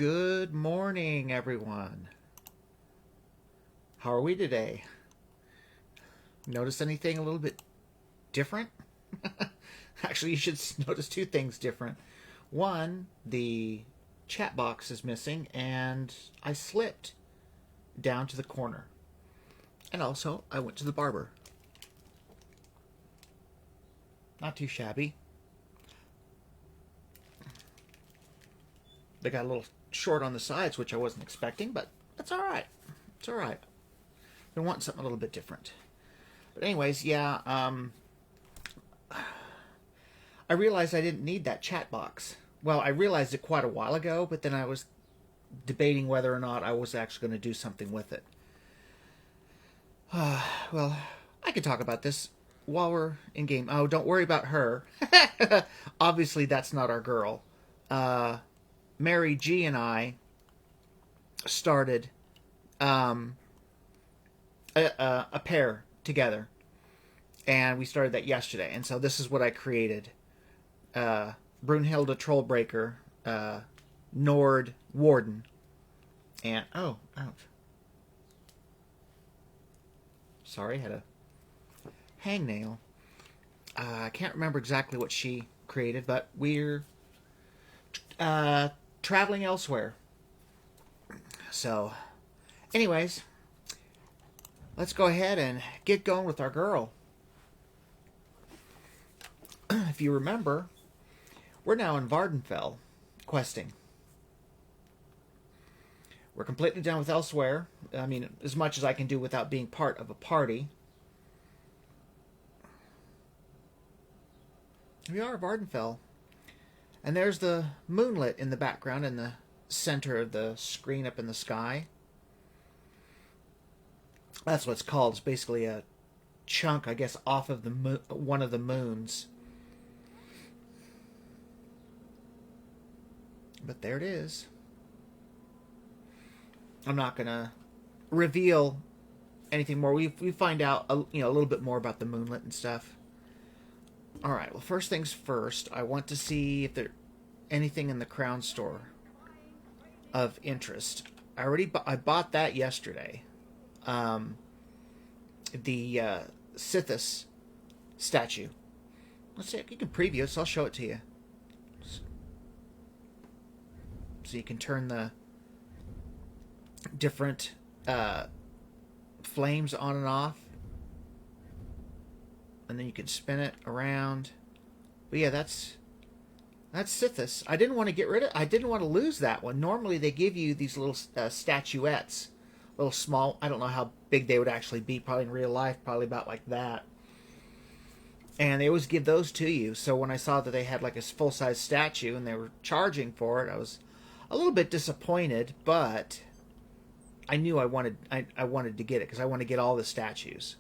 Good morning, everyone. How are we today? Notice anything a little bit different? Actually, you should notice two things different. One, the chat box is missing, and I slipped down to the corner. And also, I went to the barber. Not too shabby. They got a little short on the sides, which I wasn't expecting, but that's all right. It's all right. They want something a little bit different. But anyways, yeah, I realized I didn't need that chat box. Well, I realized it quite a while ago, but then I was debating whether or not I was actually going to do something with it. Well, I could talk about this while we're in game. Oh, don't worry about her. Obviously, that's not our girl. Mary G and I started a pair together, and we started that yesterday. And so this is what I created: Brunhilde Trollbreaker, Nord Warden, and oh, ouch! Sorry, had a hangnail. I can't remember exactly what she created, but we're traveling elsewhere. So, anyways, let's go ahead and get going with our girl. If you remember, we're now in Vvardenfell, questing. We're completely done with elsewhere. I mean, as much as I can do without being part of a party. We are at Vvardenfell. And there's the moonlit in the background in the center of the screen up in the sky. That's what it's called. It's basically a chunk, I guess, off of the one of the moons. But there it is. I'm not going to reveal anything more. We find out a little bit more about the moonlit and stuff. All right. Well, first things first. I want to see if there's anything in the crown store of interest. I bought that yesterday. The Sithis statue. Let's see if you can preview it. So I'll show it to you. So you can turn the different flames on and off, and then you can spin it around. But yeah, that's Sithis. I didn't want to get rid of. I didn't want to lose that one. Normally they give you these little statuettes, little small. I don't know how big they would actually be. Probably in real life, probably about like that. And they always give those to you. So when I saw that they had like a full-size statue and they were charging for it, I was a little bit disappointed, but I knew I wanted to get it because I want to get all the statues.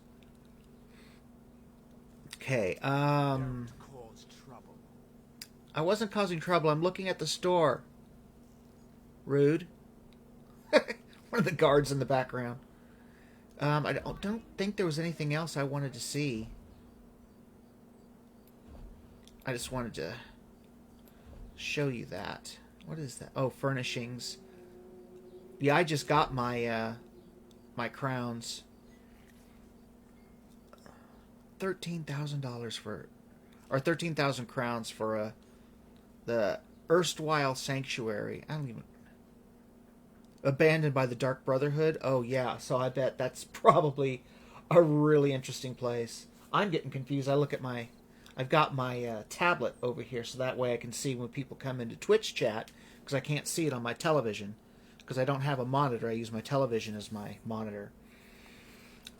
Okay. I wasn't causing trouble. I'm looking at the store. Rude. One of the guards in the background. I don't think there was anything else I wanted to see. I just wanted to show you that. What is that? Oh, furnishings. Yeah, I just got my my crowns. $13,000 for, or 13,000 crowns for the erstwhile sanctuary. I don't even. Abandoned by the Dark Brotherhood. Oh yeah, so I bet that's probably a really interesting place. I'm getting confused. I've got my tablet over here, so that way I can see when people come into Twitch chat, because I can't see it on my television, because I don't have a monitor. I use my television as my monitor.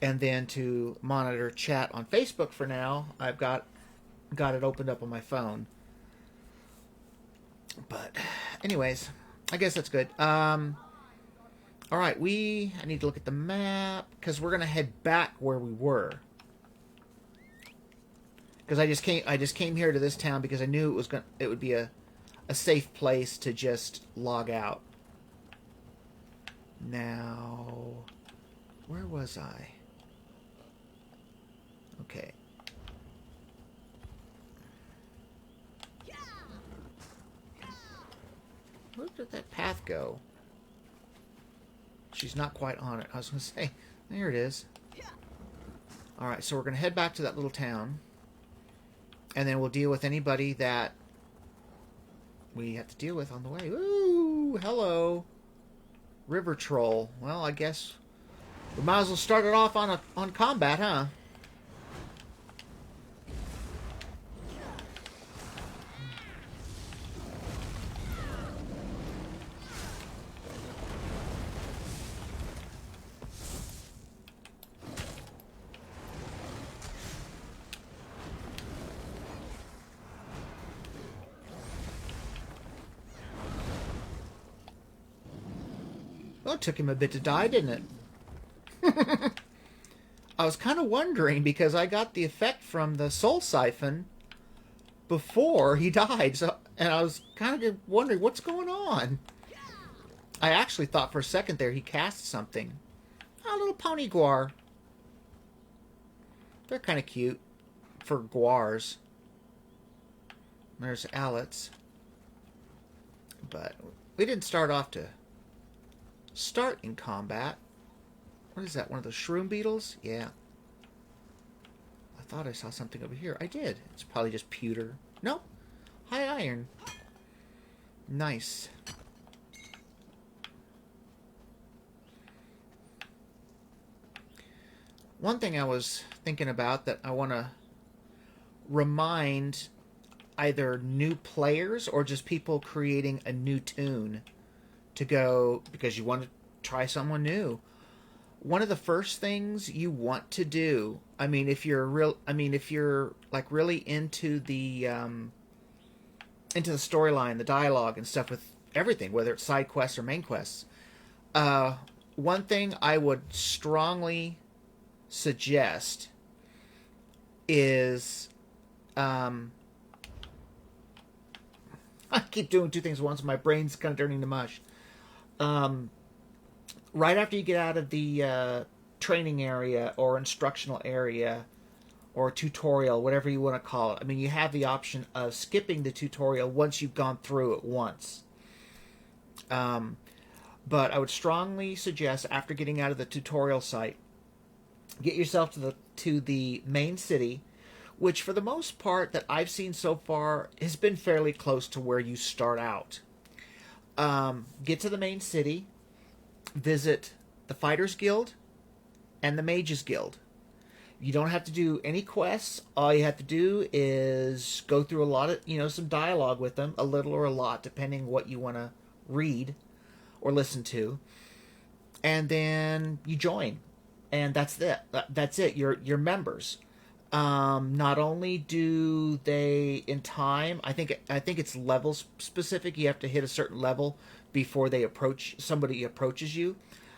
And then to monitor chat on Facebook for now, I've got it opened up on my phone. But anyways, I guess that's good. All right, I need to look at the map because we're gonna head back where we were. Because I just came here to this town because I knew it would be a safe place to just log out. Now, where was I? Okay. Where did that path go? She's not quite on it. I was going to say, there it is. Alright, so we're going to head back to that little town. And then we'll deal with anybody that we have to deal with on the way. Ooh, hello. River Troll. Well, I guess we might as well start it off on combat, huh? Well, it took him a bit to die, didn't it? I was kind of wondering because I got the effect from the soul siphon before he died, and I was kind of wondering what's going on. I actually thought for a second there he cast something. Oh, little pony guar. They're kind of cute for guars. There's Alex. But we didn't start off to start in combat. What is that? One of those shroom beetles? Yeah. I thought I saw something over here. I did. It's probably just pewter. Nope. High iron. Nice. One thing I was thinking about that I want to remind either new players or just people creating a new tune to go because you want to try someone new. One of the first things you want to do, if you're like really into the storyline, the dialogue and stuff with everything, whether it's side quests or main quests, one thing I would strongly suggest is I keep doing two things at once. My brain's kind of turning to mush. Right after you get out of the training area or instructional area or tutorial, whatever you want to call it, you have the option of skipping the tutorial once you've gone through it once. But I would strongly suggest after getting out of the tutorial site, get yourself to the main city, which for the most part that I've seen so far has been fairly close to where you start out. Get to the main city, visit the Fighters Guild and the Mages Guild. You don't have to do any quests. All you have to do is go through a lot of, some dialogue with them, a little or a lot, depending what you want to read or listen to. And then you join. And that's it. That's it. You're members. Not only do they in time, I think it's level specific. You have to hit a certain level before somebody approaches you.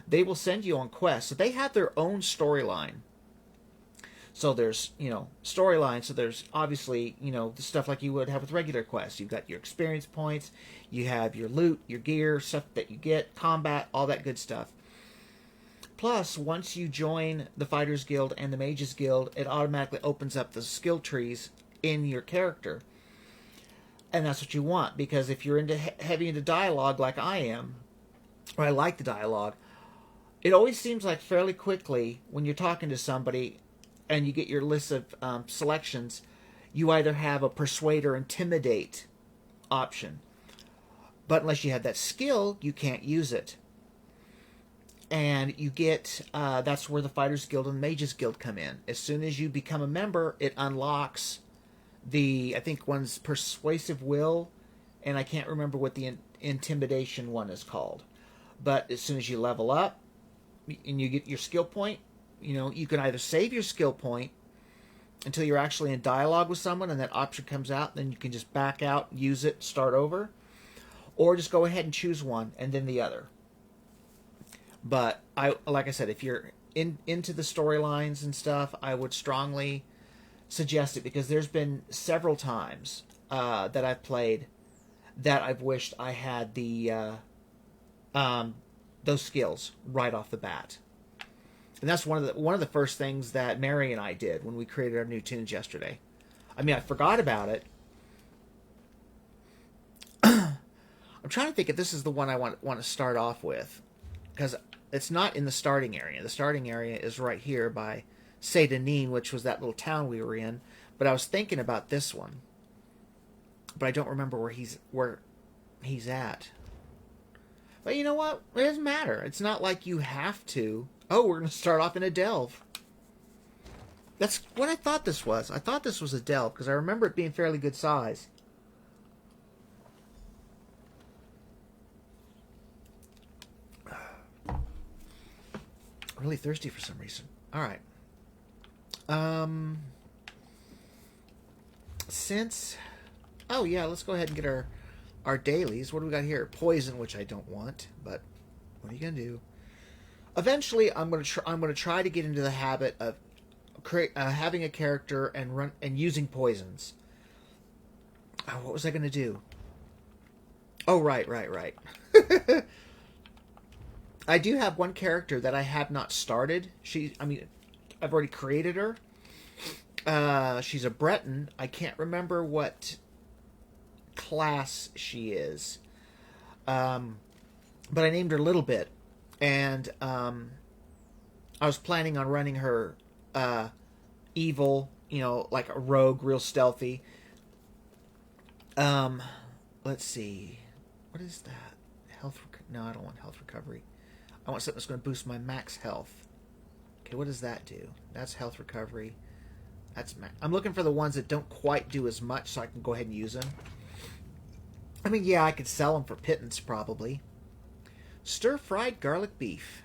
They will send you on quests. So they have their own storyline. So there's, storyline. So there's obviously, the stuff like you would have with regular quests. You've got your experience points. You have your loot, your gear, stuff that you get, combat, all that good stuff. Plus, once you join the Fighters Guild and the Mages Guild, it automatically opens up the skill trees in your character. And that's what you want, because if you're heavy into dialogue like I am, or I like the dialogue, it always seems like fairly quickly when you're talking to somebody and you get your list of selections, you either have a persuade or intimidate option. But unless you have that skill, you can't use it. And you get, that's where the Fighters Guild and the Mages Guild come in. As soon as you become a member, it unlocks I think one's Persuasive Will, and I can't remember what the Intimidation one is called. But as soon as you level up, and you get your skill point, you can either save your skill point until you're actually in dialogue with someone, and that option comes out, then you can just back out, use it, start over. Or just go ahead and choose one, and then the other. But like I said, if you're into the storylines and stuff, I would strongly suggest it, because there's been several times that I've played that I've wished I had those skills right off the bat. And that's one of the first things that Mary and I did when we created our new tunes yesterday. I forgot about it. I'm trying to think if this is the one I want to start off with, because it's not in the starting area. The starting area is right here by Saint Denis, which was that little town we were in. But I was thinking about this one, but I don't remember where he's at. But you know what? It doesn't matter. It's not like you have to. Oh, we're going to start off in a delve. That's what I thought this was. I thought this was a delve because I remember it being fairly good size. Really thirsty for some reason. All right. Oh yeah, let's go ahead and get our dailies. What do we got here? Poison, which I don't want, but what are you gonna do? Eventually, I'm gonna try to get into the habit of having a character and using poisons. Oh, what was I gonna do? Oh, right. I do have one character that I have not started. I've already created her. She's a Breton. I can't remember what class she is. But I named her Little Bit. And I was planning on running her evil, like a rogue, real stealthy. Let's see. What is that? No, I don't want health recovery. I want something that's going to boost my max health. Okay, what does that do? That's health recovery. I'm looking for the ones that don't quite do as much, so I can go ahead and use them. I mean, yeah, I could sell them for pittance, probably. Stir-fried garlic beef.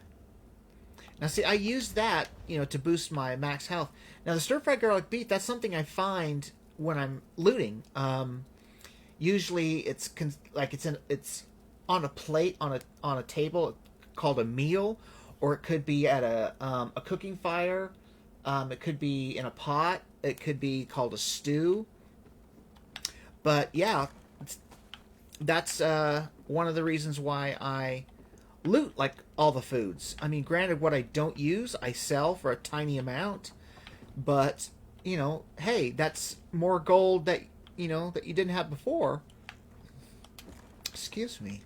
Now, see, I use that, to boost my max health. Now, the stir-fried garlic beef, that's something I find when I'm looting. Usually, it's on a plate, on a table, called a meal, or it could be at a cooking fire. It could be in a pot. It could be called a stew. But yeah, that's one of the reasons why I loot like all the foods. I mean, granted, what I don't use, I sell for a tiny amount. But hey, that's more gold that that you didn't have before. Excuse me.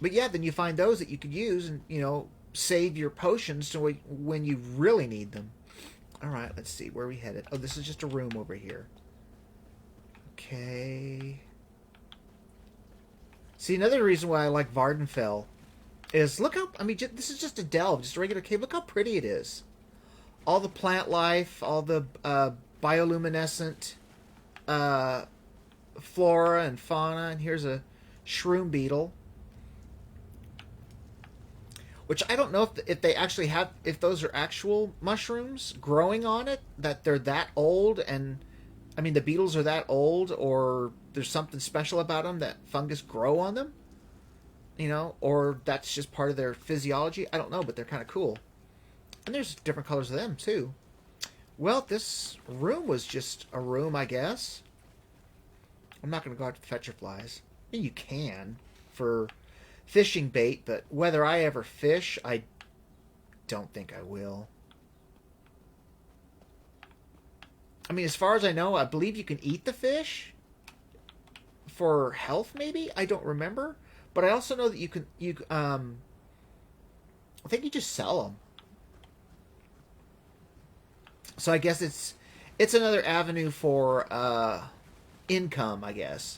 But yeah, then you find those that you could use and, save your potions to when you really need them. All right, let's see. Where are we headed? Oh, this is just a room over here. Okay. See, another reason why I like Vvardenfell is look how, this is just a delve, just a regular cave. Look how pretty it is. All the plant life, all the bioluminescent flora and fauna, and here's a shroom beetle. Which I don't know if they actually have, if those are actual mushrooms growing on it, that they're that old, and the beetles are that old, or there's something special about them that fungus grow on them, or that's just part of their physiology. I don't know, but they're kind of cool. And there's different colors of them too. Well, this room was just a room, I guess. I'm not going to go out to fetch your flies. I mean, you can for fishing bait, but whether I ever fish, I don't think I will. I mean, as far as I know, I believe you can eat the fish for health, maybe? I don't remember. But I also know that I think you just sell them. So I guess it's another avenue for income, I guess.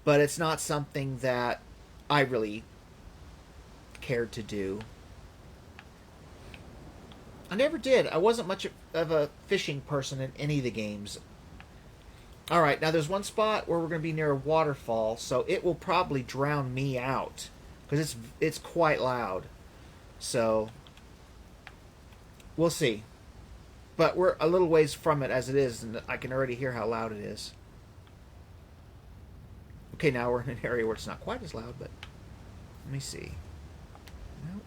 But it's not something that I really cared to do. I never did. I wasn't much of a fishing person in any of the games. Alright, now there's one spot where we're going to be near a waterfall, so it will probably drown me out. Because it's quite loud. So, we'll see. But we're a little ways from it as it is, and I can already hear how loud it is. Okay, now we're in an area where it's not quite as loud, but let me see. Nope.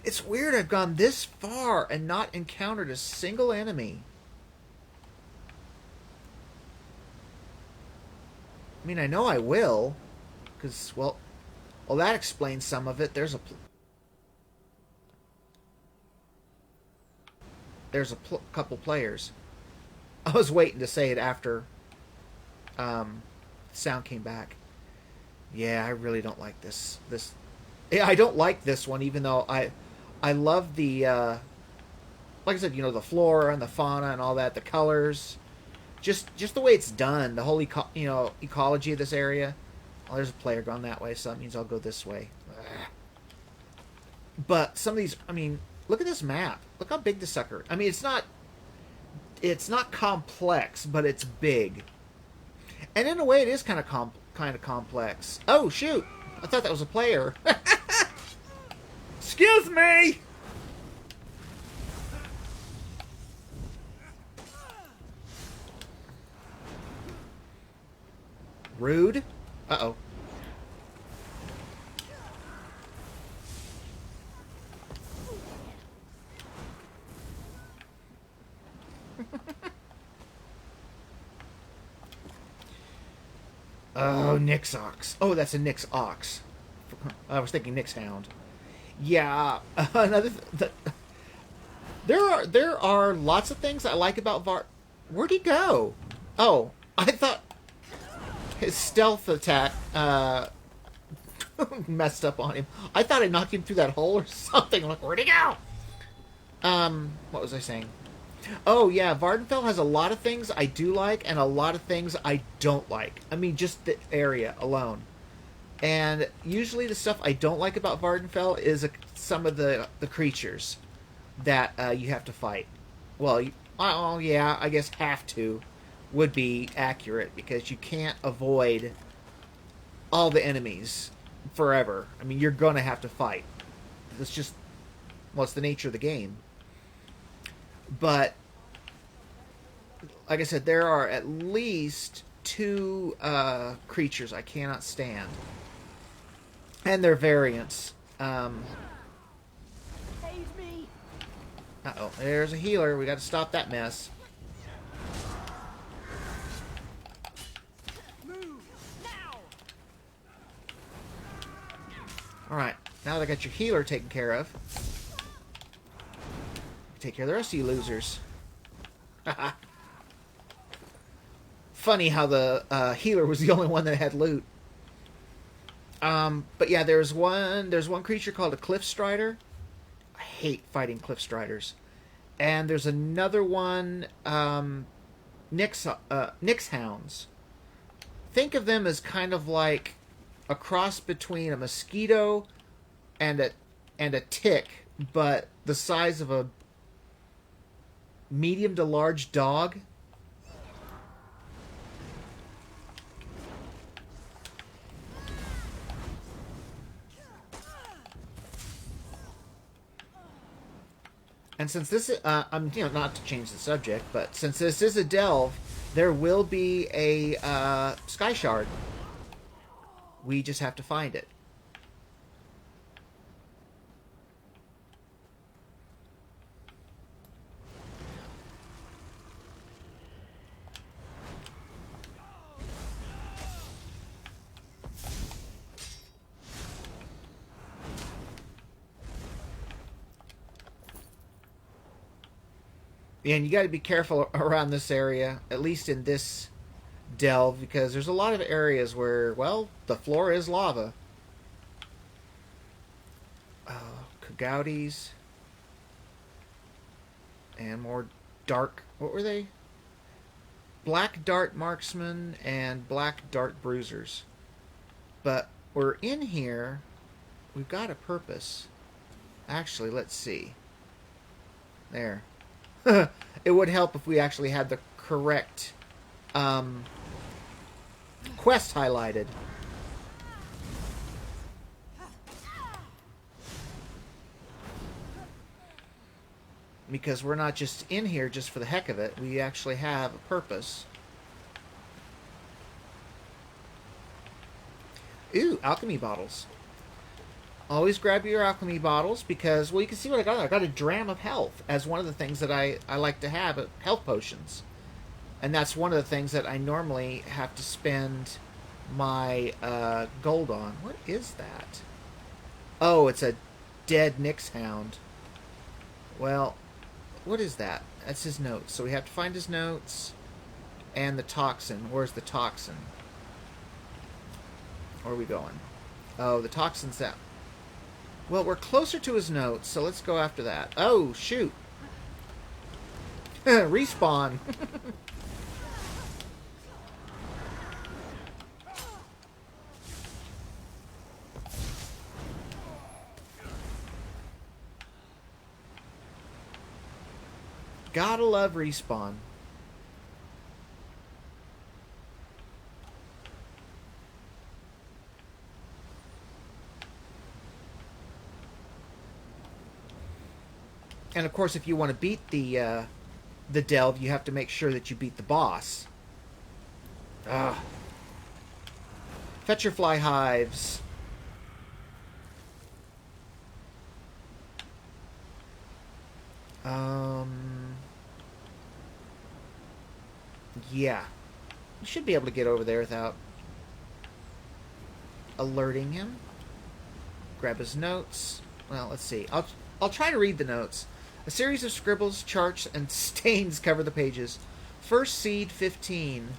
It's weird I've gone this far and not encountered a single enemy. I mean, I know I will, because, well, that explains some of it. There's a couple players. I was waiting to say it after sound came back. Yeah, I really don't like this. Yeah, I don't like this one, even though I love the like I said, the flora and the fauna and all that, the colors, just the way it's done, the whole ecology of this area. Oh, there's a player going that way, so that means I'll go this way. Ugh. But some of these, I mean, look at this map. Look how big the sucker. I mean, it's not complex, but it's big. And in a way, it is kind of complex. Oh shoot! I thought that was a player. Excuse me. Rude. Uh-oh. Oh, Nyx Ox. Oh, that's a Nyx Ox. I was thinking Nyx Hound. Yeah, there are lots of things I like about Var. Where'd he go? Oh, I thought his stealth attack messed up on him. I thought I knocked him through that hole or something. I'm like, where'd he go? What was I saying? Oh yeah, Vvardenfell has a lot of things I do like and a lot of things I don't like. I mean, just the area alone. And usually the stuff I don't like about Vvardenfell is some of the creatures that you have to fight. Well, oh yeah, I guess have to would be accurate because you can't avoid all the enemies forever. I mean, you're going to have to fight. It's just, well, it's the nature of the game. But, like I said, there are at least 2 creatures I cannot stand. And their variants. Uh-oh, there's a healer. We got to stop that mess. Alright, now that I got your healer taken care of, take care of the rest of you losers. Funny how the healer was the only one that had loot. But yeah, there's one creature called a Cliff Strider. I hate fighting Cliff Striders. And there's another one, Nyx Hounds. Think of them as kind of like a cross between a mosquito and a tick, but the size of a medium to large dog. And since this is, I'm not to change the subject, but since this is a delve, there will be a sky shard. We just have to find it. And you got to be careful around this area, at least in this delve, because there's a lot of areas where, well, the floor is lava. Kagoutis. And more dark... What were they? Black Dart Marksmen and Black Dart Bruisers. But we're in here. We've got a purpose. Actually, let's see. There. It would help if we actually had the correct quest highlighted. Because we're not just in here just for the heck of it. We actually have a purpose. Ooh, alchemy bottles. Always grab your alchemy bottles because, well, you can see what I got. I got a dram of health as one of the things that I like to have, health potions. And that's one of the things that I normally have to spend my gold on. What is that? Oh, it's a dead Nyx Hound. Well, What is that? That's his notes. So we have to find his notes and the toxin. Where's the toxin? Where are we going? Oh, the toxin's out. Well, we're closer to his notes, so let's go after that. Oh, shoot. Respawn. Gotta love respawn. And of course, if you want to beat the delve, you have to make sure that you beat the boss. Ah. Fetch your fly hives. Yeah. You should be able to get over there without alerting him. Grab his notes. Well, let's see. I'll try to read the notes. A series of scribbles, charts, and stains cover the pages. First seed 15.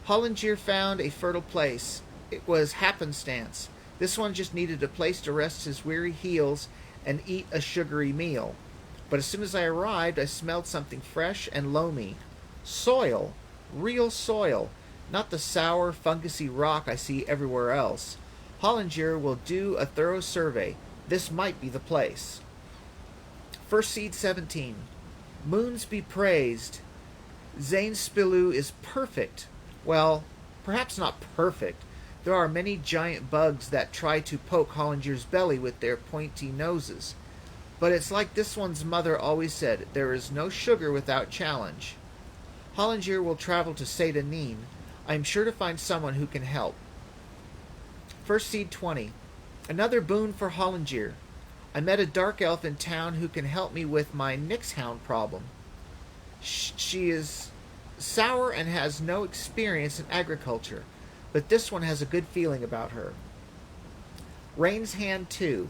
Hollinger found a fertile place. It was happenstance. This one just needed a place to rest his weary heels and eat a sugary meal. But as soon as I arrived, I smelled something fresh and loamy. Soil. Real soil. Not the sour, fungusy rock I see everywhere else. Hollinger will do a thorough survey. This might be the place. First seed 17. Moons be praised. Zanespilu is perfect. Well, perhaps not perfect. There are many giant bugs that try to poke Hollinger's belly with their pointy noses. But it's like this one's mother always said, there is no sugar without challenge. Hollinger will travel to Seda Neen. I am sure to find someone who can help. First seed 20. Another boon for Hollinger. I met a dark elf in town who can help me with my Nixhound problem. She is sour and has no experience in agriculture, but this one has a good feeling about her. Rain's Hand 2.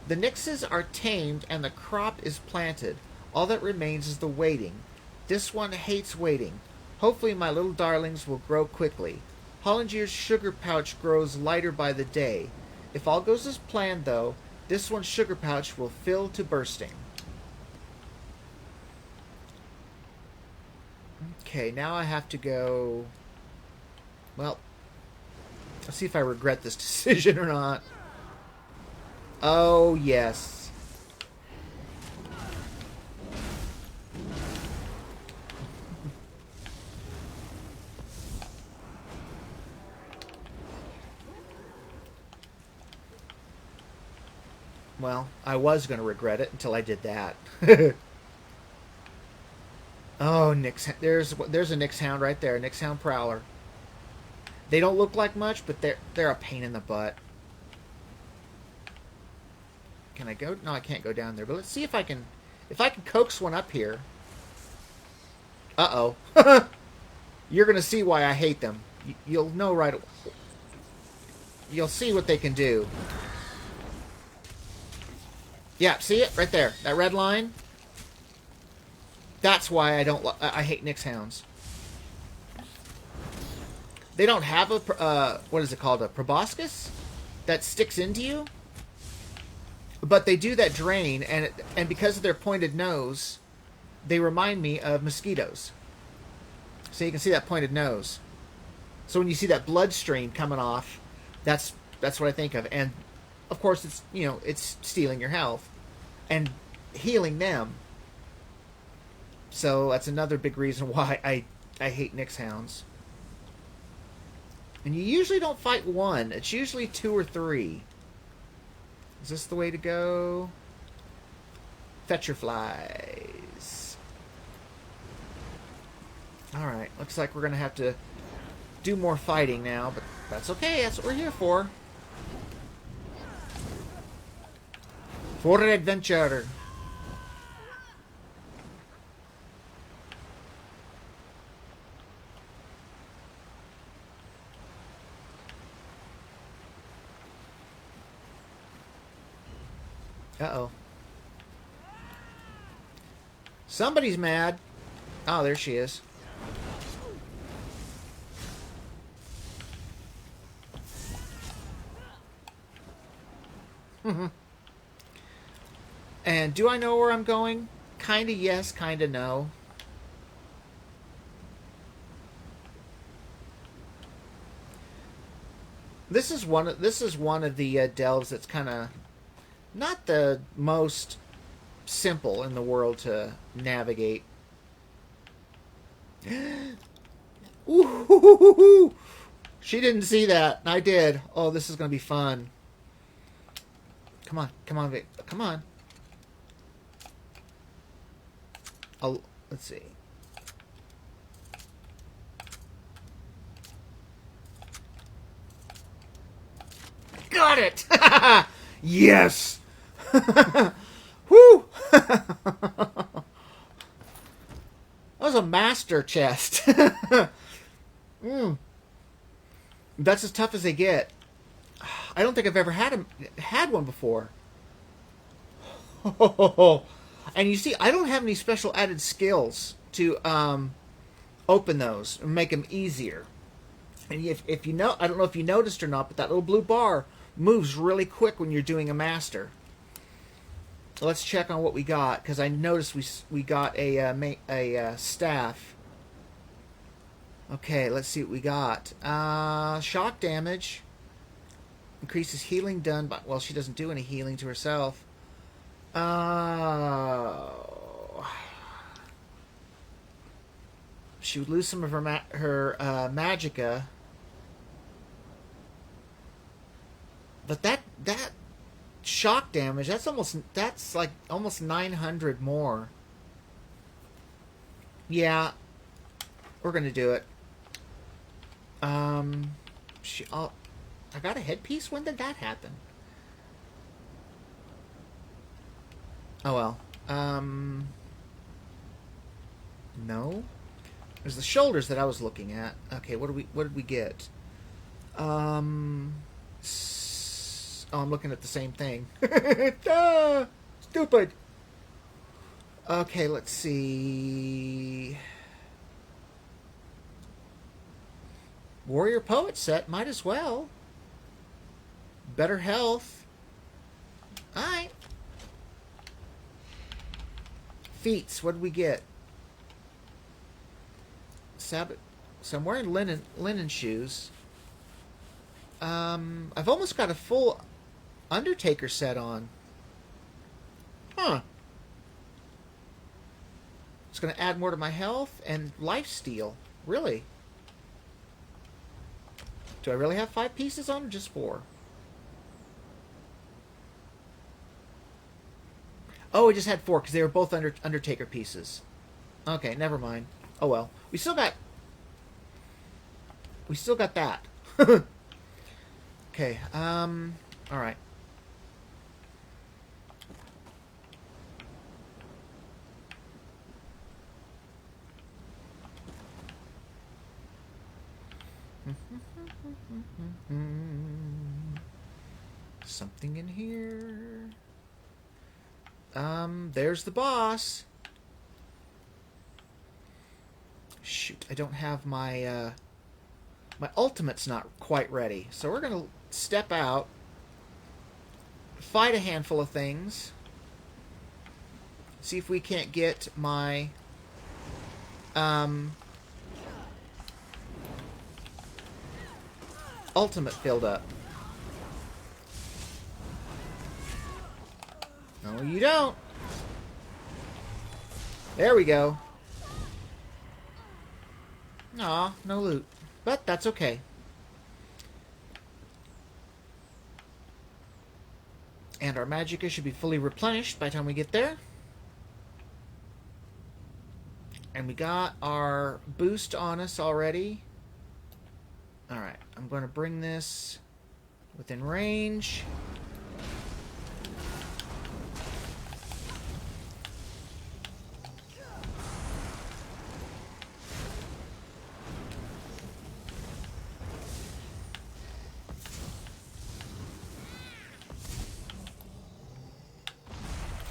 The Nixes are tamed and the crop is planted. All that remains is the waiting. This one hates waiting. Hopefully my little darlings will grow quickly. Hollinger's sugar pouch grows lighter by the day. If all goes as planned, though, this one's sugar pouch will fill to bursting. Okay, now I have to go... Well, let's see if I regret this decision or not. Oh, yes. Well, I was going to regret it until I did that. Oh, there's a Nixhound right there, Nixhound Prowler. They don't look like much, but they're a pain in the butt. Can I go? No, I can't go down there. But let's see if I can coax one up here. Uh-oh. You're going to see why I hate them. You'll know right away. You'll see what they can do. Yeah, see it? Right there. That red line. That's why I hate Nixhounds. They don't have a, what is it called? A proboscis? That sticks into you? But they do that drain, and because of their pointed nose, they remind me of mosquitoes. So you can see that pointed nose. So when you see that blood stream coming off, that's what I think of. And of course, it's stealing your health and healing them. So that's another big reason why I hate Nixhounds. And you usually don't fight one. It's usually 2 or 3. Is this the way to go? Fetch your flies. Alright, looks like we're going to have to do more fighting now, but that's okay. That's what we're here for. For adventure. Uh-oh. Somebody's mad. Oh, there she is. And do I know where I'm going? Kinda yes, kinda no. This is one of the delves that's kind of not the most simple in the world to navigate. Ooh, she didn't see that. I did. Oh, this is going to be fun. Come on, come on, Vic. Come on. Oh, let's see. Got it! Yes! Woo! That was a master chest. That's as tough as they get. I don't think I've ever had one before. And you see, I don't have any special added skills to open those and make them easier. And if you know, I don't know if you noticed or not, but that little blue bar moves really quick when you're doing a master. So let's check on what we got, because I noticed we got a staff. Okay, let's see what we got. Shock damage increases healing done by. Well, she doesn't do any healing to herself. She would lose some of her magicka. But that shock damage, that's like almost 900 more. Yeah, we're gonna do it. I got a headpiece. When did that happen? Oh well. No. There's the shoulders that I was looking at. Okay, what did we get? Oh, I'm looking at the same thing. Ah, stupid. Okay, let's see. Warrior Poet set, might as well. Better health. Alright. Feats, what did we get? Sabbath. So I'm wearing linen shoes. I've almost got a full Undertaker set on. Huh. It's going to add more to my health and lifesteal. Really? Do I really have 5 pieces on or just 4? Oh, I just had 4 because they were both Undertaker pieces. Okay, never mind. Oh well. We still got that. Okay, alright. Something in here. There's the boss. Shoot, I don't have my my ultimate's not quite ready. So we're gonna step out, fight a handful of things, see if we can't get my ultimate filled up. No, you don't. There we go. Aw, no loot. But that's okay. And our magicka should be fully replenished by the time we get there. And we got our boost on us already. Alright, I'm going to bring this within range.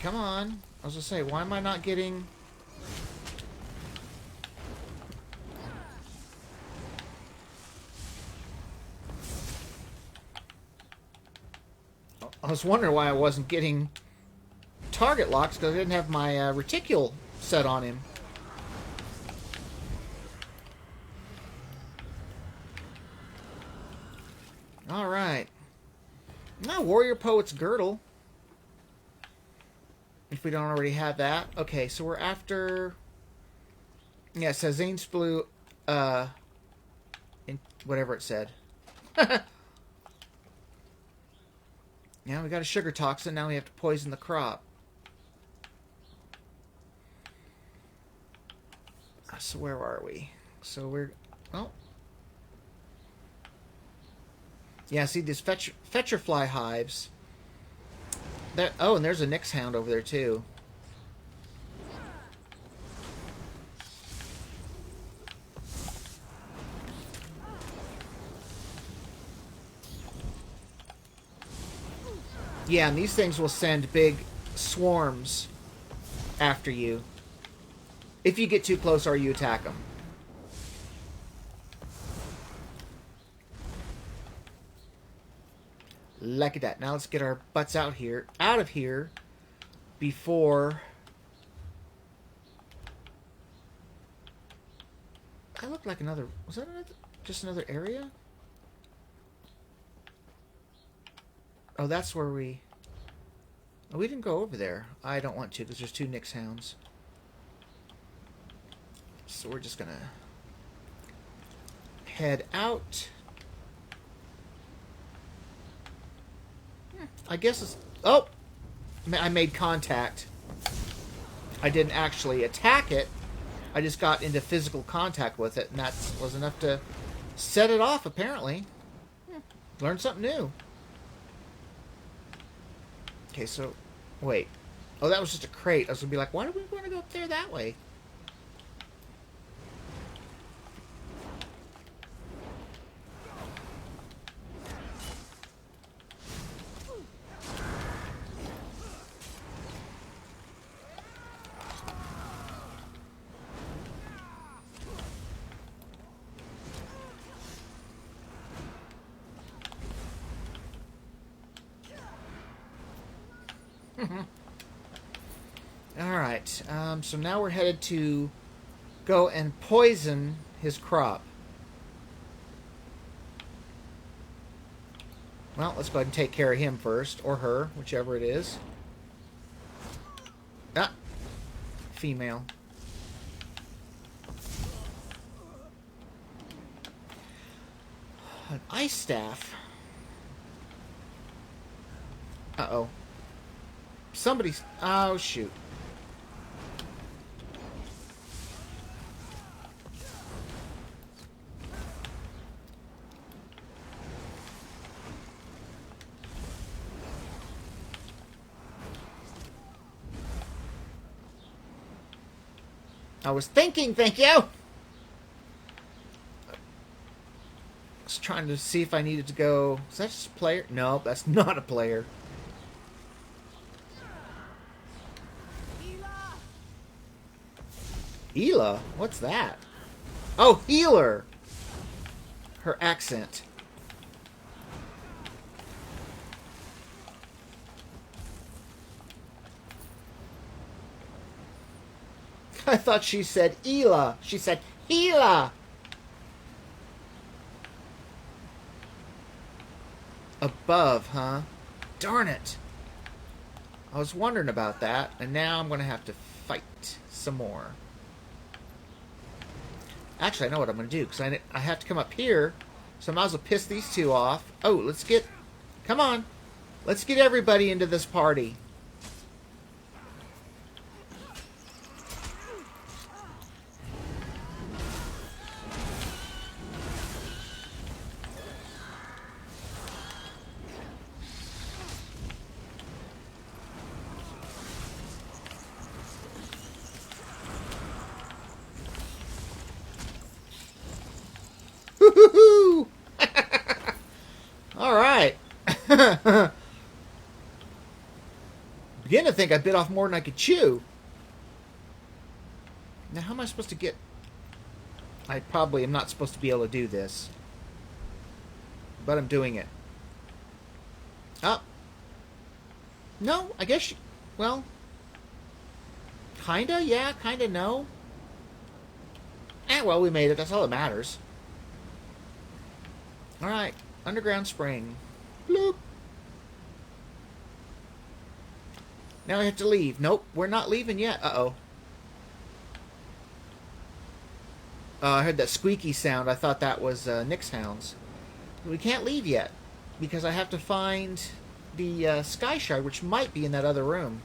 Come on. I was going to say, why am I not getting... was wondering why I wasn't getting target locks, because I didn't have my reticule set on him. Alright. Now, Warrior Poet's Girdle. If we don't already have that. Okay, so we're after... Yeah, it says Zane's Blue, in whatever it said. Yeah, we got a sugar toxin. Now we have to poison the crop. So where are we? So we're... Oh. Yeah, see these fetcher fly hives. That, oh, and there's a Nyx hound over there too. Yeah, and these things will send big swarms after you. If you get too close or you attack them. Look at that. Now let's get our butts out of here, before... That looked like another... Was that just another area? Oh, that's where we... Oh, we didn't go over there. I don't want to, because there's 2 Nyx hounds. So we're just gonna head out. I guess it's... Oh! I made contact. I didn't actually attack it. I just got into physical contact with it, and that was enough to set it off, apparently. Learned something new. Okay, so... Wait. Oh, that was just a crate. I was gonna be like, why do we want to go up there that way? Alright, so now we're headed to go and poison his crop. Well, let's go ahead and take care of him first, or her, whichever it is. Ah! Female. An ice staff. Uh-oh. Somebody's... Oh, shoot. I was thinking, thank you! I was trying to see if I needed to go... Is that just a player? No, that's not a player. Ela? What's that? Oh, healer! Her accent. I thought she said Ela. She said Ela. Above, huh? Darn it. I was wondering about that, and now I'm going to have to fight some more. Actually, I know what I'm going to do, because I have to come up here, so I might as well piss these two off. Oh, let's get... Come on. Let's get everybody into this party. Woohoo! All right. Begin to think I bit off more than I could chew. Now, how am I supposed to get... I probably am not supposed to be able to do this. But I'm doing it. Oh. No, I guess... well... kinda, yeah, kinda, no. Well, we made it. That's all that matters. Alright. Underground spring. Bloop. Now I have to leave. Nope, we're not leaving yet. Uh-oh. I heard that squeaky sound. I thought that was Nick's hounds. We can't leave yet, because I have to find the Sky Shard, which might be in that other room.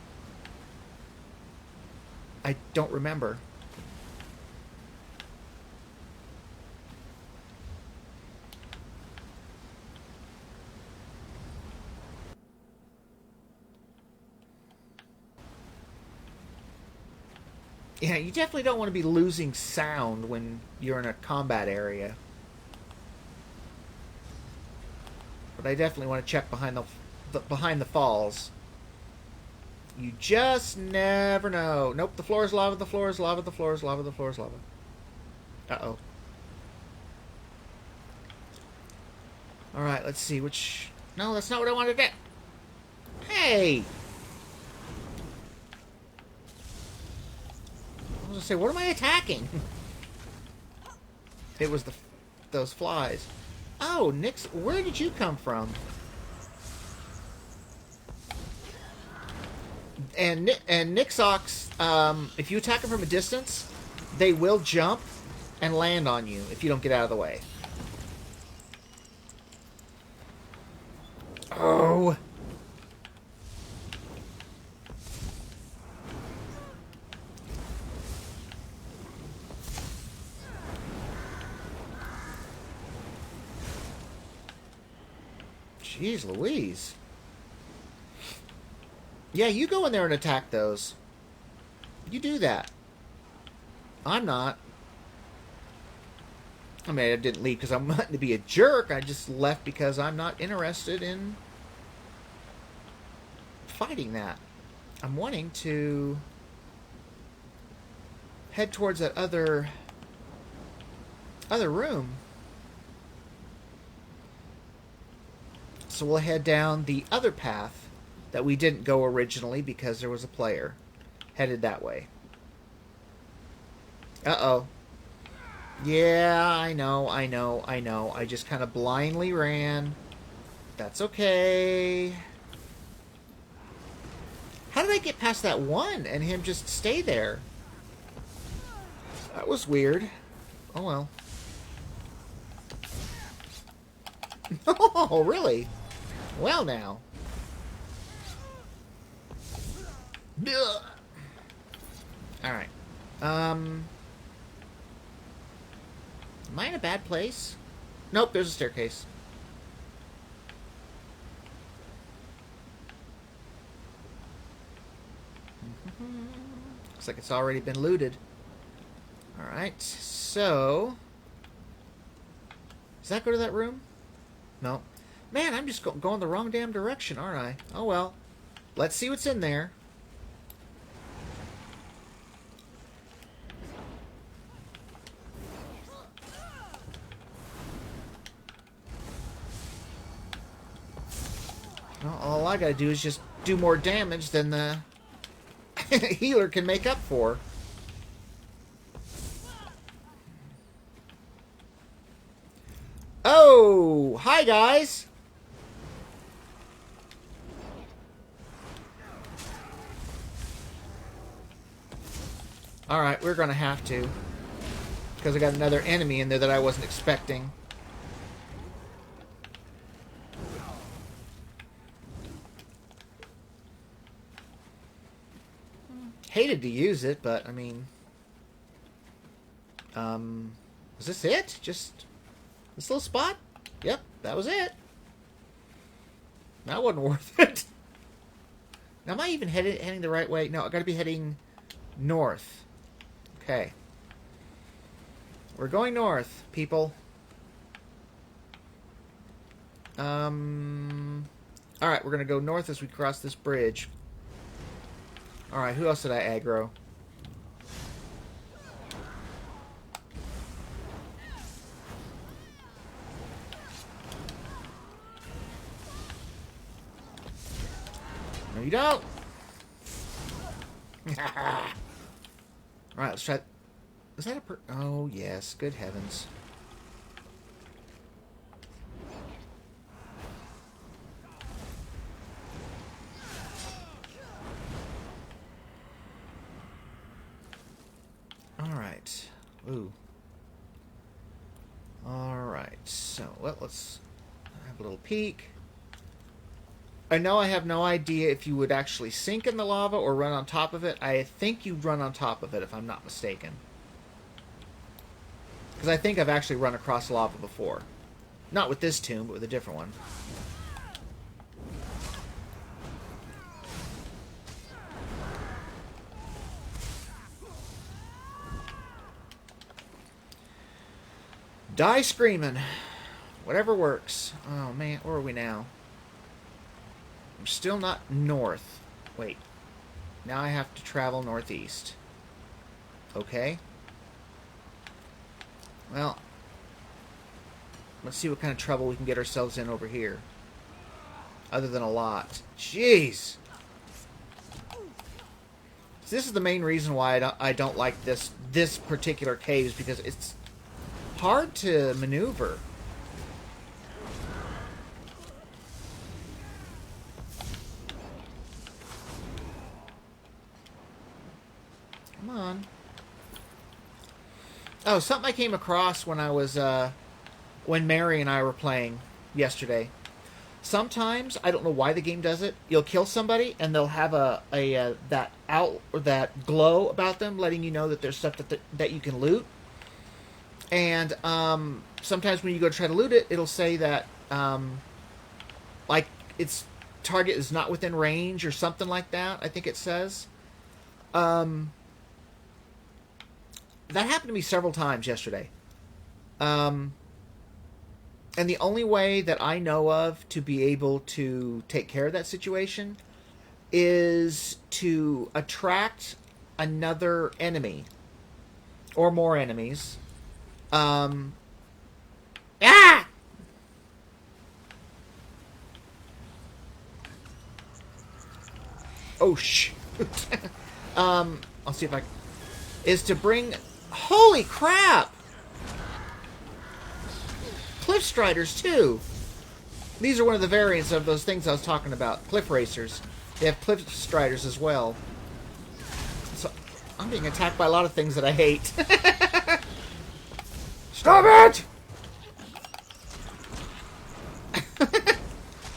I don't remember. Yeah, you definitely don't want to be losing sound when you're in a combat area. But I definitely want to check behind the falls. You just never know. Nope, the floor is lava, the floor is lava, the floor is lava, the floor is lava. Uh-oh. Alright, let's see which... No, that's not what I wanted to do. Hey! I was gonna say, what am I attacking? It was those flies. Oh, Nix, where did you come from? And Nixox, if you attack them from a distance, they will jump and land on you if you don't get out of the way. Oh! Jeez Louise. Yeah, you go in there and attack those. You do that. I'm not. I mean, I didn't leave because I'm wanting to be a jerk. I just left because I'm not interested in fighting that. I'm wanting to head towards that other room. So we'll head down the other path that we didn't go originally because there was a player headed that way. Uh-oh. Yeah, I know. I just kind of blindly ran. That's okay. How did I get past that one and him just stay there? That was weird. Oh, well. Oh, really? Well, now. Alright. Am I in a bad place? Nope, there's a staircase. Looks like it's already been looted. Alright, so... Does that go to that room? No. Man, I'm just going the wrong damn direction, aren't I? Oh well. Let's see what's in there. Well, all I gotta do is just do more damage than the healer can make up for. Oh! Hi, guys! Alright, we're gonna have to. Because I got another enemy in there that I wasn't expecting. Hated to use it, but, I mean... was this it? Just this little spot? Yep, that was it. That wasn't worth it. Now, am I even heading the right way? No, I gotta be heading north. Okay. We're going north, people. Alright, we're gonna go north as we cross this bridge. Alright, who else did I aggro? No, you don't. Alright, let's try... Is that a oh, yes. Good heavens. Alright. Ooh. Alright. So, well, let's have a little peek. I know I have no idea if you would actually sink in the lava or run on top of it. I think you run on top of it, if I'm not mistaken. Because I think I've actually run across lava before. Not with this tomb, but with a different one. Die screaming. Whatever works. Oh, man. Where are we now? I'm still not north. Wait. Now I have to travel northeast. Okay. Well, let's see what kind of trouble we can get ourselves in over here. Other than a lot. Jeez! So this is the main reason why I don't like this particular cave, is because it's hard to maneuver. Come on. Oh, something I came across when I was, when Mary and I were playing yesterday. Sometimes, I don't know why the game does it, you'll kill somebody and they'll have that glow about them, letting you know that there's stuff that you can loot. And sometimes when you go to try to loot it, it'll say that like its target is not within range or something like that. I think it says. That happened to me several times yesterday. And the only way that I know of to be able to take care of that situation is to attract another enemy or more enemies. Ah! Oh, shoot. I'll see if I... Is to bring... Holy crap! Cliff Striders, too. These are one of the variants of those things I was talking about. Cliff Racers. They have Cliff Striders as well. So, I'm being attacked by a lot of things that I hate. Stop it!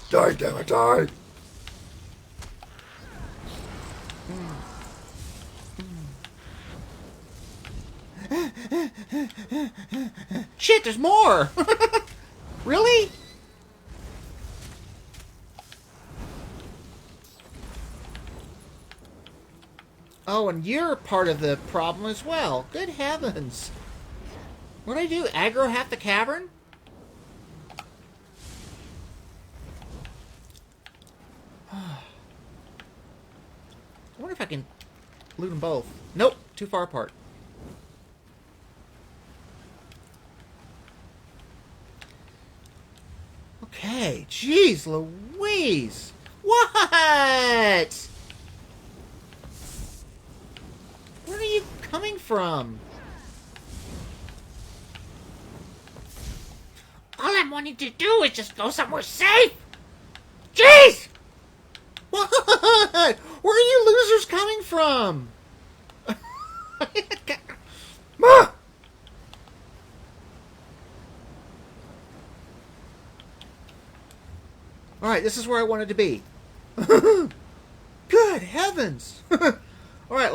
Die, damn it, die! Shit, there's more! Really? Oh, and you're part of the problem as well. Good heavens. What do I do? Aggro half the cavern? I wonder if I can loot them both. Nope, too far apart. Okay, jeez Louise. What? Where are you coming from? All I'm wanting to do is just go somewhere safe. Jeez! What? Where are you losers coming from? Ma! Alright, this is where I wanted to be. Good heavens! Alright,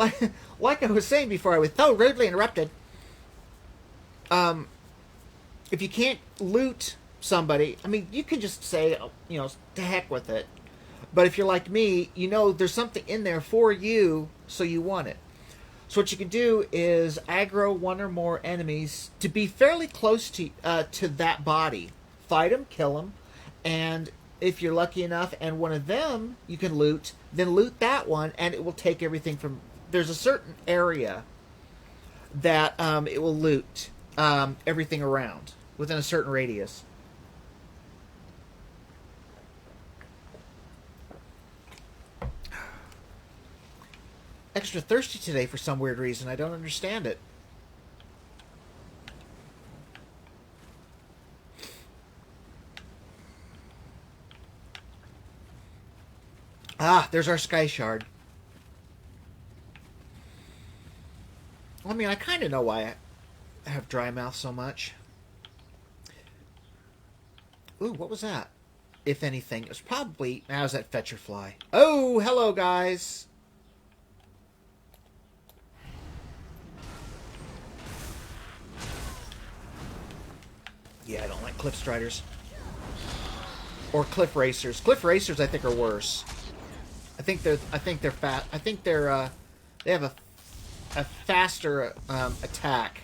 like I was saying before I was so rudely interrupted. If you can't loot somebody, I mean, you can just say, you know, to heck with it. But if you're like me, you know there's something in there for you, so you want it. So what you can do is aggro one or more enemies to be fairly close to that body. Fight them, kill them, and if you're lucky enough and one of them you can loot, then loot that one and it will take everything from... There's a certain area that it will loot everything around within a certain radius. extra thirsty today for some weird reason. I don't understand it. Ah, there's our sky shard. I mean, I kind of know why I have dry mouth so much. Ooh, what was that? If anything, it was probably... How's that fetcher fly? Oh, hello, guys. Yeah, I don't like cliff striders. Or cliff racers. Cliff racers, I think, are worse. I think they're fat. I think they're they have a faster attack.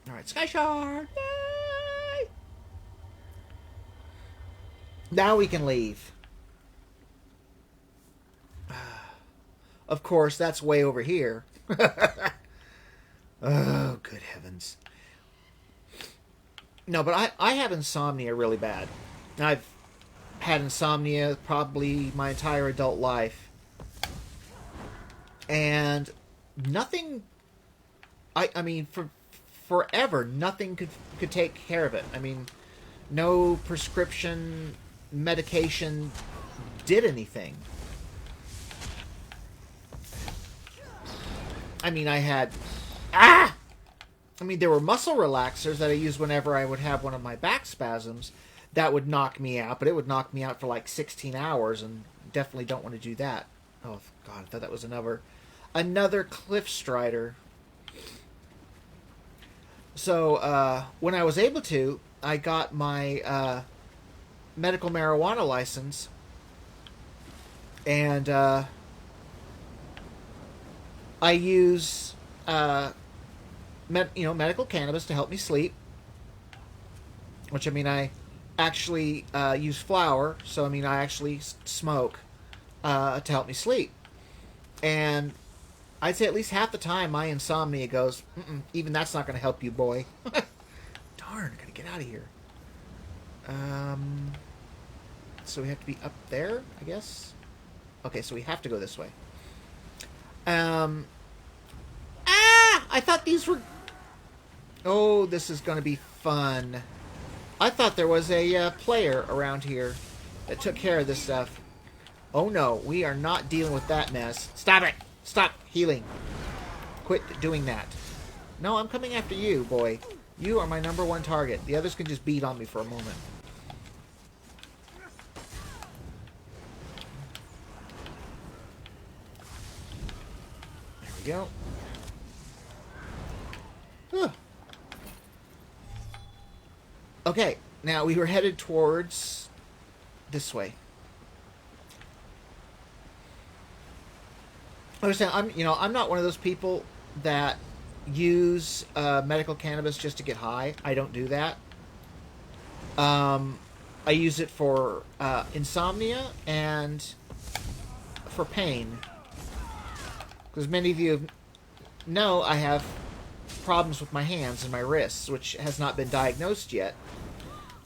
All right, Sky Shard. Yay! Now we can leave. Of course, that's way over here. Oh, good heavens. No, but I have insomnia really bad. I've had insomnia probably my entire adult life. And nothing... I mean, for forever, nothing could take care of it. I mean, no prescription medication did anything. I mean, I had... Ah! I mean, there were muscle relaxers that I used whenever I would have one of my back spasms. That would knock me out, but it would knock me out for like 16 hours, and definitely don't want to do that. Oh, God, I thought that was another cliff strider. So, when I was able to, I got my medical marijuana license, and I use medical cannabis to help me sleep. Which, I mean, I actually use flower, so I mean, I actually smoke to help me sleep. And I'd say at least half the time my insomnia goes, even that's not going to help you, boy. Darn, I gotta get out of here. So we have to be up there, I guess. Okay, so we have to go this way. I thought these were... Oh, this is going to be fun. I thought there was a player around here that took care of this stuff. Oh no, we are not dealing with that mess. Stop it! Stop healing. Quit doing that. No, I'm coming after you, boy. You are my #1 target. The others can just beat on me for a moment. There we go. Huh. Okay, now we were headed towards this way. Understand? I'm not one of those people that use medical cannabis just to get high. I don't do that. I use it for insomnia and for pain. Because many of you know I have problems with my hands and my wrists, which has not been diagnosed yet.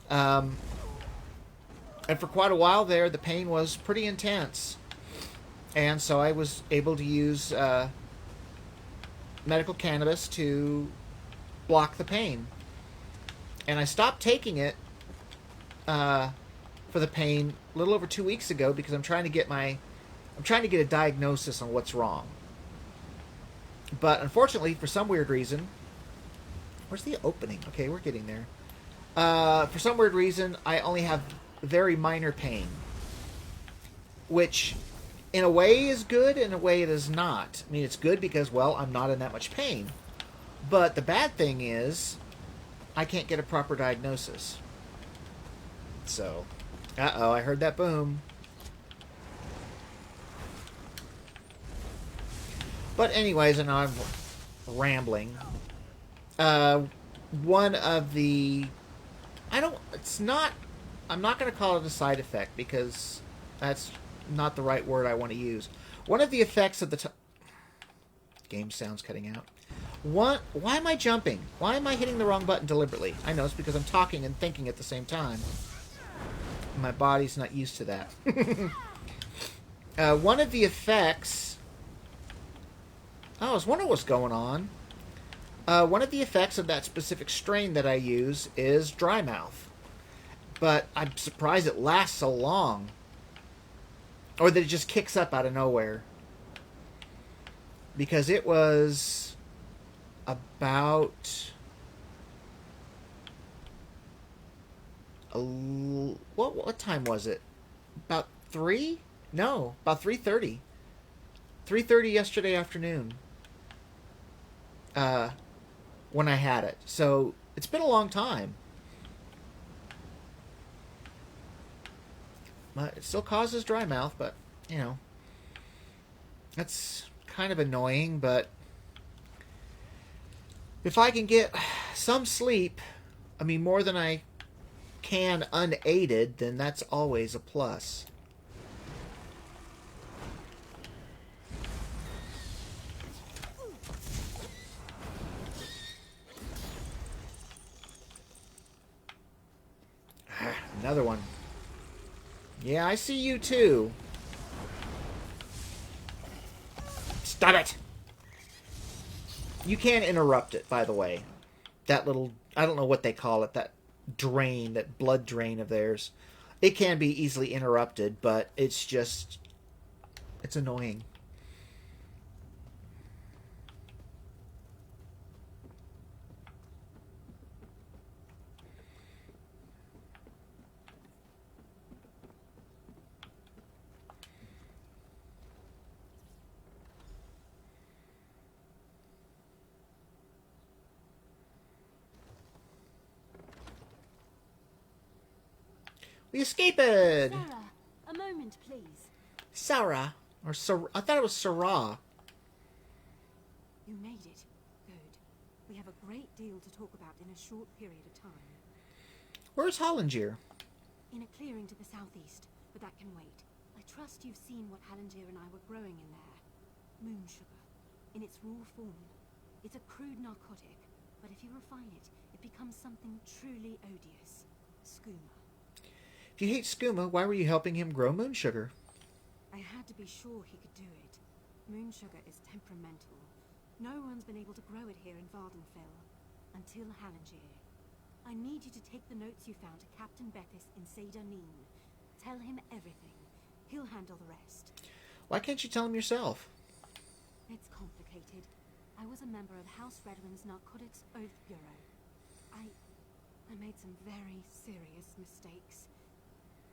And for quite a while there, the pain was pretty intense. And so I was able to use medical cannabis to block the pain. And I stopped taking it for the pain a little over 2 weeks ago because I'm trying to get a diagnosis on what's wrong. But unfortunately, for some weird reason... Where's the opening? Okay, we're getting there. For some weird reason, I only have very minor pain. Which, in a way, is good, in a way it is not. I mean, it's good because, well, I'm not in that much pain. But the bad thing is, I can't get a proper diagnosis. So, uh-oh, I heard that boom. But anyways, and I'm rambling. One of the... I'm not going to call it a side effect because that's not the right word I want to use. One of the effects of the... Game sounds cutting out. Why am I jumping? Why am I hitting the wrong button deliberately? I know it's because I'm talking and thinking at the same time. My body's not used to that. One of the effects... Oh, I was wondering what's going on. One of the effects of that specific strain that I use is dry mouth. But I'm surprised it lasts so long. Or that it just kicks up out of nowhere. Because it was about... What time was it? About 3? No, about 3:30. 3:30 yesterday afternoon. When I had it. So, it's been a long time. It still causes dry mouth, but, you know. That's kind of annoying, but... If I can get some sleep, I mean, more than I can unaided, then that's always a plus. Another one. Yeah, I see you too. Stop it! You can't interrupt it, by the way. That little... I don't know what they call it. That drain, that blood drain of theirs. It can be easily interrupted, but it's just... It's annoying. We escaped! Sarah, a moment, please. Sarah. Or I thought it was Sarah. You made it. Good. We have a great deal to talk about in a short period of time. Where's Hollinger? In a clearing to the southeast, but that can wait. I trust you've seen what Hollinger and I were growing in there. Moon sugar. In its raw form. It's a crude narcotic, but if you refine it, it becomes something truly odious. Skooma. If you hate skooma, why were you helping him grow moon sugar? I had to be sure he could do it. Moon sugar is temperamental. No one's been able to grow it here in Vvardenfell. Until Hallengier. I need you to take the notes you found to Captain Bethis in Seydanin. Tell him everything. He'll handle the rest. Why can't you tell him yourself? It's complicated. I was a member of House Redwin's Narcotics Oath Bureau. I made some very serious mistakes.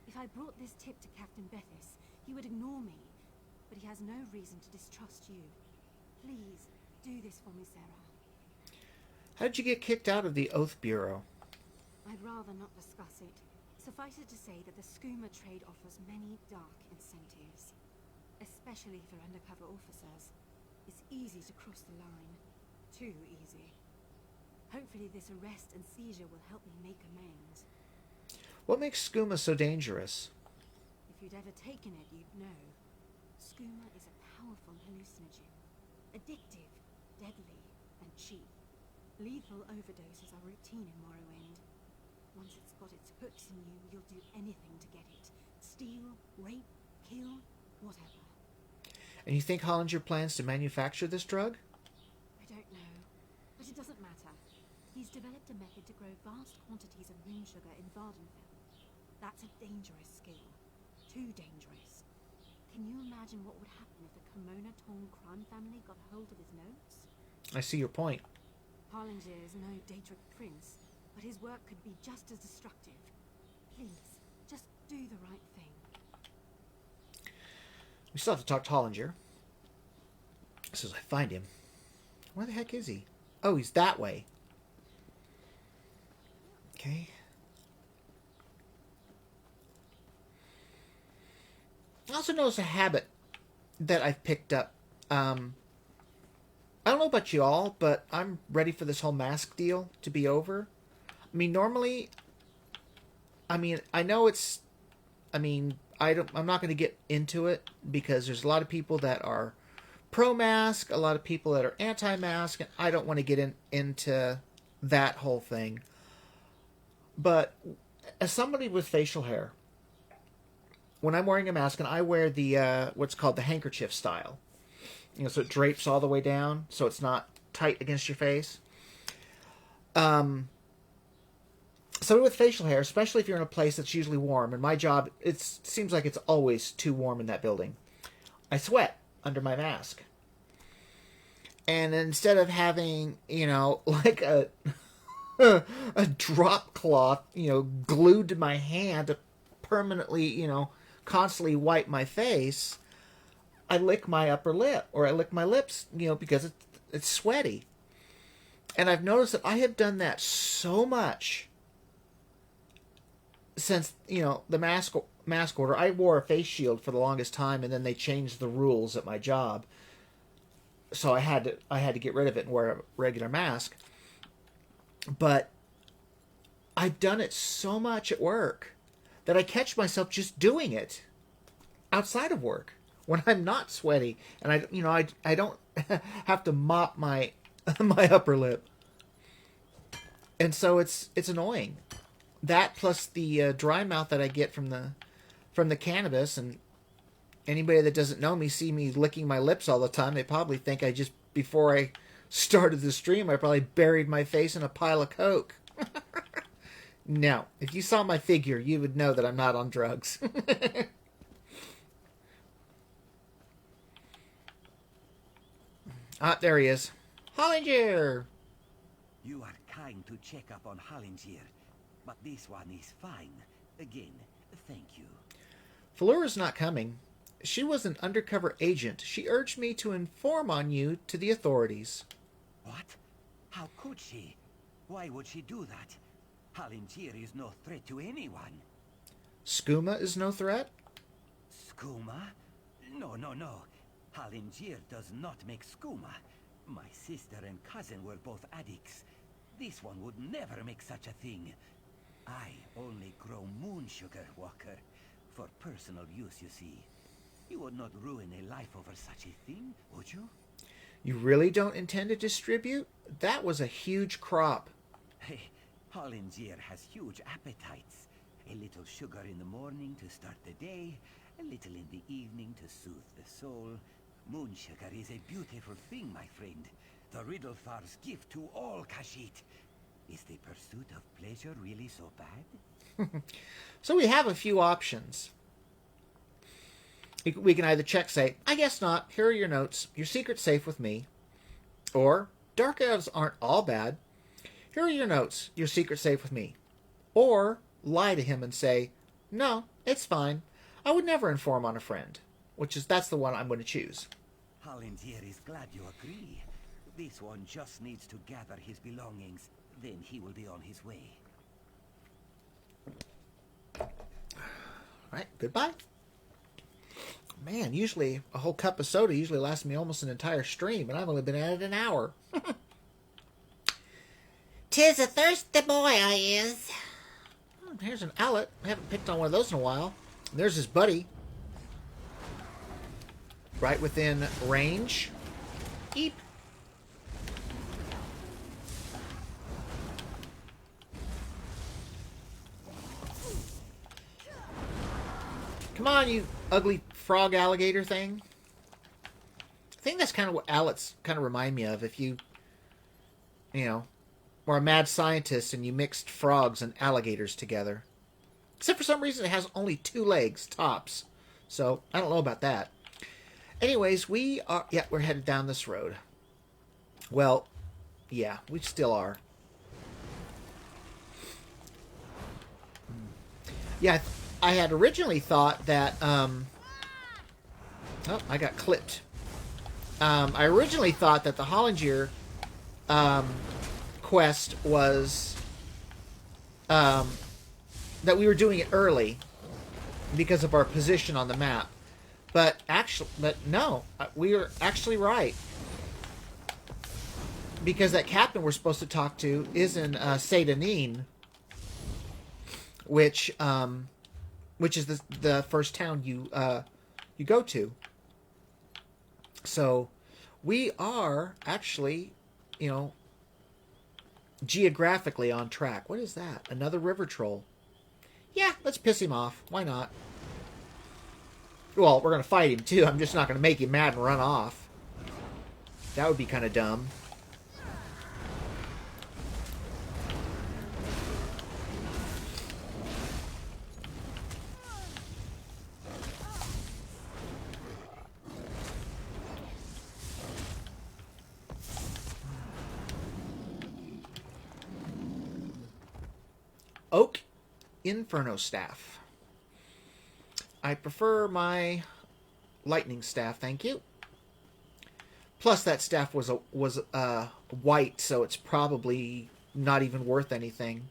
If I brought this tip to Captain Bethis, he would ignore me. But he has no reason to distrust you. Please, do this for me, Sarah. How did you get kicked out of the Oath Bureau? I'd rather not discuss it. Suffice it to say that the skooma trade offers many dark incentives. Especially for undercover officers. It's easy to cross the line. Too easy. Hopefully this arrest and seizure will help me make amends. What makes skooma so dangerous? If you'd ever taken it, you'd know. Skooma is a powerful hallucinogen. Addictive, deadly, and cheap. Lethal overdoses are routine in Morrowind. Once it's got its hooks in you, you'll do anything to get it. Steal, rape, kill, whatever. And you think Hollinger plans to manufacture this drug? I don't know, but it doesn't matter. He's developed a method to grow vast quantities of moon sugar in Vvardenfell. That's a dangerous skill. Too dangerous. Can you imagine what would happen if the Kimona Tong crime family got hold of his notes? I see your point. Harlinger is no Daedric prince, but his work could be just as destructive. Please, just do the right thing. We still have to talk to Hollinger. As soon as I find him. Where the heck is he? Oh, he's that way. Okay. I also noticed a habit that I've picked up. I don't know about you all, but I'm ready for this whole mask deal to be over. I mean, normally, I know it's, I'm not going to get into it because there's a lot of people that are pro-mask, a lot of people that are anti-mask, and I don't want to get into that whole thing. But as somebody with facial hair, when I'm wearing a mask, and I wear the what's called the handkerchief style. So it drapes all the way down, so it's not tight against your face. So with facial hair, especially if you're in a place that's usually warm, and my job, it seems like it's always too warm in that building. I sweat under my mask. And instead of having, like a a drop cloth, glued to my hand to permanently, constantly wipe my face, I lick my upper lip, or I lick my lips, because it's sweaty. And I've noticed that I have done that so much since, the mask order. I wore a face shield for the longest time, and then they changed the rules at my job. So I had to get rid of it and wear a regular mask. But I've done it so much at work that I catch myself just doing it outside of work when I'm not sweaty, and I don't have to mop my my upper lip. And so it's annoying. That plus the dry mouth that I get from the cannabis, and anybody that doesn't know me see me licking my lips all the time. They probably think before I started the stream, I probably buried my face in a pile of coke. No, if you saw my figure, you would know that I'm not on drugs. There he is. Hollinger! You are kind to check up on Hollinger, but this one is fine. Again, thank you. Flura's not coming. She was an undercover agent. She urged me to inform on you to the authorities. What? How could she? Why would she do that? Hollinger is no threat to anyone. Skooma is no threat? Skooma? No. Hollinger does not make skooma. My sister and cousin were both addicts. This one would never make such a thing. I only grow moon sugar, Walker. For personal use, you see. You would not ruin a life over such a thing, would you? You really don't intend to distribute? That was a huge crop. Hey, Hollinger has huge appetites. A little sugar in the morning to start the day, a little in the evening to soothe the soul. Moon sugar is a beautiful thing, my friend. The Riddlefar's gift to all Khajiit. Is the pursuit of pleasure really so bad? So we have a few options. We can either check, say, I guess not, here are your notes, your secret's safe with me. Or, dark elves aren't all bad. Here are your notes, your secret's safe with me. Or, lie to him and say, no, it's fine. I would never inform on a friend. That's the one I'm going to choose. Hollinger is glad you agree. This one just needs to gather his belongings. Then he will be on his way. Alright, goodbye. Man, usually a whole cup of soda usually lasts me almost an entire stream, and I've only been at it an hour. 'Tis a thirsty boy I is. Oh, here's an owlet. I haven't picked on one of those in a while. There's his buddy. Right within range. Eep. Come on, you ugly frog alligator thing. I think that's kind of what owlets kind of remind me of. If you were a mad scientist and you mixed frogs and alligators together. Except for some reason it has only 2 legs, tops. So, I don't know about that. Anyways, we're headed down this road. Well, yeah, we still are. Yeah, I had originally thought that, oh, I got clipped. I originally thought that the Hollinger, quest was, that we were doing it early because of our position on the map. But no, we were actually right. Because that captain we're supposed to talk to is in Sedanine, which is the first town you go to. So we are actually, geographically on track. What is that? Another river troll. Yeah, let's piss him off. Why not? Well, we're going to fight him, too. I'm just not going to make him mad and run off. That would be kind of dumb. Oak Inferno Staff. I prefer my lightning staff, thank you. Plus, that staff was white, so it's probably not even worth anything.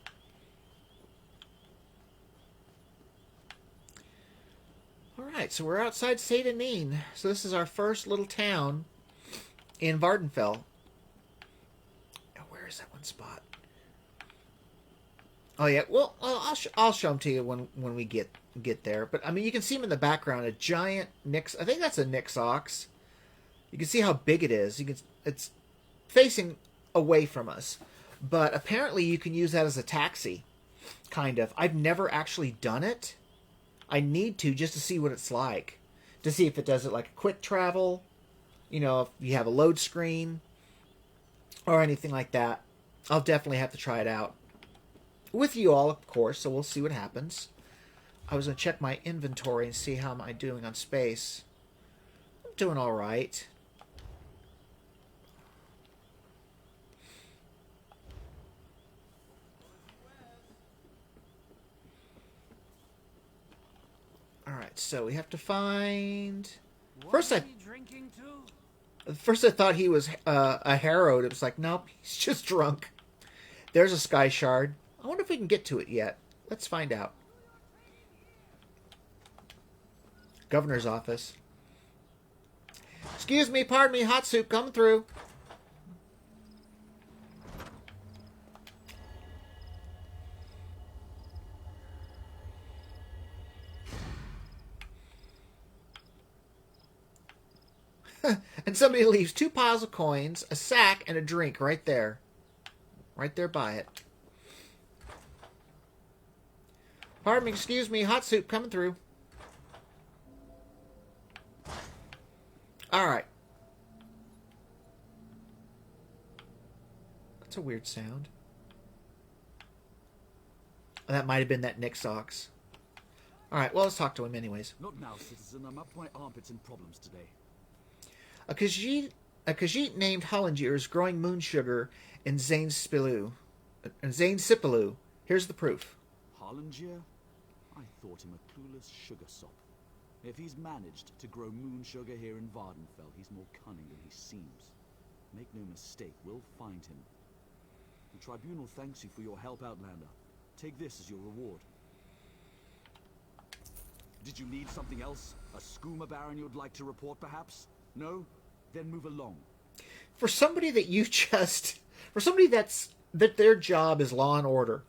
All right, so we're outside Saint Denis. So this is our first little town in Vvardenfell. Oh, where is that one spot? Oh yeah, well, I'll show them to you when we get there. But I mean, you can see them in the background. A giant Nyx. I think that's a Nyx ox. You can see how big it is. It's facing away from us, but apparently you can use that as a taxi, kind of. I've never actually done it. I need to just to see what it's like, to see if it does it like a quick travel, you know, if you have a load screen or anything like that. I'll definitely have to try it out. With you all, of course, so we'll see what happens. I was going to check my inventory and see how am I doing on space. I'm doing all right. All right, so we have to find... First I thought he was a harrowed. It was like, nope, he's just drunk. There's a sky shard. I wonder if we can get to it yet. Let's find out. Governor's office. Excuse me, pardon me, hot soup coming through. And somebody leaves 2 piles of coins, a sack, and a drink right there. Right there by it. Pardon me, excuse me, hot soup coming through. Alright. That's a weird sound. That might have been that Nyx ox. Alright, well, let's talk to him anyways. Not now, citizen. I'm up to my armpits in problems today. A Khajiit named Hollinger is growing moon sugar in Zain Sipilou. Here's the proof. Hollinger? I thought him a clueless sugar sop. If he's managed to grow moon sugar here in Vvardenfell, he's more cunning than he seems. Make no mistake, we'll find him. The tribunal thanks you for your help, Outlander. Take this as your reward. Did you need something else? A skooma baron you'd like to report, perhaps? No? Then move along. For somebody that that their job is law and order,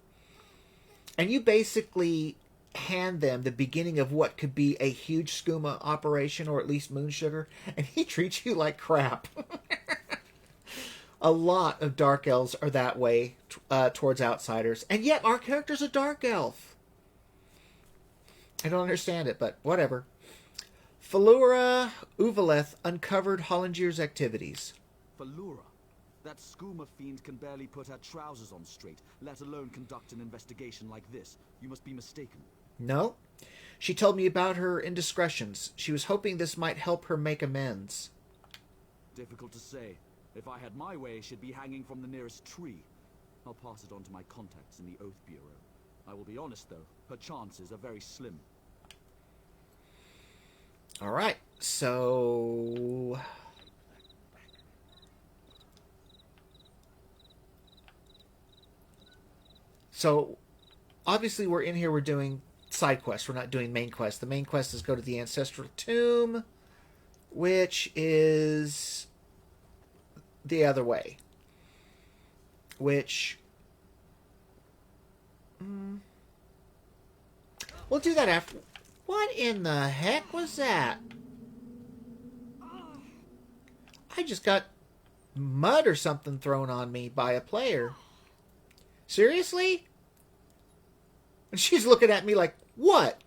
and you basically hand them the beginning of what could be a huge skooma operation, or at least moon sugar, and he treats you like crap. A lot of dark elves are that way towards outsiders, and yet our character's a dark elf. I don't understand it, but whatever. Falura Uvaleth uncovered Hollinger's activities. Falura? That skooma fiend can barely put her trousers on straight, let alone conduct an investigation like this. You must be mistaken. No. She told me about her indiscretions. She was hoping this might help her make amends. Difficult to say. If I had my way, she'd be hanging from the nearest tree. I'll pass it on to my contacts in the Oath Bureau. I will be honest, though. Her chances are very slim. All right. So... obviously we're in here, we're doing side quests. We're not doing main quest. The main quest is go to the Ancestral Tomb, which is the other way. Which... we'll do that after... What in the heck was that? I just got mud or something thrown on me by a player. Seriously? And she's looking at me like, what?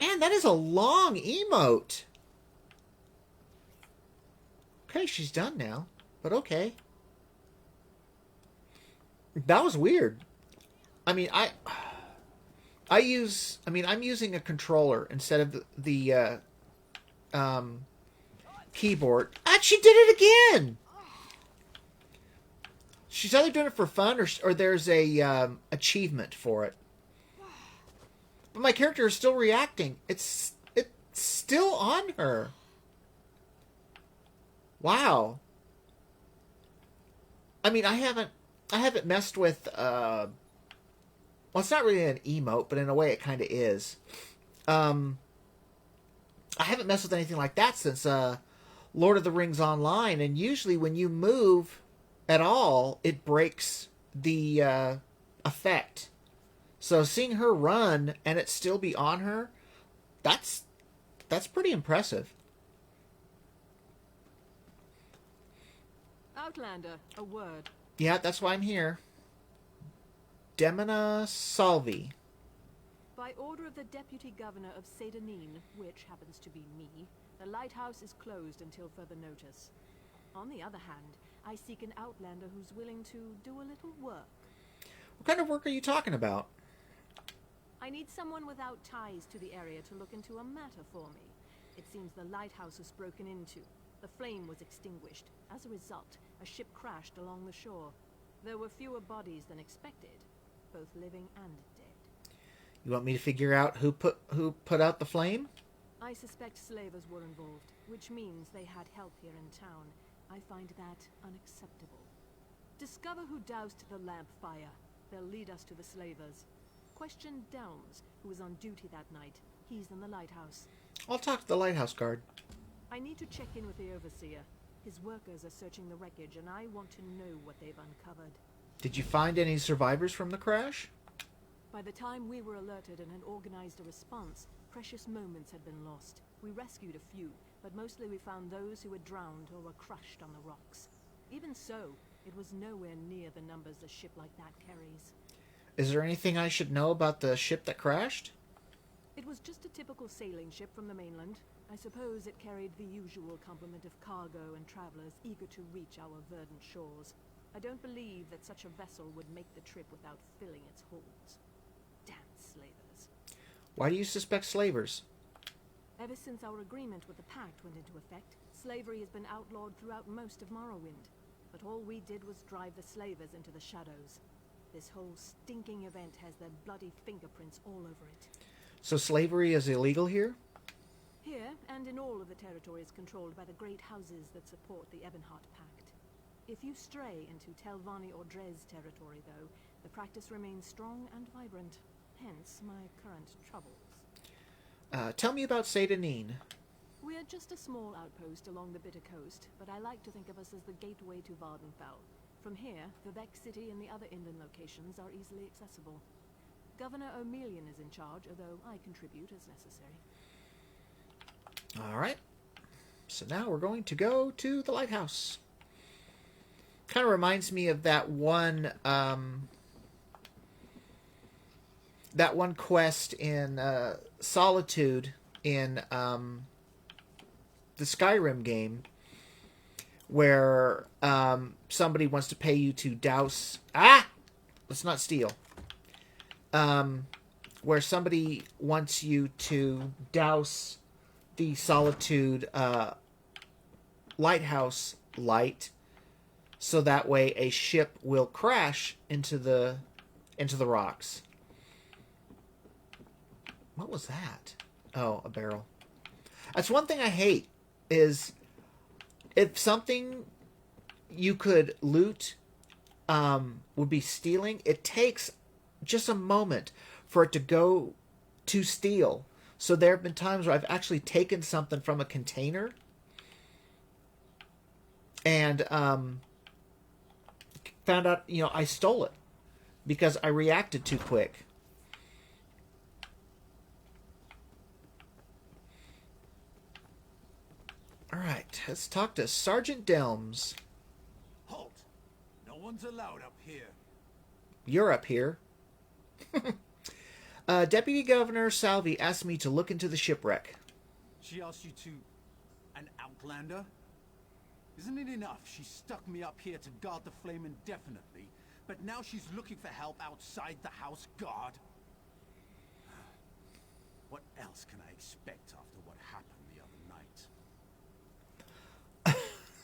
Man, that is a long emote. Okay, she's done now. But okay. That was weird. I mean, I'm using a controller instead of the keyboard. Ah, she did it again! She's either doing it for fun or there's a achievement for it. But my character is still reacting. It's still on her. Wow. I mean, I haven't messed with well, it's not really an emote, but in a way it kind of is. I haven't messed with anything like that since Lord of the Rings Online, and usually when you move at all, it breaks the effect. So seeing her run and it still be on her, that's pretty impressive. Outlander, a word. Yeah, that's why I'm here. Demona Salvi. By order of the Deputy Governor of Sedanine, which happens to be me, the lighthouse is closed until further notice. On the other hand, I seek an outlander who's willing to do a little work. What kind of work are you talking about? I need someone without ties to the area to look into a matter for me. It seems the lighthouse was broken into. The flame was extinguished. As a result, a ship crashed along the shore. There were fewer bodies than expected, both living and dead. You want me to figure out who put out the flame? I suspect slavers were involved, which means they had help here in town. I find that unacceptable. Discover who doused the lamp fire. They'll lead us to the slavers. Question Delms, who was on duty that night. He's in the lighthouse. I'll talk to the lighthouse guard. I need to check in with the overseer. His workers are searching the wreckage, and I want to know what they've uncovered. Did you find any survivors from the crash? By the time we were alerted and had organized a response, precious moments had been lost. We rescued a few, but mostly we found those who had drowned or were crushed on the rocks. Even so, it was nowhere near the numbers a ship like that carries. Is there anything I should know about the ship that crashed? It was just a typical sailing ship from the mainland. I suppose it carried the usual complement of cargo and travelers eager to reach our verdant shores. I don't believe that such a vessel would make the trip without filling its holds. Damn slavers. Why do you suspect slavers? Ever since our agreement with the Pact went into effect, slavery has been outlawed throughout most of Morrowind. But all we did was drive the slavers into the shadows. This whole stinking event has their bloody fingerprints all over it. So slavery is illegal here? Here, and in all of the territories controlled by the great houses that support the Ebonheart Pact. If you stray into Telvanni or Dres territory, though, the practice remains strong and vibrant. Hence my current troubles. Tell me about Sedanine. We're just a small outpost along the Bitter Coast, but I like to think of us as the gateway to Vvardenfell. From here, Vivek City and the other inland locations are easily accessible. Governor O'Melian is in charge, although I contribute as necessary. All right. So now we're going to go to the lighthouse. Kind of reminds me of that one quest in Solitude in the Skyrim game, where somebody wants to pay you to douse. Let's not steal. Where somebody wants you to douse the Solitude lighthouse light, so that way a ship will crash into the rocks. What was that? Oh, a barrel. That's one thing I hate, is if something you could loot would be stealing, it takes just a moment for it to go to steal. So there have been times where I've actually taken something from a container and found out, I stole it because I reacted too quick. All right, let's talk to Sergeant Delms. Halt! No one's allowed up here. You're up here. Deputy Governor Salvi asked me to look into the shipwreck. She asked you to... an outlander? Isn't it enough she stuck me up here to guard the flame indefinitely, but now she's looking for help outside the house guard? What else can I expect after what happened the other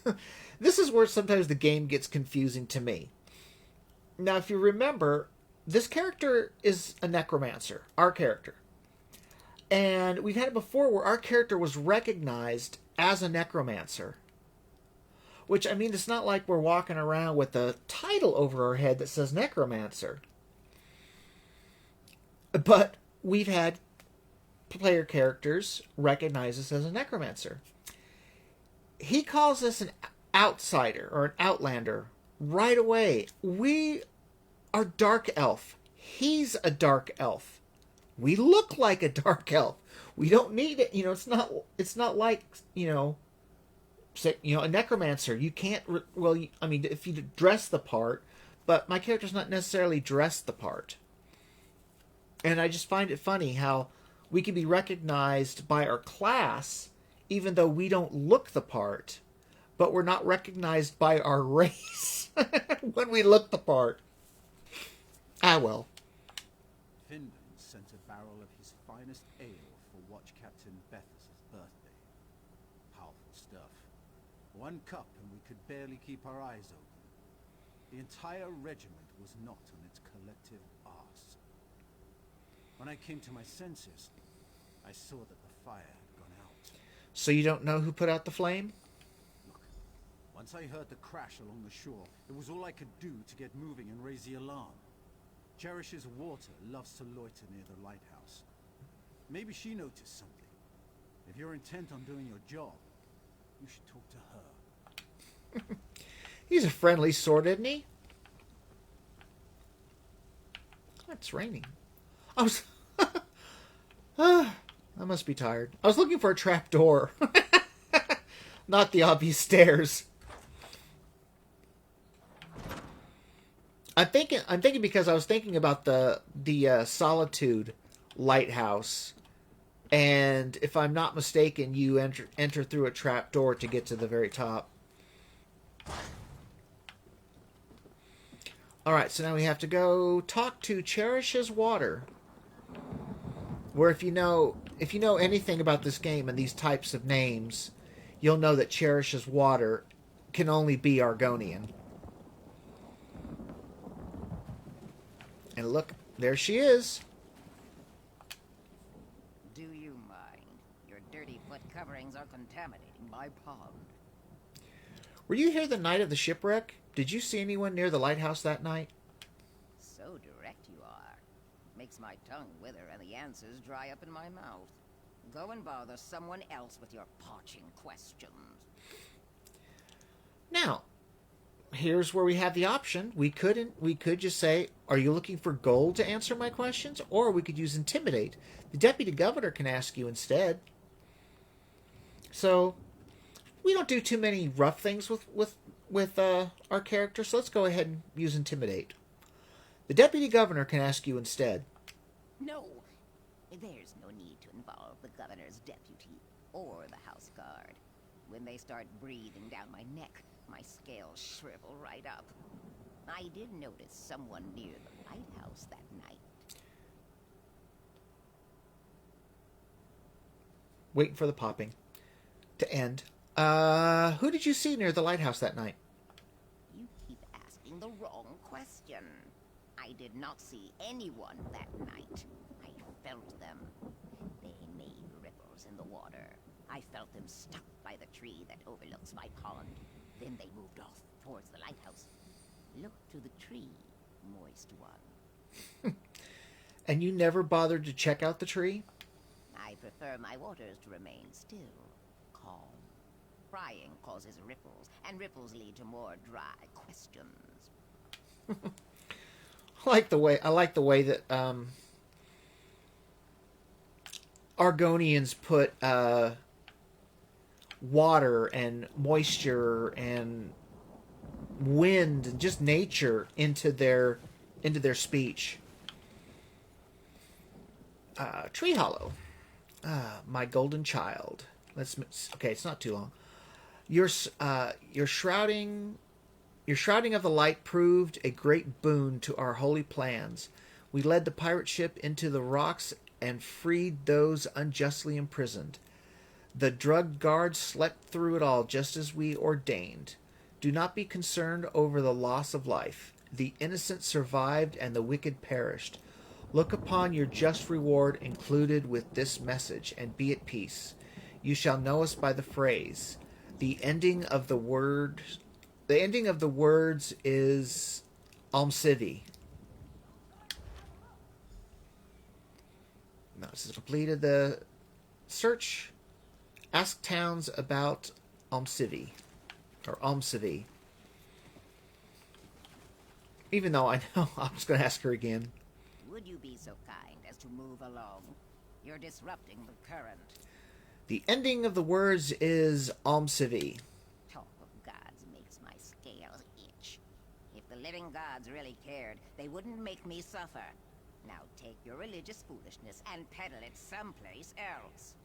night? This is where sometimes the game gets confusing to me. Now, if you remember, this character is a necromancer, our character. And we've had it before where our character was recognized as a necromancer. Which, I mean, it's not like we're walking around with a title over our head that says necromancer. But we've had player characters recognize us as a necromancer. He calls us an outsider or an outlander right away. We are dark elf. He's a dark elf. We look like a dark elf. We don't need it. It's not like, say, a necromancer. You can't, if you dress the part, but my character's not necessarily dressed the part. And I just find it funny how we can be recognized by our class, even though we don't look the part, but we're not recognized by our race when we look the part. Ah, well. Finland sent a barrel of his finest ale for Watch Captain Bethes's birthday. Powerful stuff. One cup and we could barely keep our eyes open. The entire regiment was not on its collective arse. When I came to my senses, I saw that the fire had gone out. So you don't know who put out the flame? Look, once I heard the crash along the shore, it was all I could do to get moving and raise the alarm. Cherish's water loves to loiter near the lighthouse. Maybe she noticed something. If you're intent on doing your job, you should talk to her. He's a friendly sort, isn't he? Oh, it's raining. I must be tired. I was looking for a trap door. Not the obvious stairs. I'm thinking because I was thinking about the Solitude lighthouse, and if I'm not mistaken, you enter through a trap door to get to the very top. All right, so now we have to go talk to Cherish's Water. Where if you know anything about this game and these types of names, you'll know that Cherish's Water can only be Argonian. And look, there she is. Do you mind? Your dirty foot coverings are contaminating my pond. Were you here the night of the shipwreck? Did you see anyone near the lighthouse that night? So direct you are. Makes my tongue wither and the answers dry up in my mouth. Go and bother someone else with your parching questions. Now, here's where we have the option. We could just say, are you looking for gold to answer my questions? Or we could use intimidate. The deputy governor can ask you instead. So, we don't do too many rough things with our character, so let's go ahead and use intimidate. The deputy governor can ask you instead. No, there's no need to involve the governor's deputy or the house guard. When they start breathing down my neck, my scales shrivel right up. I did notice someone near the lighthouse that night. Waiting for the popping to end. Who did you see near the lighthouse that night? You keep asking the wrong question. I did not see anyone that night. I felt them. They made ripples in the water. I felt them stuck by the tree that overlooks my pond. Then they moved off towards the lighthouse. Look to the tree, moist one. And you never bothered to check out the tree? I prefer my waters to remain still, calm. Prying causes ripples, and ripples lead to more dry questions. I like the way that Argonians put water and moisture and wind and just nature into their speech. Tree Hollow. My golden child. Okay, it's not too long. Your shrouding of the light proved a great boon to our holy plans. We led the pirate ship into the rocks and freed those unjustly imprisoned. The drug guards slept through it all just as we ordained. Do not be concerned over the loss of life. The innocent survived and the wicked perished. Look upon your just reward included with this message and be at peace. You shall know us by the phrase. The ending of the words is Almsivi. Now, this has completed the search. Ask towns about Almsivi. Or Almsivi. Even though I know I'm just going to ask her again. Would you be so kind as to move along? You're disrupting the current. The ending of the words is Almsivi. Talk of gods makes my scales itch. If the living gods really cared, they wouldn't make me suffer. Now take your religious foolishness and peddle it someplace else.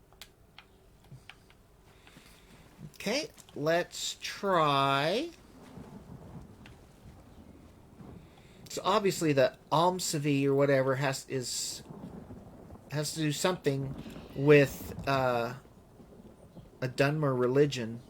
Okay, let's try. So obviously the Almsivi or whatever has to do something with a Dunmer religion.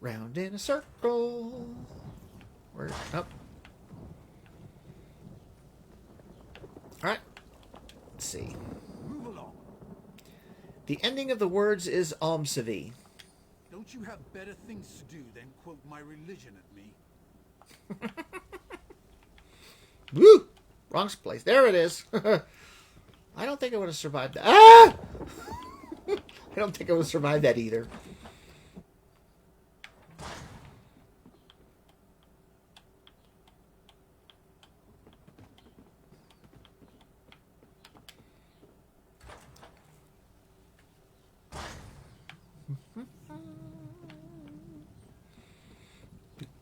Round in a circle. Where up? All right. Let's see. Move along. The ending of the words is Almsivi. Don't you have better things to do than quote my religion at me? Woo! Wrong place. There it is. I don't think I would have survived that. Ah! I don't think I would have survived that either.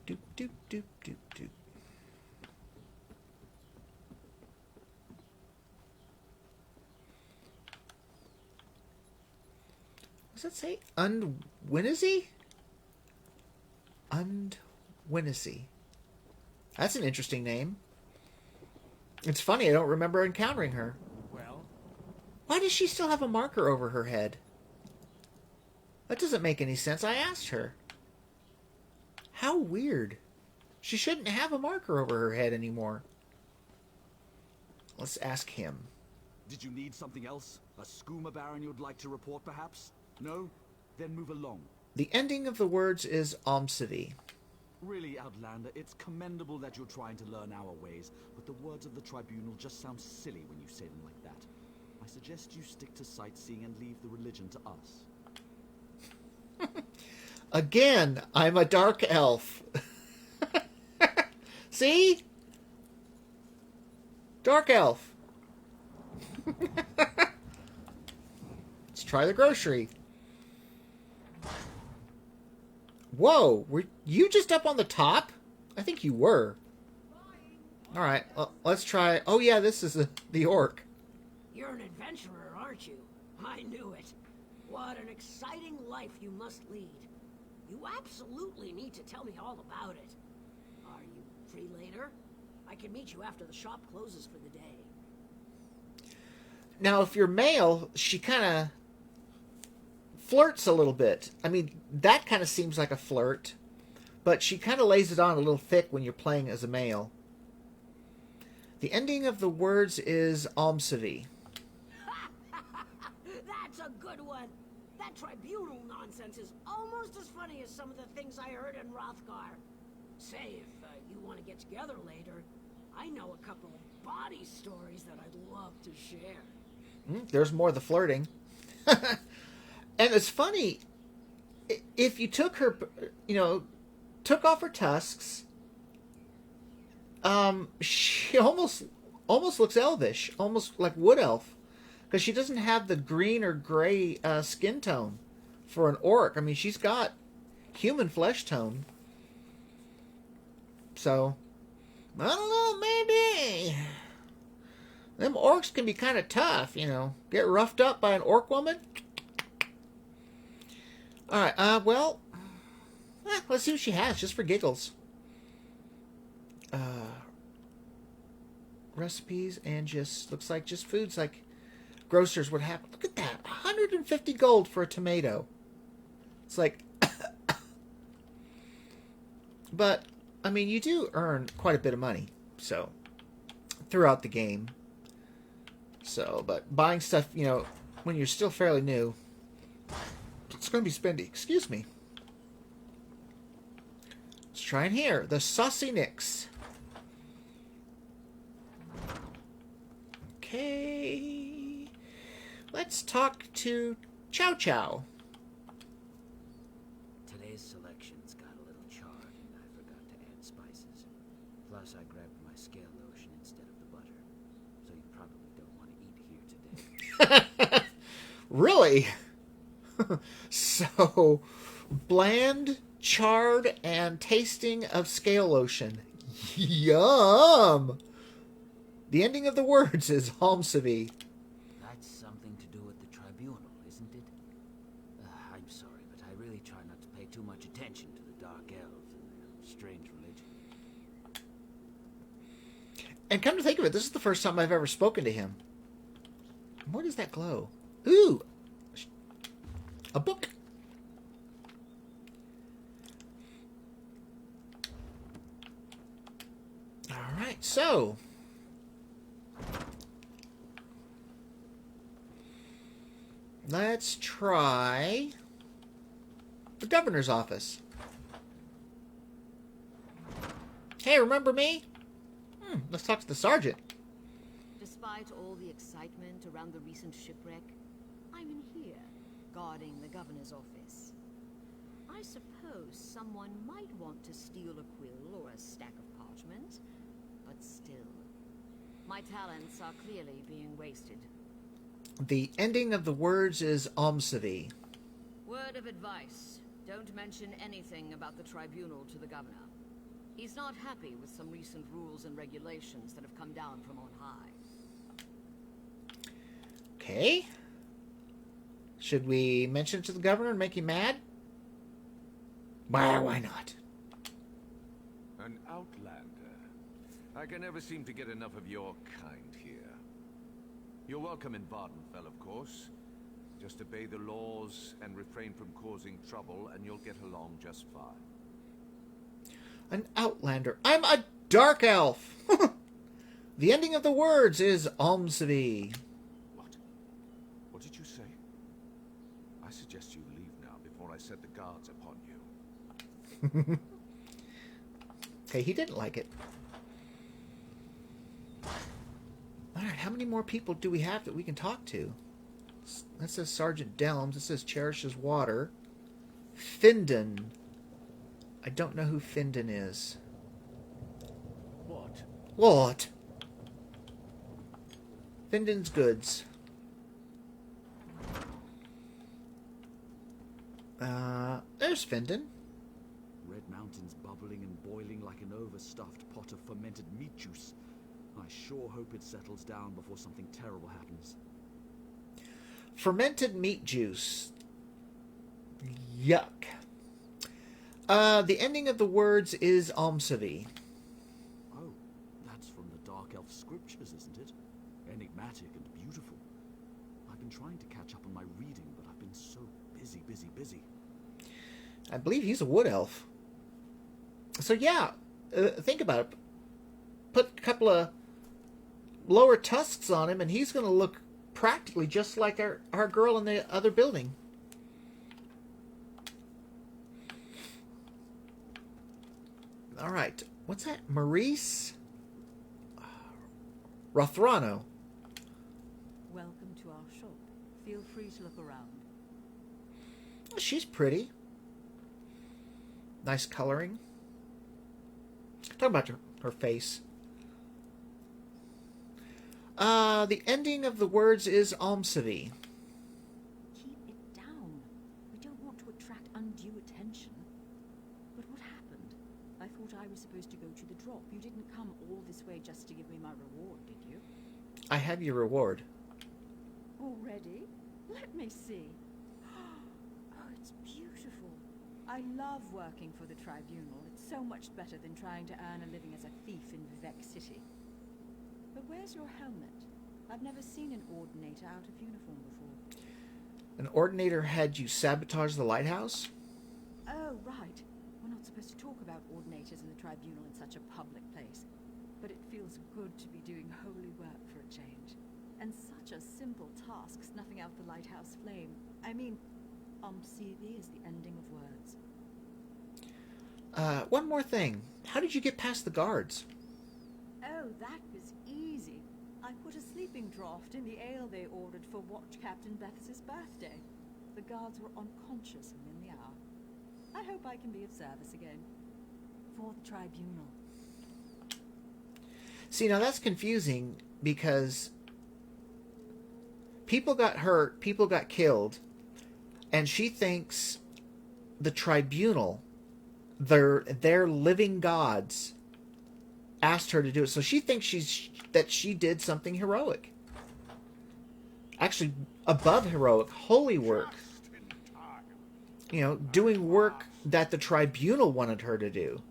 Doop, doop, doop, doop, doop. What does that say? Undwinnesy? Undwinnesy. That's an interesting name. It's funny, I don't remember encountering her. Well, Why does she still have a marker over her head? That doesn't make any sense. I asked her. How weird. She shouldn't have a marker over her head anymore. Let's ask him. Did you need something else? A skooma baron you'd like to report, perhaps? No? Then move along. The ending of the words is Almsivi. Really, Outlander, it's commendable that you're trying to learn our ways, but the words of the tribunal just sound silly when you say them like that. I suggest you stick to sightseeing and leave the religion to us. Again, I'm a dark elf. See? Dark elf. Let's try the grocery. Whoa, were you just up on the top? I think you were. Alright, let's try... Oh yeah, this is the orc. You're an adventurer, aren't you? I knew it. What an exciting life you must lead. You absolutely need to tell me all about it. Are you free later? I can meet you after the shop closes for the day. Now, if you're male, she kind of flirts a little bit. I mean, that kind of seems like a flirt, but she kind of lays it on a little thick when you're playing as a male. The ending of the words is Almsivi. That's a good one. That tribunal nonsense is almost as funny as some of the things I heard in Rothgar. Say, if you want to get together later, I know a couple of body stories that I'd love to share. There's more of the flirting. And it's funny, if you took her, took off her tusks, she almost looks elvish, almost like wood elf, because she doesn't have the green or gray skin tone. for an orc. I mean, she's got human flesh tone. So, I don't know, maybe. Them orcs can be kind of tough, you know. Get roughed up by an orc woman. Alright, let's see what she has, just for giggles. Recipes and just, looks like just foods like grocers would have. Look at that, 150 gold for a tomato. It's like, but, I mean, you do earn quite a bit of money, so, throughout the game. So, but buying stuff, you know, when you're still fairly new, it's going to be spendy. Excuse me. Let's try in here. The Saucy Nix. Okay. Let's talk to Chow Chow. Today's selection's got a little charred, and I forgot to add spices. Plus, I grabbed my scale lotion instead of the butter. So you probably don't want to eat here today. Really? So, bland, charred, and tasting of scale lotion. Yum! The ending of the words is Homsavi. That's something to do with the tribunal, isn't it? I'm sorry, but I really try not to pay too much attention to the Dark Elves and their strange religion. And come to think of it, this is the first time I've ever spoken to him. What is that glow? Ooh! A book. Alright, so... let's try the governor's office. Hey, remember me? Let's talk to the sergeant. Despite all the excitement around the recent shipwreck, I'm in here, guarding the governor's office. I suppose someone might want to steal a quill or a stack of parchment, but still, my talents are clearly being wasted. The ending of the words is Omsavi. Word of advice. Don't mention anything about the tribunal to the governor. He's not happy with some recent rules and regulations that have come down from on high. Okay. Should we mention it to the governor and make him mad? Why not? An outlander. I can never seem to get enough of your kind here. You're welcome in Vvardenfell, of course. Just obey the laws and refrain from causing trouble, and you'll get along just fine. An outlander. I'm a dark elf! The ending of the words is Omsavi. What? What did you say? I suggest you leave now before I set the guards upon you. Okay, he didn't like it. Alright, how many more people do we have that we can talk to? That says Sergeant Delms. It says Cherishes Water. Findon. I don't know who Findon is. What? What? Findon's Goods. There's Findon. Red Mountain's bubbling and boiling like an overstuffed pot of fermented meat juice. I sure hope it settles down before something terrible happens. Fermented meat juice. Yuck. The ending of the words is Omsavi. Oh, that's from the Dark Elf scriptures, isn't it? Enigmatic and beautiful. I've been trying to catch up on my reading, but I've been so busy. I believe he's a wood elf. So yeah, think about it. Put a couple of lower tusks on him, and he's going to look practically just like our girl in the other building. All right. What's that? Maurice Rothrano. Welcome to our shop. Feel free to look around. She's pretty. Nice coloring. Talk about her face. The ending of the words is Omsavi. Keep it down. We don't I have your reward. Already? Let me see. Oh, it's beautiful. I love working for the Tribunal. It's so much better than trying to earn a living as a thief in Vivek City. But where's your helmet? I've never seen an Ordinator out of uniform before. An Ordinator had you sabotage the lighthouse? Oh, right. We're not supposed to talk about Ordinators in the Tribunal in such a public place. But it feels good to be doing holy work for a change. And such a simple task, snuffing out the lighthouse flame. I mean, CV is the ending of words. One more thing. How did you get past the guards? Oh, that was easy. I put a sleeping draught in the ale they ordered for Watch Captain Bethes's birthday. The guards were unconscious within the hour. I hope I can be of service again. For the Tribunal. See, now that's confusing because people got hurt, people got killed, and she thinks the Tribunal, their living gods, asked her to do it. So she thinks she did something heroic. Actually, above heroic, holy work. You know, doing work that the Tribunal wanted her to do.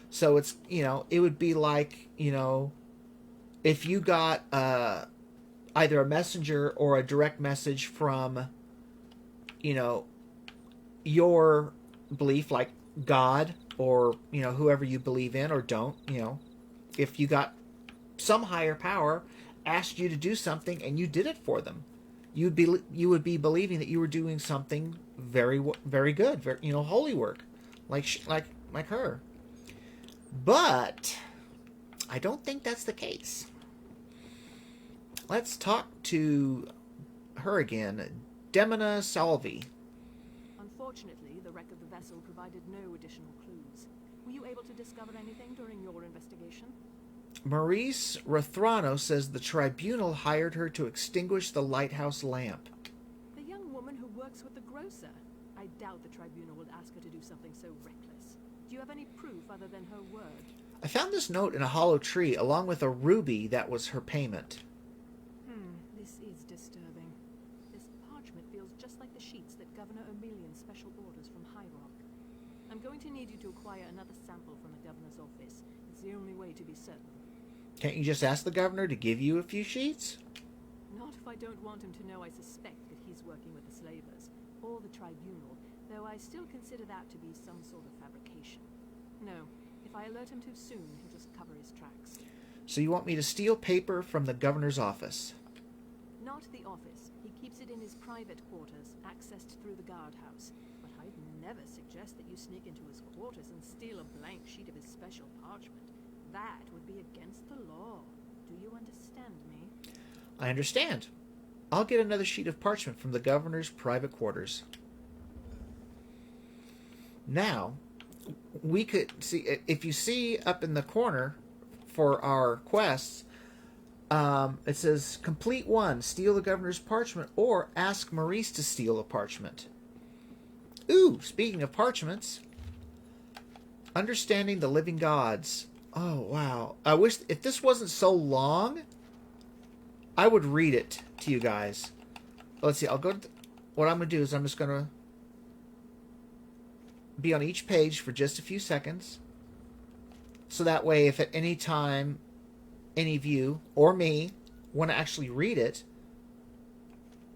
So it's, you know, it would be like, you know, if you got either a messenger or a direct message from, you know, your belief, like God or, you know, whoever you believe in or don't, you know, if you got some higher power asked you to do something and you did it for them, you would be believing that you were doing something very, very good, very, you know, holy work, like her. But I don't think that's the case. Let's talk to her again, Demona Salvi. Unfortunately, the wreck of the vessel provided no additional clues. Were you able to discover anything during your investigation? Maurice Rothrano says the Tribunal hired her to extinguish the lighthouse lamp. The young woman who works with the grocer. I doubt the Tribunal would ask her to do something so reckless. Do you have any proof other than her word? I found this note in a hollow tree along with a ruby that was her payment. This is disturbing. This parchment feels just like the sheets that Governor O'Melian's special orders from High Rock. I'm going to need you to acquire another sample from the Governor's office. It's the only way to be certain. Can't you just ask the Governor to give you a few sheets? Not if I don't want him to know I suspect that he's working with the slavers, or the Tribunal, though I still consider that to be some sort of fabrication. No, if I alert him too soon, he'll just cover his tracks. So you want me to steal paper from the Governor's office? Not the office. He keeps it in his private quarters, accessed through the guardhouse. But I'd never suggest that you sneak into his quarters and steal a blank sheet of his special parchment. That would be against the law. Do you understand me? I understand. I'll get another sheet of parchment from the Governor's private quarters. Now, we could see, if you see up in the corner for our quests, it says complete one, steal the Governor's parchment, or ask Maurice to steal a parchment. Ooh, speaking of parchments, understanding the living gods. Oh, wow. I wish, if this wasn't so long, I would read it to you guys. Let's see, I'll go to, what I'm going to do is I'm just going to be on each page for just a few seconds. So that way, if at any time any of you or me want to actually read it,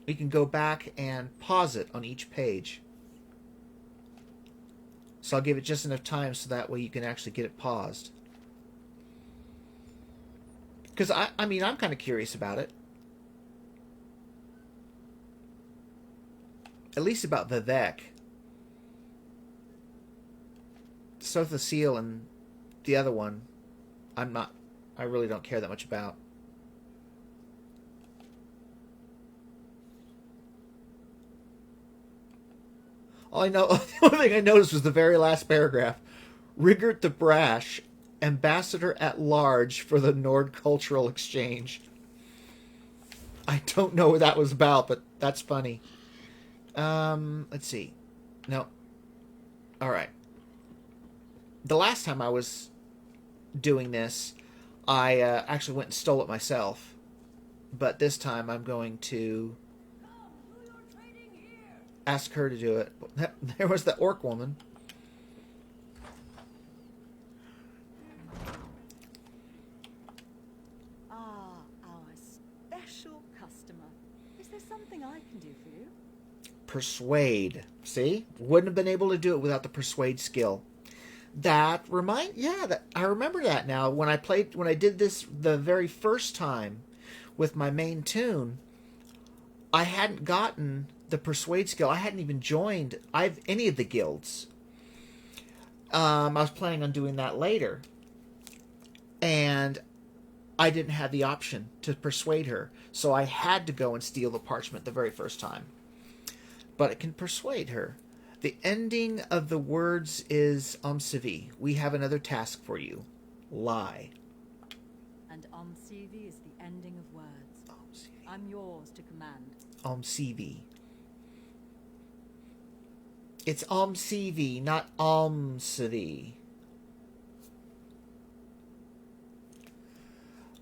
we can go back and pause it on each page. So I'll give it just enough time so that way you can actually get it paused. Because, I mean, I'm kind of curious about it. At least about Vivek. Sotha Seal and the other one, I really don't care that much about. All I know, the only thing I noticed was the very last paragraph. Rigert the Brash, Ambassador at Large for the Nord Cultural Exchange. I don't know what that was about, but that's funny. Let's see. No. Alright. The last time I was doing this, I actually went and stole it myself. but this time I'm going to ask her to do it. There was the orc woman. Ah, our special customer. Is there something I can do for you? Persuade. See? Wouldn't have been able to do it without the persuade skill. That I remember that now. When I did this the very first time with my main tune, I hadn't gotten the persuade skill. I hadn't even joined any of the guilds. I was planning on doing that later, and I didn't have the option to persuade her, so I had to go and steal the parchment the very first time. But it can persuade her. The ending of the words is Civi. We have another task for you. Lie. And Civi is the ending of words. I'm yours to command. Civi. It's Civi, not Civi.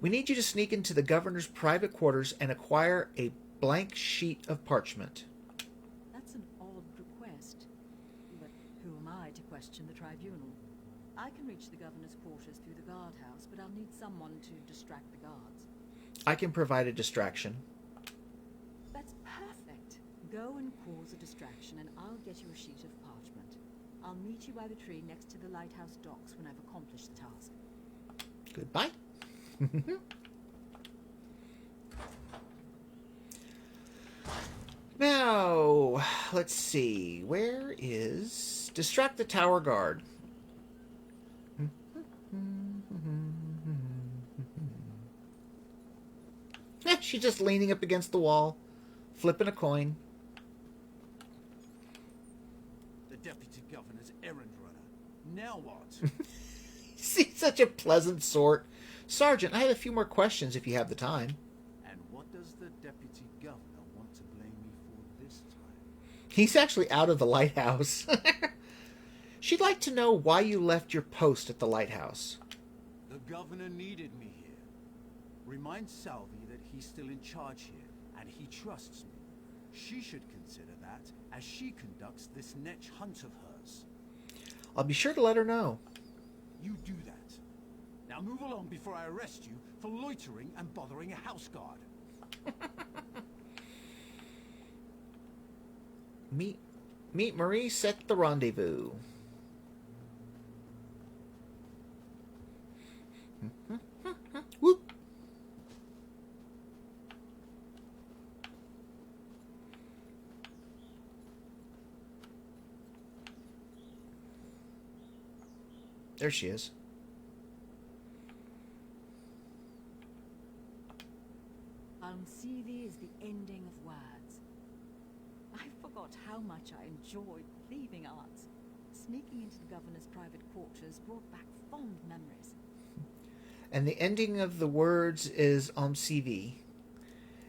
We need you to sneak into the governor's private quarters and acquire a blank sheet of parchment. That's an odd request. But who am I to question the tribunal? I can reach the governor's quarters through the guardhouse, but I'll need someone to distract the guards. I can provide a distraction. That's perfect. Go and cause a distraction, and I'll get you a sheet of parchment. I'll meet you by the tree next to the lighthouse docks when I've accomplished the task. Goodbye. Now, let's see. Where is... Distract the tower guard. She's just leaning up against the wall, flipping a coin. The deputy governor's errand runner. Now what? He's such a pleasant sort. Sergeant, I have a few more questions if you have the time. And what does the deputy governor want to blame me for this time? He's actually out of the lighthouse. She'd like to know why you left your post at the lighthouse. The governor needed me here. Remind Salvi that he's still in charge here, and he trusts me. She should consider that as she conducts this next hunt of hers. I'll be sure to let her know. You do that. Now move along before I arrest you for loitering and bothering a house guard. Meet Maurice at the rendezvous. Whoop. There she is. Civi is the ending of words. I forgot how much I enjoyed thieving arts. Sneaking into the governor's private quarters brought back fond memories. And the ending of the words is Civi.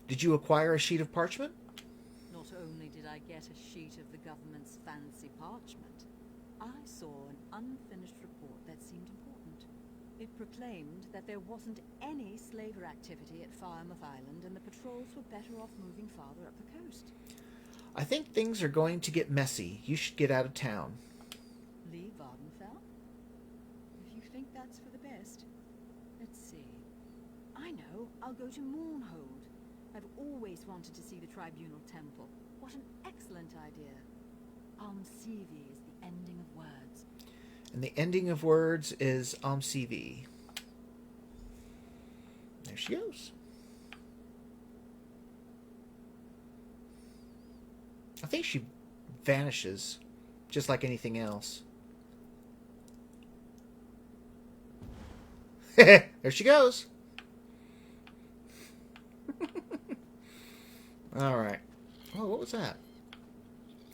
Did you acquire a sheet of parchment? Not only did I get a sheet of the government's fancy parchment, I saw an unfinished report that seemed important. It proclaimed that there wasn't any slaver activity at Falmouth Island and the patrols were better off moving farther up the coast. I think things are going to get messy. You should get out of town. Leave Vvardenfell? If you think that's for the best. Let's see. I know. I'll go to Mournhold. I've always wanted to see the Tribunal Temple. What an excellent idea. Civi is the ending of words. And the ending of words is Civi. There she goes. I think she vanishes, just like anything else. There she goes. All right. Oh, what was that?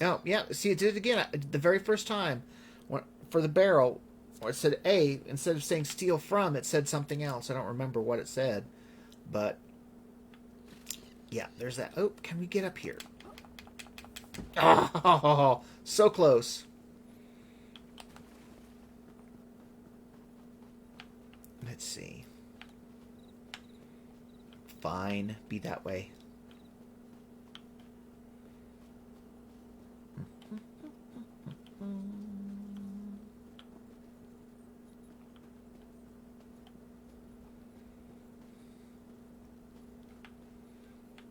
Oh, yeah. See, it did it again. The very first time, for the barrel, where it said A, instead of saying steal from, it said something else. I don't remember what it said, but yeah, there's that. Oh, can we get up here? Oh, so close. Let's see. Fine, be that way.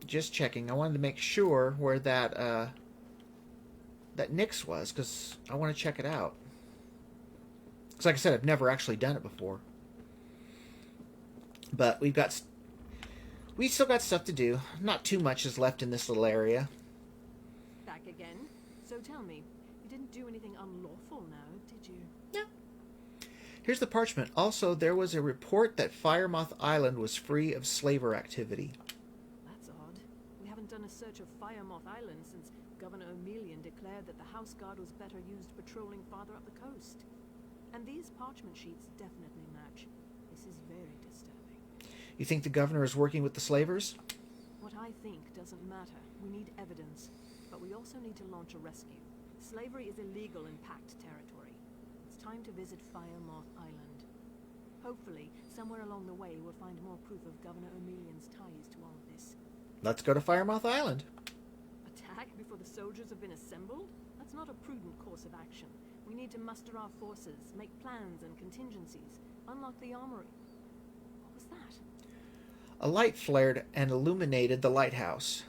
Just checking. I wanted to make sure where that that Nyx was, because I want to check it out. Because like I said, I've never actually done it before. But we still got stuff to do. Not too much is left in this little area. Back again? So tell me, you didn't do anything unlawful now, did you? No. Here's the parchment. Also, there was a report that Firemoth Island was free of slaver activity. That's odd. We haven't done a search of Firemoth Island since Governor O'Melian declared that the House Guard was better used patrolling farther up the coast. And these parchment sheets definitely match. This is very disturbing. You think the governor is working with the slavers? What I think doesn't matter. We need evidence. But we also need to launch a rescue. Slavery is illegal in Pact territory. It's time to visit Firemoth Island. Hopefully, somewhere along the way we'll find more proof of Governor O'Melian's ties to all of this. Let's go to Firemoth Island. Attack before the soldiers have been assembled? That's not a prudent course of action. We need to muster our forces, make plans and contingencies, unlock the armory. What was that? A light flared and illuminated the lighthouse.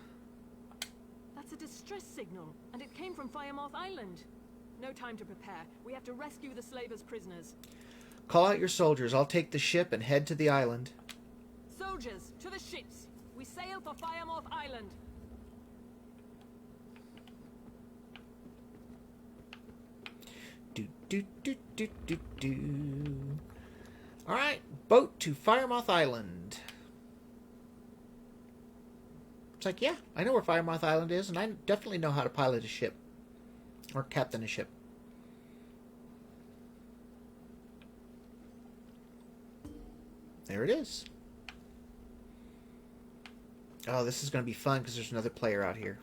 That's a distress signal, and it came from Firemoth Island. No time to prepare. We have to rescue the slavers' prisoners. Call out your soldiers. I'll take the ship and head to the island. Soldiers, to the ships! We sail for Firemoth Island! Do, do, do, do, do, do. Alright, boat to Firemoth Island. It's like, yeah, I know where Firemoth Island is, and I definitely know how to pilot a ship. Or captain a ship. There it is. Oh, this is going to be fun because there's another player out here.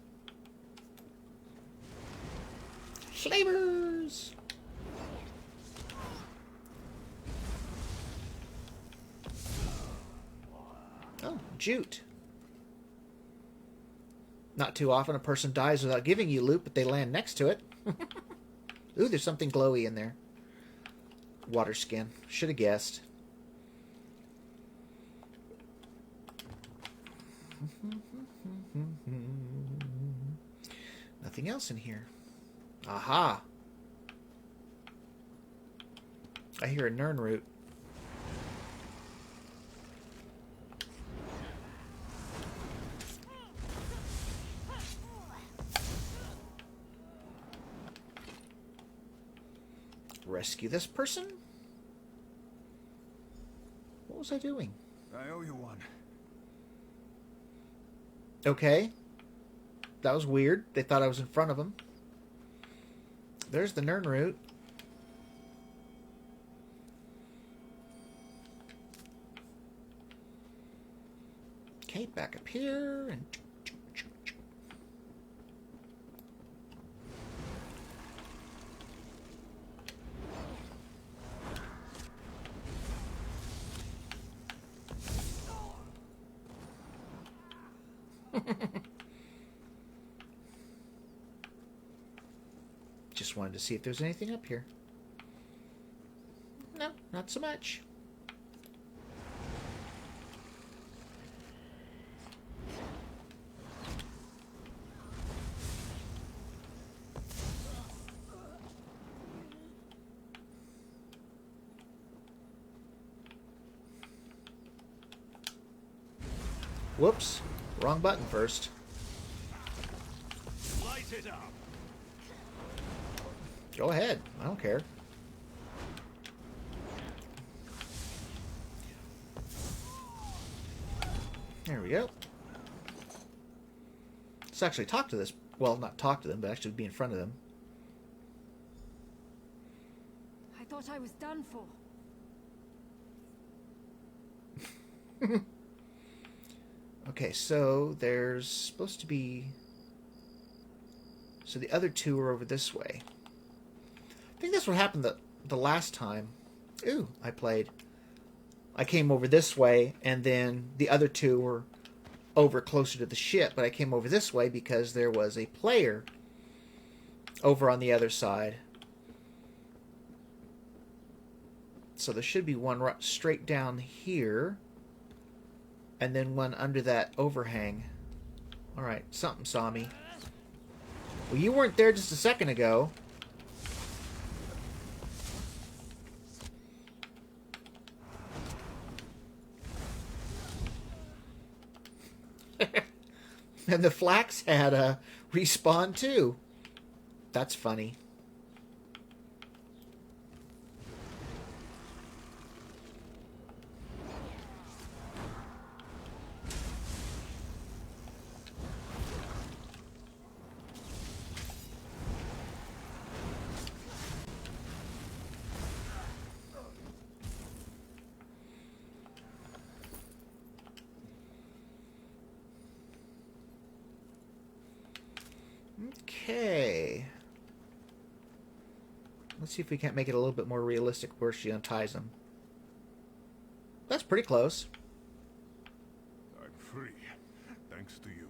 Slavers! Oh, jute. Not too often a person dies without giving you loot, but they land next to it. Ooh, there's something glowy in there. Water skin. Should have guessed. Nothing else in here. Aha! I hear a Nern root. Rescue this person? What was I doing? I owe you one. Okay. That was weird. They thought I was in front of them. There's the Nern root. Okay, back up here and just wanted to see if there's anything up here. No, not so much. Whoops. Wrong button first. Light it up. Go ahead. I don't care. There we go. Let's actually talk to this. Well, not talk to them, but actually be in front of them. I thought I was done for. Okay, so there's supposed to be... So the other two are over this way. I think that's what happened the last time. Ooh, I played. I came over this way, and then the other two were over closer to the ship, but I came over this way because there was a player over on the other side. So there should be one straight down here, and then one under that overhang. Alright, something saw me. Well, you weren't there just a second ago. And the flax had a respawn too. That's funny. Okay. Let's see if we can't make it a little bit more realistic where she unties him. That's pretty close. I'm free, thanks to you.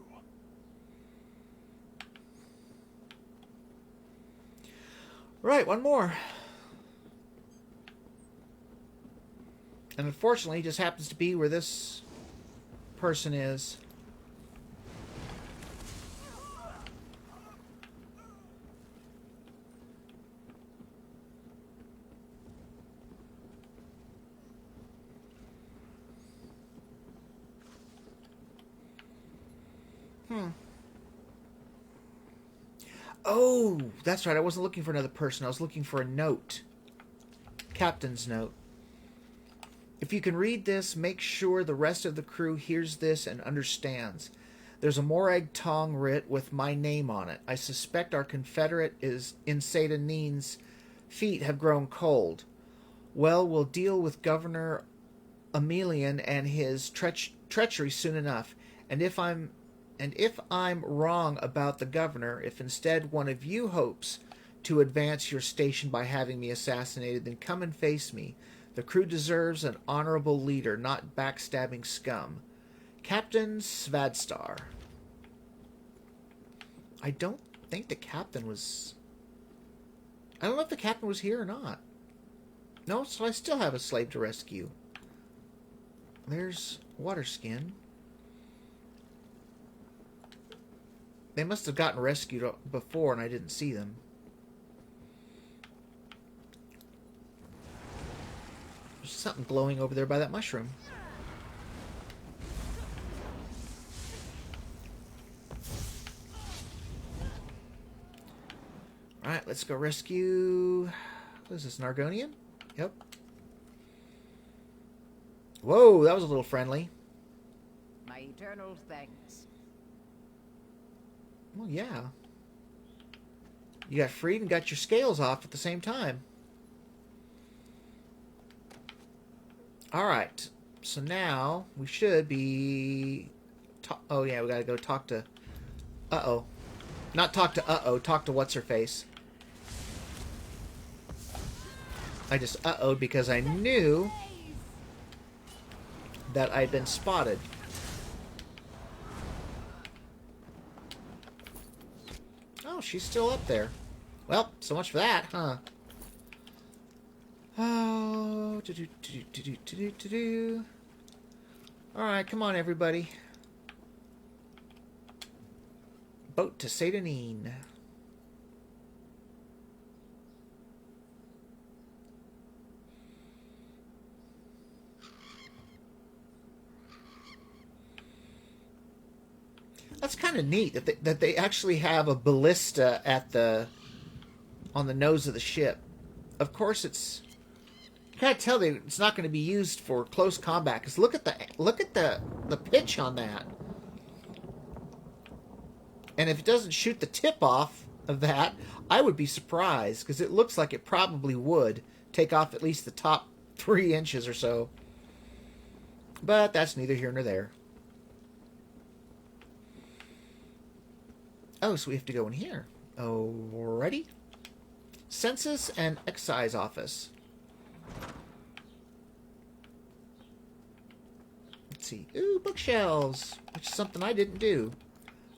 Right, one more. And unfortunately, it just happens to be where this person is. Oh, that's right. I wasn't looking for another person. I was looking for a note. Captain's note. If you can read this, make sure the rest of the crew hears this and understands. There's a Morag Tong writ with my name on it. I suspect our Confederate is in Satanin's feet have grown cold. Well, we'll deal with Governor Emelian and his treachery soon enough. And if I'm wrong about the governor, if instead one of you hopes to advance your station by having me assassinated, then come and face me. The crew deserves an honorable leader, not backstabbing scum. Captain Svadstar. I don't think the captain was... I don't know if the captain was here or not. No, so I still have a slave to rescue. There's Waterskin. They must have gotten rescued before and I didn't see them. There's something glowing over there by that mushroom. Alright, let's go rescue... What is this, an Argonian? Yep. Whoa, that was a little friendly. My eternal thanks. Well, yeah. You got freed and got your scales off at the same time. Alright. So now we should be... Oh, yeah, we gotta go talk to... Uh-oh. Not talk to uh-oh, talk to what's-her-face. I just uh-oh'd because I knew that I'd been spotted. Oh, she's still up there. Well, so much for that, huh? Oh, Alright, come on, everybody. Boat to Satanin. That's kind of neat that they actually have a ballista at on the nose of the ship. Of course, it's you can't tell that it's not going to be used for close combat. Because look at the pitch on that. And if it doesn't shoot the tip off of that, I would be surprised because it looks like it probably would take off at least the top 3 inches or so. But that's neither here nor there. Oh, so we have to go in here. Alrighty. Census and Excise Office. Let's see. Ooh, bookshelves, which is something I didn't do.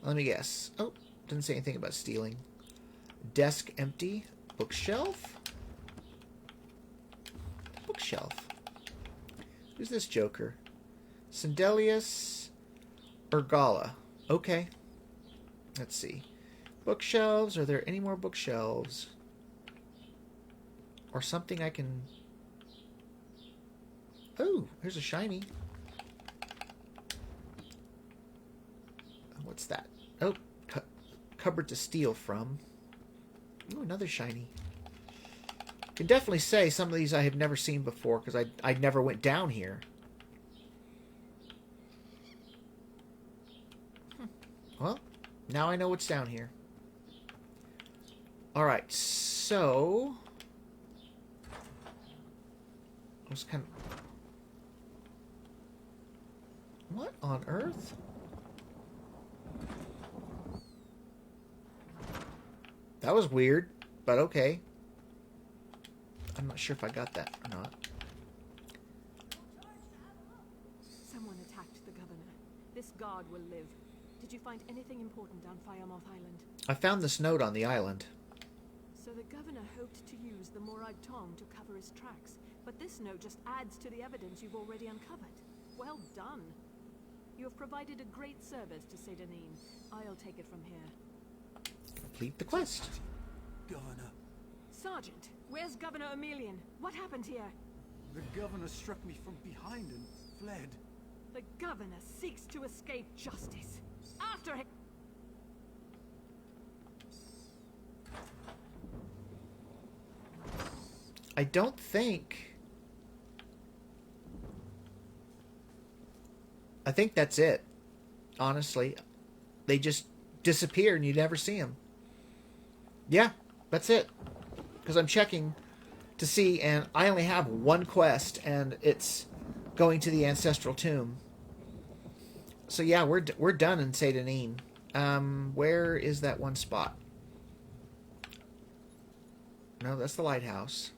Let me guess. Oh, didn't say anything about stealing. Desk empty. Bookshelf? Bookshelf. Who's this joker? Sindelius Urgala. Okay. Let's see. Bookshelves. Are there any more bookshelves? Or something I can... Oh, here's a shiny. What's that? Oh, cupboard to steal from. Oh, another shiny. Can definitely say some of these I have never seen before because I never went down here. Well, now I know what's down here. Alright, so... I was kind of... What on earth? That was weird, but okay. I'm not sure if I got that or not. Someone attacked the governor. This guard will live. Did you find anything important on Firemoth Island? I found this note on the island. So the governor hoped to use the Morag Tong to cover his tracks, but this note just adds to the evidence you've already uncovered. Well done. You have provided a great service to Sedanine. I'll take it from here. Complete the quest. Governor. Sergeant, where's Governor Emelian? What happened here? The governor struck me from behind and fled. The governor seeks to escape justice. After him! I don't think... I think that's it. Honestly. They just disappear and you never see them. Yeah, that's it. Because I'm checking to see, and I only have one quest, and it's going to the Ancestral Tomb. So yeah, we're done in Sedanine. Where is that one spot? No, that's the lighthouse.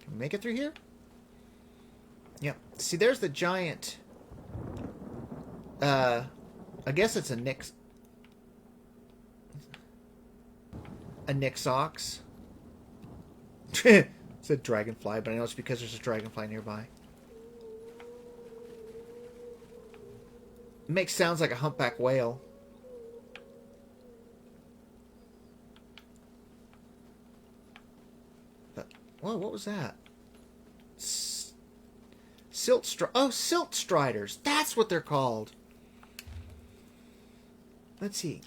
Can we make it through here? Yep. See, there's the giant... I guess it's a Nixox. It's a dragonfly, but I know it's because there's a dragonfly nearby. It makes sounds like a humpback whale. But, whoa, what was that? Silt striders. That's what they're called. Let's see.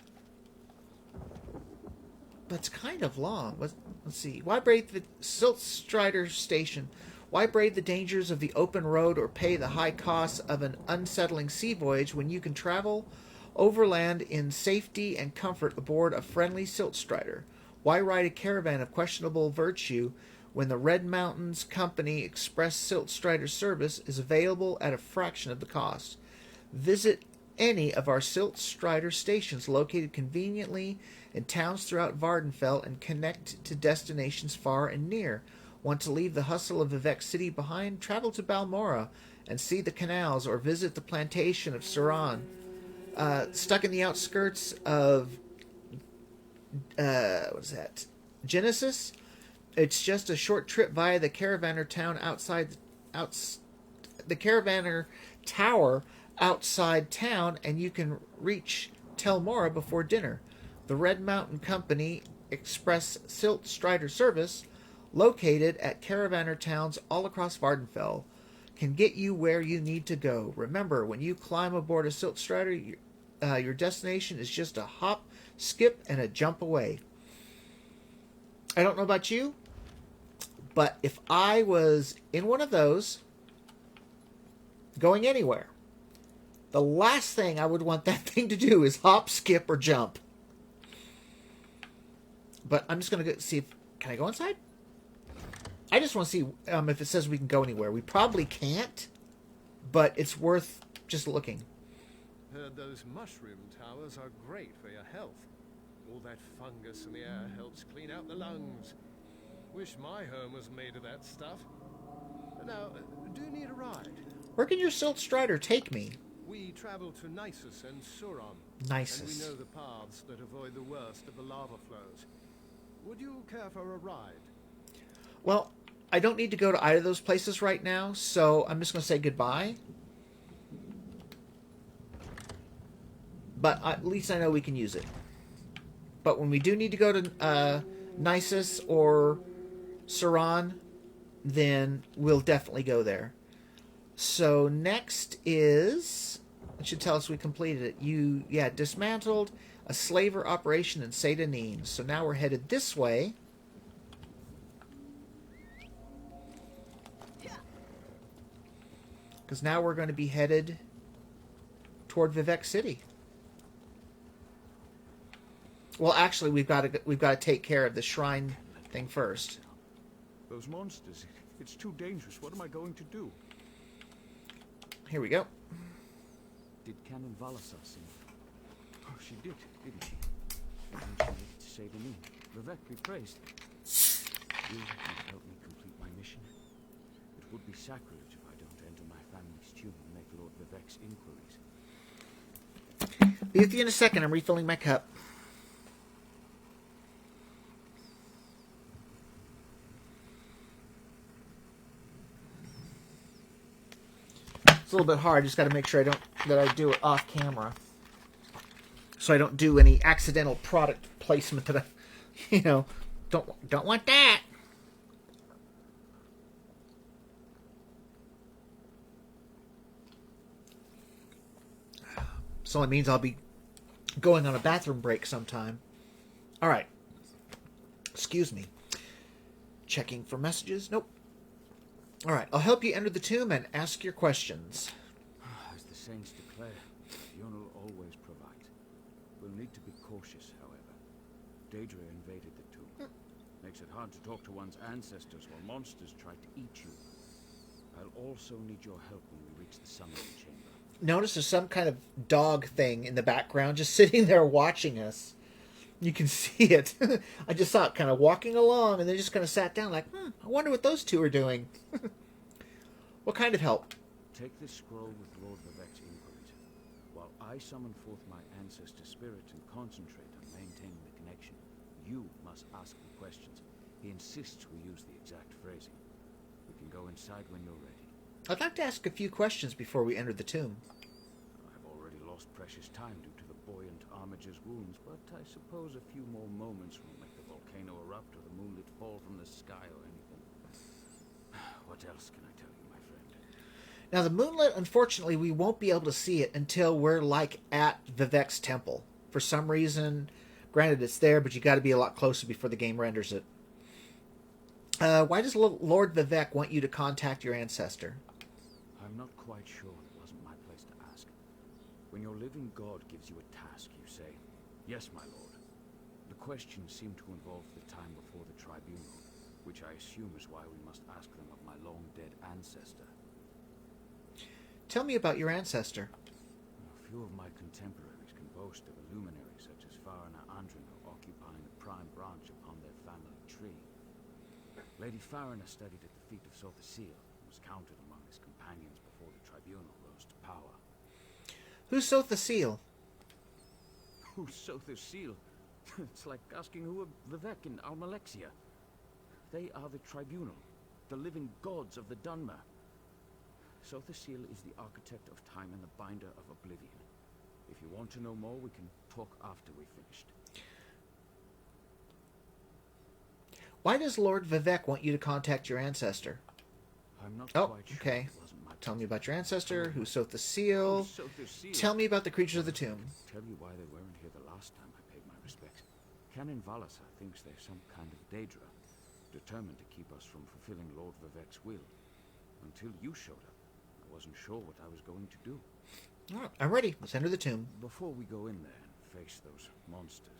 That's kind of long. Let's see. Why brave the Silt Strider Station? Why brave the dangers of the open road or pay the high costs of an unsettling sea voyage when you can travel overland in safety and comfort aboard a friendly Silt Strider? Why ride a caravan of questionable virtue when the Red Mountains Company Express Silt Strider service is available at a fraction of the cost? Visit any of our Silt Strider stations located conveniently in towns throughout Vvardenfell and connect to destinations far and near. Want to leave the hustle of Vivec City behind? Travel to Balmora and see the canals or visit the plantation of Suran. Stuck in the outskirts of what is that? Genesis? It's just a short trip via the Caravaner town the Caravaner Tower outside town, and you can reach Telmora before dinner. The Red Mountain Company Express Silt Strider service, located at Caravaner towns all across Vvardenfell, can get you where you need to go. Remember, when you climb aboard a Silt Strider, your destination is just a hop, skip, and a jump away. I don't know about you, but if I was in one of those, going anywhere, the last thing I would want that thing to do is hop, skip, or jump. But I'm just going to go see if... Can I go inside? I just want to see if it says we can go anywhere. We probably can't, but it's worth just looking. Heard those mushroom towers are great for your health. All that fungus in the air helps clean out the lungs. Wish my home was made of that stuff. Now, do you need a ride? Where can your Silt Strider take me? We travel to Nisus and Suron. Nisus. And we know the paths that avoid the worst of the lava flows. Would you care for a ride? Well, I don't need to go to either of those places right now, so I'm just going to say goodbye. But at least I know we can use it. But when we do need to go to Nisus or Suron, then we'll definitely go there. So next is... It should tell us we completed it. Dismantled a slaver operation in Seyda. So now we're headed this way. Because now we're going to be headed toward Vivec City. Well, actually, we've got to take care of the shrine thing first. Those monsters, it's too dangerous. What am I going to do? Here we go. Did Canon Valasar sing? Oh, she did, didn't she? And then she made it to Seyda. Vivec be praised. You have helped me complete my mission. It would be sacrilege if I don't enter my family's tomb and make Lord Vivec's inquiries. Be with you in a second. I'm refilling my cup. It's a little bit hard. Just got to make sure that I do it off camera, so I don't do any accidental product placement that I, don't want that. So it means I'll be going on a bathroom break sometime. All right. Excuse me. Checking for messages. Nope. All right, I'll help you enter the tomb and ask your questions. As the saints declare, Tribunal always provide. We'll need to be cautious, however. Daedra invaded the tomb. Makes it hard to talk to one's ancestors while monsters try to eat you. I'll also need your help when we reach the summoning chamber. Notice there's some kind of dog thing in the background just sitting there watching us. You can see it. I just saw it kind of walking along, and they just kind of sat down like, I wonder what those two are doing. What kind of help? Take this scroll with Lord Vivec's inquiries, while I summon forth my ancestor spirit and concentrate on maintaining the connection. You must ask the questions. He insists we use the exact phrasing. We can go inside when you're ready. I'd like to ask a few questions before we enter the tomb. I've already lost precious time due to the buoyant armiger's wounds, but I suppose a few more moments will make the volcano erupt or the moonlit fall from the sky or anything. What else can I tell you, my friend? Now, the moonlit, unfortunately, we won't be able to see it until we're, at Vivec's temple. For some reason, granted it's there, but you got to be a lot closer before the game renders it. Why does Lord Vivec want you to contact your ancestor? I'm not quite sure. It wasn't my place to ask. When your living god gives you a task, you say, "Yes, my lord." The questions seem to involve the time before the tribunal, which I assume is why we must ask them of my long-dead ancestor. Tell me about your ancestor. A few of my contemporaries can boast of a luminary such as Farina Andrino occupying a prime branch upon their family tree. Lady Farina studied at the feet of Sothasil and was counted among his companions before the tribunal rose to power. Who's Sothasil? Who's Sothasil? It's like asking who are Vivec and Almalexia. They are the tribunal, the living gods of the Dunmer. Sothasil is the architect of time and the binder of oblivion. If you want to know more, we can talk after we've finished. Why does Lord Vivec want you to contact your ancestor? I'm not quite sure. Okay. It wasn't my Tell me place. about your ancestor. Who's Sothasil? Who's Sothasil? Tell me about the creatures of the tomb. Tell you why they weren't here the last time I paid my respects. Canon Valasar thinks they're some kind of Daedra, determined to keep us from fulfilling Lord Vivec's will. Until you showed up, I wasn't sure what I was going to do. All right, I'm ready. Let's enter the tomb. Before we go in there and face those monsters,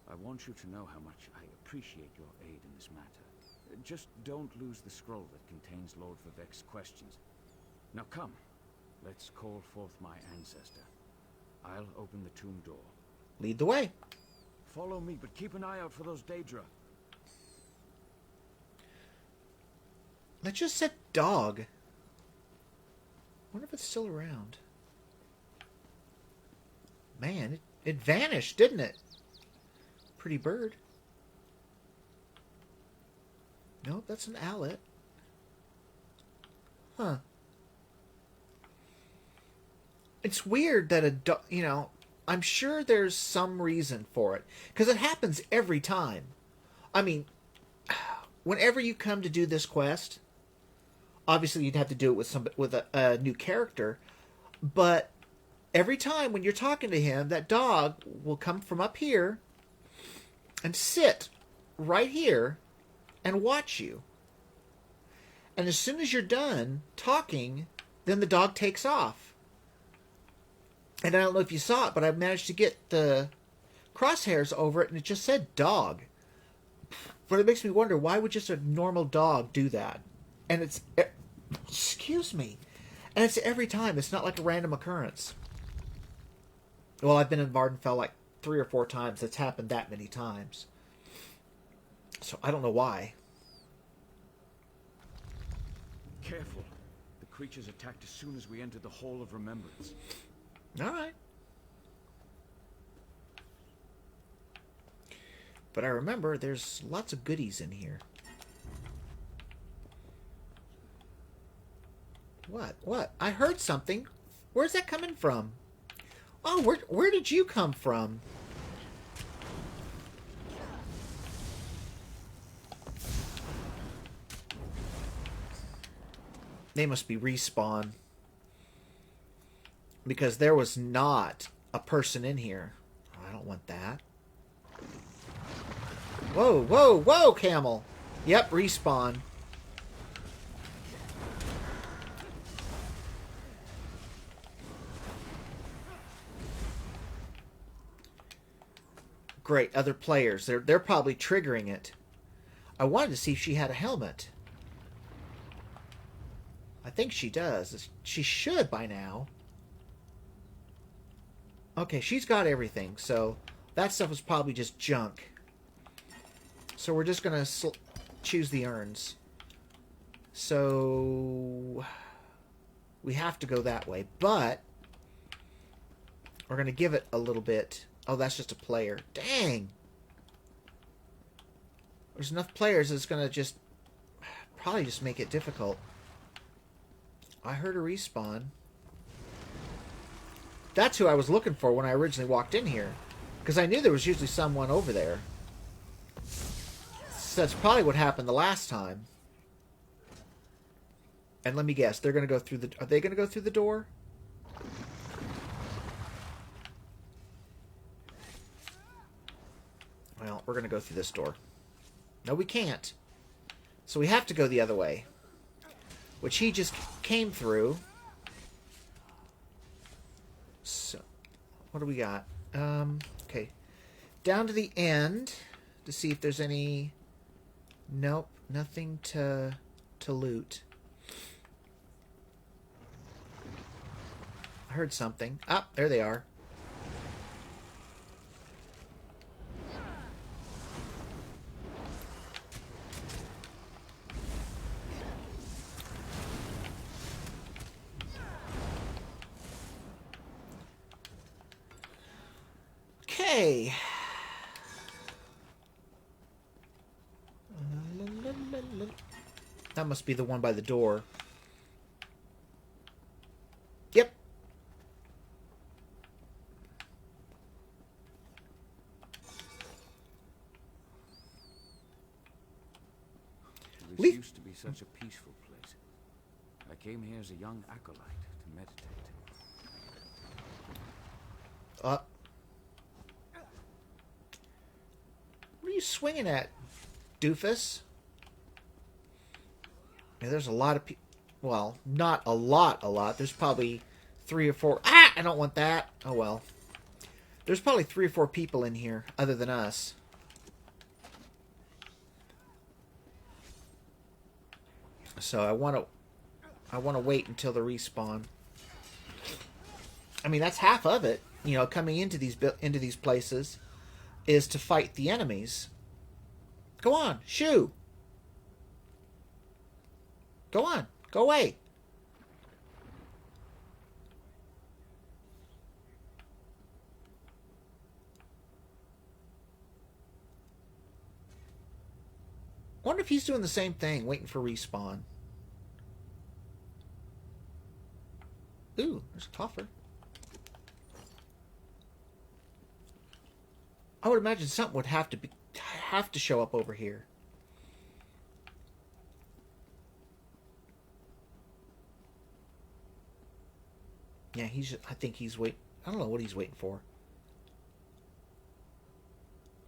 I want you to know how much I appreciate your aid in this matter. Just don't lose the scroll that contains Lord Vivec's questions. Now come, let's call forth my ancestor. I'll open the tomb door. Lead the way. Follow me, but keep an eye out for those Daedra. That just said dog. Wonder if it's still around. Man, it vanished, didn't it? Pretty bird. Nope, that's an owlet. Huh. It's weird that I'm sure there's some reason for it. Because it happens every time. I mean, whenever you come to do this quest, obviously you'd have to do it with a new character, but every time when you're talking to him, that dog will come from up here and sit right here and watch you. And as soon as you're done talking, then the dog takes off. And I don't know if you saw it, but I managed to get the crosshairs over it, and it just said dog. But it makes me wonder, why would just a normal dog do that? And it's... Excuse me. And it's every time. It's not like a random occurrence. Well, I've been in Vvardenfell like 3 or 4 times. It's happened that many times. So I don't know why. Careful. The creatures attacked as soon as we entered the Hall of Remembrance. All right. But I remember there's lots of goodies in here. What? I heard something. Where's that coming from? Oh, where did you come from? They must be respawn. Because there was not a person in here. Oh, I don't want that. Whoa, whoa, whoa, camel. Yep, respawn. Great, other players. They're probably triggering it. I wanted to see if she had a helmet. I think she does. She should by now. Okay, she's got everything, so that stuff was probably just junk. So we're just going to choose the urns. So we have to go that way, but we're going to give it a little bit. Oh, that's just a player. Dang! There's enough players that's going to probably just make it difficult. I heard a respawn. That's who I was looking for when I originally walked in here. Because I knew there was usually someone over there. So that's probably what happened the last time. And let me guess, they're going to go through the... Are they going to go through the door? Well, we're going to go through this door. No, we can't. So we have to go the other way. Which he just came through. So, what do we got? Okay. Down to the end to see if there's any... Nope, nothing to loot. I heard something. Ah, there they are. Okay. That must be the one by the door. Yep. This used to be such a peaceful place. I came here as a young acolyte to meditate. What are you swinging at, doofus? Yeah, there's a lot of people. Well, not a lot. There's probably 3 or 4. Ah! I don't want that. Oh, well. There's probably 3 or 4 people in here, other than us. So I want to wait until the respawn. I mean, that's half of it. You know, coming into these places is to fight the enemies. Go on, shoo. Go on. Go away. Wonder if he's doing the same thing, waiting for respawn. Ooh, there's a coffer. I would imagine something would have to show up over here. Yeah, I think he's waiting. I don't know what he's waiting for.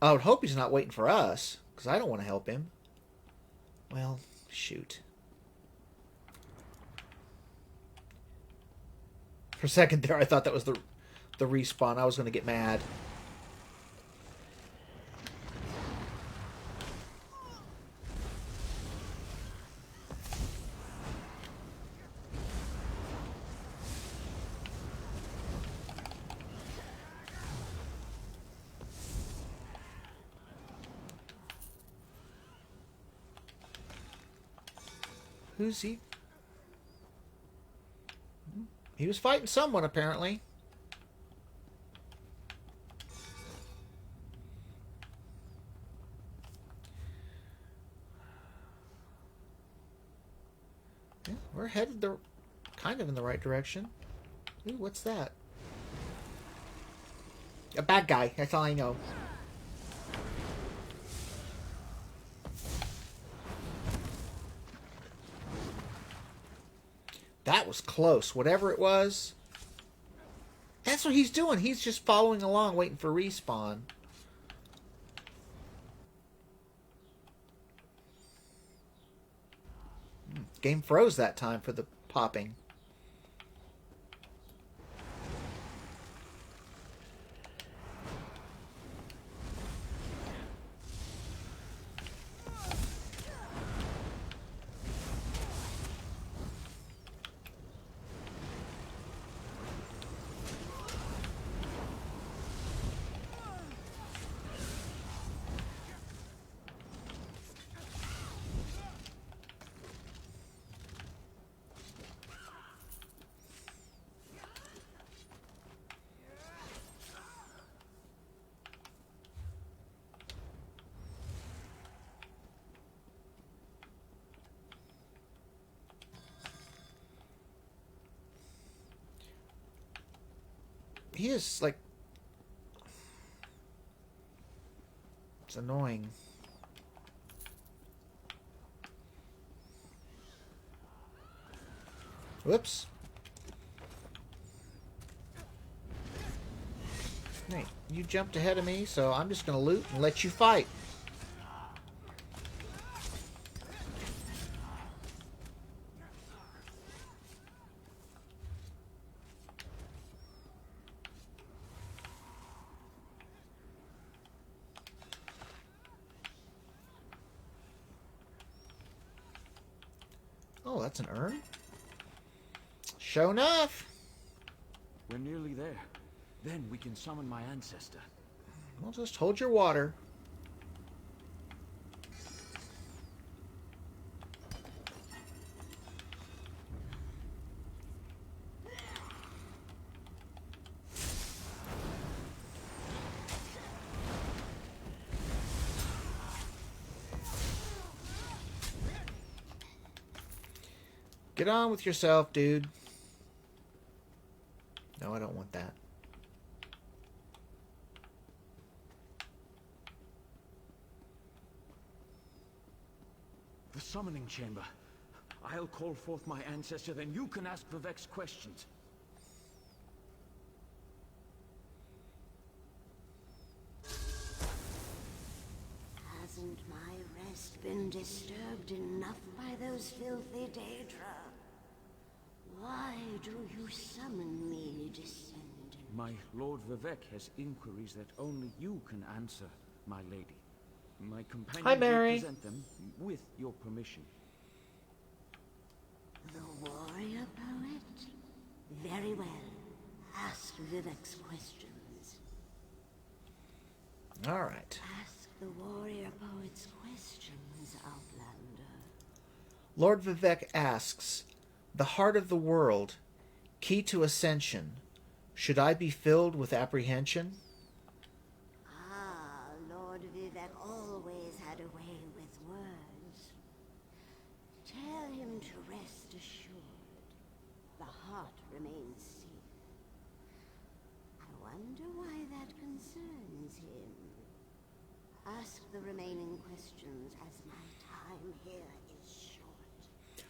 I would hope he's not waiting for us, because I don't want to help him. Well, shoot. For a second there, I thought that was the respawn. I was going to get mad. Who's he? He was fighting someone, apparently. Yeah, we're headed kind of in the right direction. Ooh, what's that? A bad guy. That's all I know. That was close. Whatever it was. That's what he's doing. He's just following along, waiting for respawn. Game froze that time for the popping. He is, like... It's annoying. Whoops. Hey, you jumped ahead of me, so I'm just going to loot and let you fight. Oh, that's an urn? Sure enough. We're nearly there. Then we can summon my ancestor. Well, just hold your water. Get on with yourself, dude. No, I don't want that. The summoning chamber. I'll call forth my ancestor, then you can ask Vivek's questions. Hasn't my rest been disturbed enough by those filthy Daedra? Why do you summon me, descendant? My Lord Vivek has inquiries that only you can answer, my lady. My companion Hi, Mary. will present them with your permission. The warrior poet? Very well. Ask Vivek's questions. All right. Ask the warrior poet's questions, Outlander. Lord Vivek asks, the heart of the world, key to ascension, should I be filled with apprehension? Ah, Lord Vivek always had a way with words. Tell him to rest assured. The heart remains safe. I wonder why that concerns him. Ask the remaining questions as my time here is short.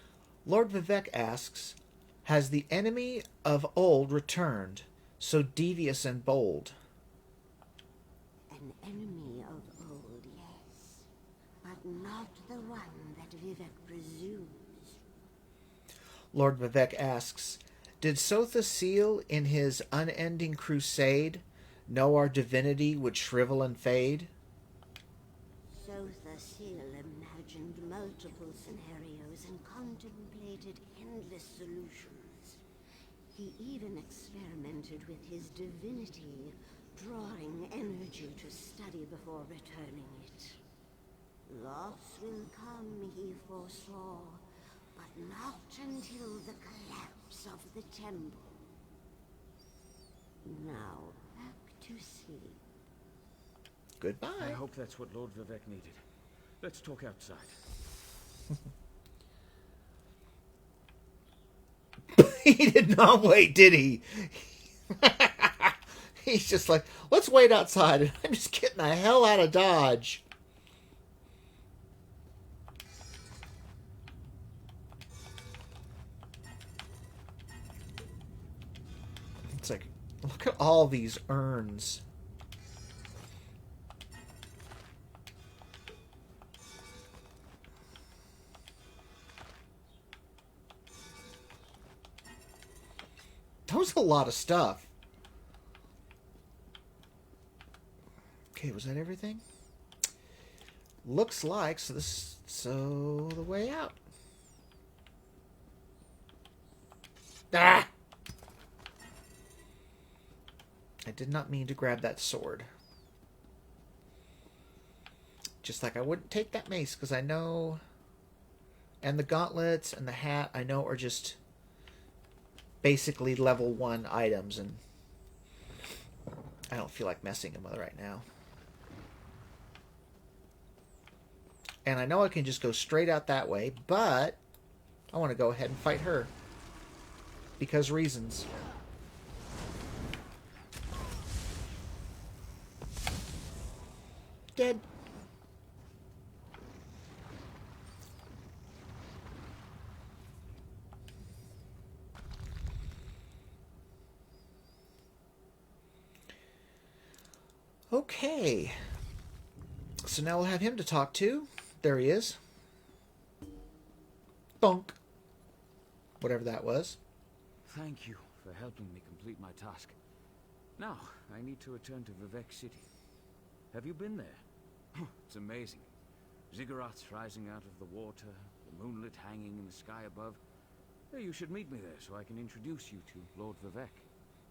Lord Vivek asks, has the enemy of old returned, so devious and bold? An enemy of old, yes, but not the one that Vivek presumes. Lord Vivek asks, did Sotha Seal in his unending crusade know our divinity would shrivel and fade? Sotha Seal imagined multiple scenarios and contemplated endless solutions. He even experimented with his divinity, drawing energy to study before returning it. Loss will come, he foresaw, but not until the collapse of the temple. Now, back to sleep. Goodbye. I hope that's what Lord Vivek needed. Let's talk outside. He did not wait, did he? He's just like, let's wait outside, and I'm just getting the hell out of Dodge. It's like, look at all these urns. That was a lot of stuff. Okay, was that everything? Looks like, so the way out. Ah! I did not mean to grab that sword. Just like I wouldn't take that mace, because I know... And the gauntlets and the hat, I know, are just basically level 1 items, and I don't feel like messing them with right now. And I know I can just go straight out that way, but I want to go ahead and fight her. Because reasons. Dead. Okay. So now we'll have him to talk to. There he is. Bonk. Whatever that was. Thank you for helping me complete my task. Now, I need to return to Vivek City. Have you been there? It's amazing. Ziggurats rising out of the water, the moonlit hanging in the sky above. Hey, you should meet me there so I can introduce you to Lord Vivek.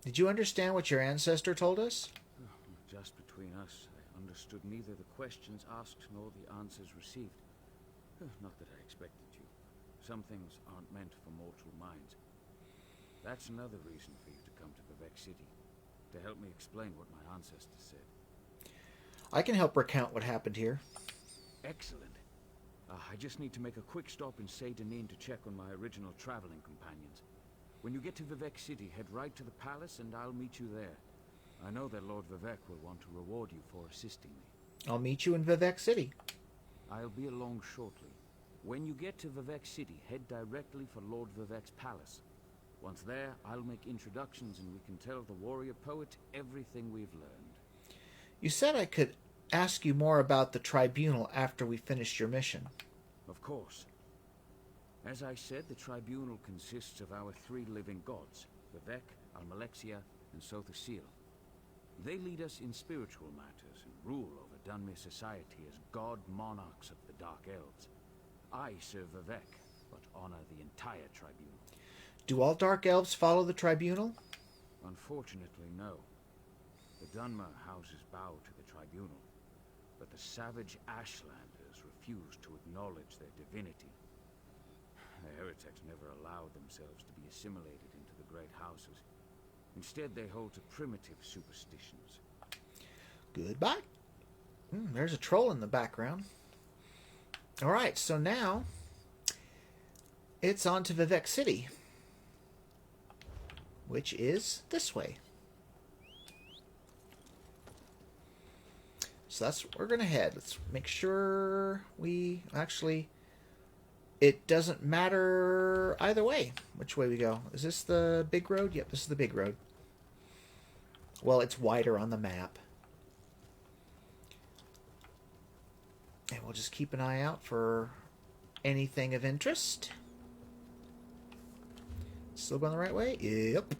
Did you understand what your ancestor told us? Just between us, I understood neither the questions asked nor the answers received. Not that I expected you. Some things aren't meant for mortal minds. That's another reason for you to come to Vivek City, to help me explain what my ancestors said. I can help recount what happened here. Excellent. I just need to make a quick stop in Seydanin to check on my original traveling companions. When you get to Vivek City, head right to the palace and I'll meet you there. I know that Lord Vivek will want to reward you for assisting me. I'll meet you in Vivek City. I'll be along shortly. When you get to Vivek City, head directly for Lord Vivek's palace. Once there, I'll make introductions and we can tell the warrior poet everything we've learned. You said I could ask you more about the tribunal after we finished your mission. Of course. As I said, the tribunal consists of our 3 living gods, Vivek, Almalexia, and Sotha Seal. They lead us in spiritual matters and rule over Dunmer society as god monarchs of the Dark Elves. I serve Vivek, but honor the entire tribunal. Do all Dark Elves follow the tribunal? Unfortunately, no. The Dunmer houses bow to the tribunal, but the savage Ashlanders refuse to acknowledge their divinity. The heretics never allowed themselves to be assimilated into the great houses. Instead, they hold to primitive superstitions. Goodbye. There's a troll in the background. All right, so now it's on to Vivec City, which is this way. So that's where we're going to head. Let's make sure we actually... It doesn't matter either way which way we go. Is this the big road? Yep, this is the big road. Well, it's wider on the map. And we'll just keep an eye out for anything of interest. Still going the right way? Yep.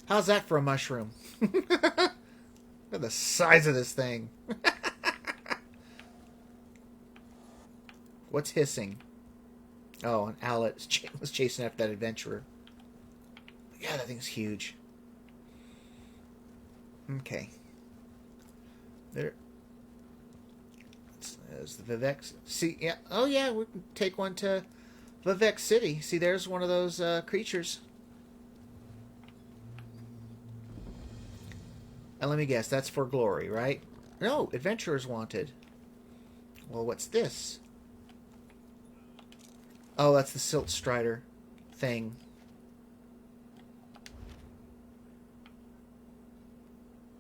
How's that for a mushroom? Look at the size of this thing. What's hissing? Oh, an owlet was chasing after that adventurer. Yeah, that thing's huge. Okay. There's the Vivec. See, yeah. Oh, yeah, we can take one to Vivec City. See, there's one of those creatures. And let me guess, that's for glory, right? No, adventurers wanted. Well, what's this? Oh, that's the Silt Strider thing.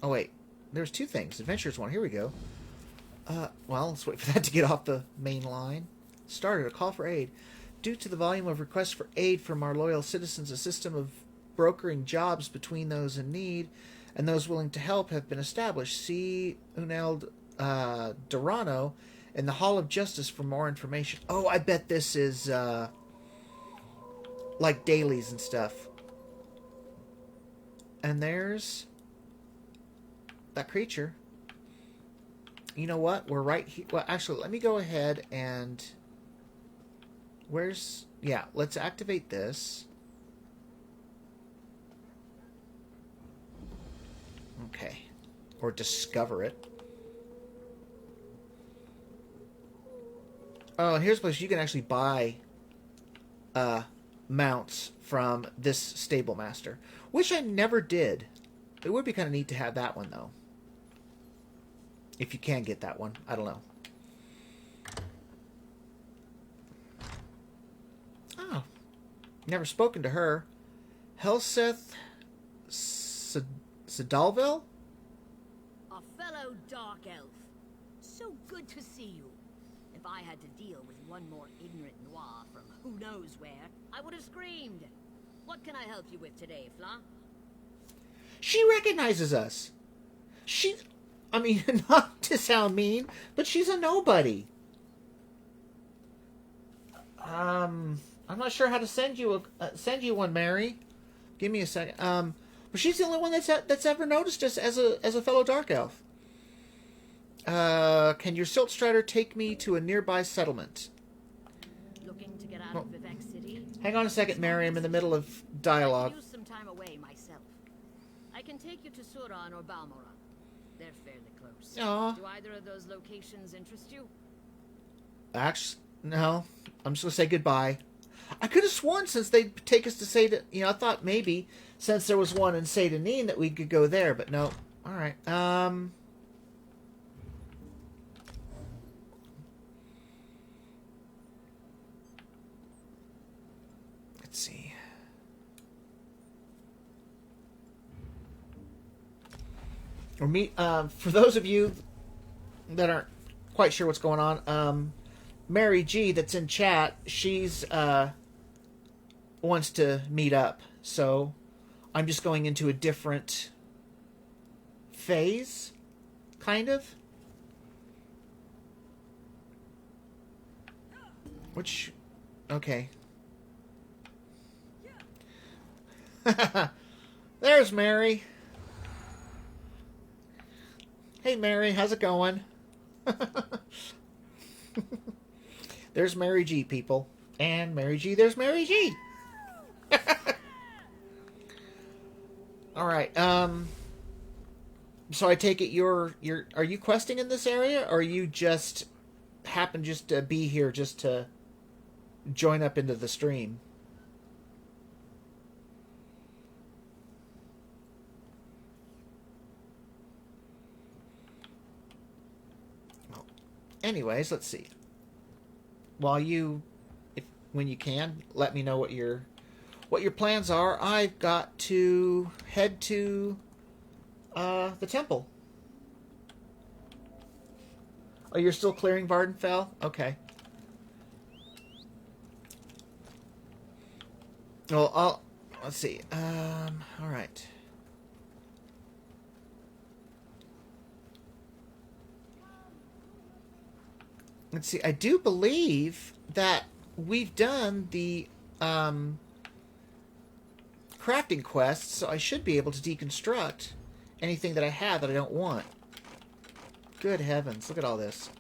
Oh, wait. There's two things. Adventurers want. Here we go. Well, let's wait for that to get off the main line. Started a call for aid. Due to the volume of requests for aid from our loyal citizens, a system of brokering jobs between those in need and those willing to help have been established. See Uneld Dorano in the Hall of Justice for more information. Oh, I bet this is like dailies and stuff. And there's that creature. You know what? We're right here. Well, actually, let me go ahead and... Where's... Yeah, let's activate this. Okay. Or discover it. Oh, and here's a place you can actually buy mounts from this stable master, which I never did. It would be kind of neat to have that one, though. If you can get that one. I don't know. Oh. Never spoken to her. Helseth Sedalville? A fellow Dark Elf. So good to see you. If I had to deal with one more ignorant noir from who knows where, I would have screamed. What can I help you with today, Fla? She recognizes us. I mean, not to sound mean, but she's a nobody. I'm not sure how to send you one, Mary. Give me a second. But she's the only one that's ever noticed us as a fellow Dark Elf. Can your Silt Strider take me to a nearby settlement? Looking to get out of Vivec City? Hang on a second, Mary. I'm in the middle of dialogue. I could use some time away myself. I can take you to Suran or Balmoral. They're fairly close. Aw. Do either of those locations interest you? Actually, no. I'm just going to say goodbye. I could have sworn since they'd take us to Saint... I thought maybe since there was one in Saint Denis that we could go there, but no. All right. Let's see. For those of you that aren't quite sure what's going on, Mary G that's in chat, she's wants to meet up, so I'm just going into a different phase, kind of. Which, okay. There's Mary. Hey, Mary, how's it going? There's Mary G, people. And Mary G, there's Mary G. Alright, So I take it are you questing in this area, or you just happen just to be here just to join up into the stream? Well, anyways, let's see. While when you can, let me know what your plans are. I've got to head to the temple. Oh, you're still clearing Vvardenfell? Okay. Well, let's see. All right. Let's see. I do believe that we've done the crafting quests, so I should be able to deconstruct anything that I have that I don't want. Good heavens, look at all this.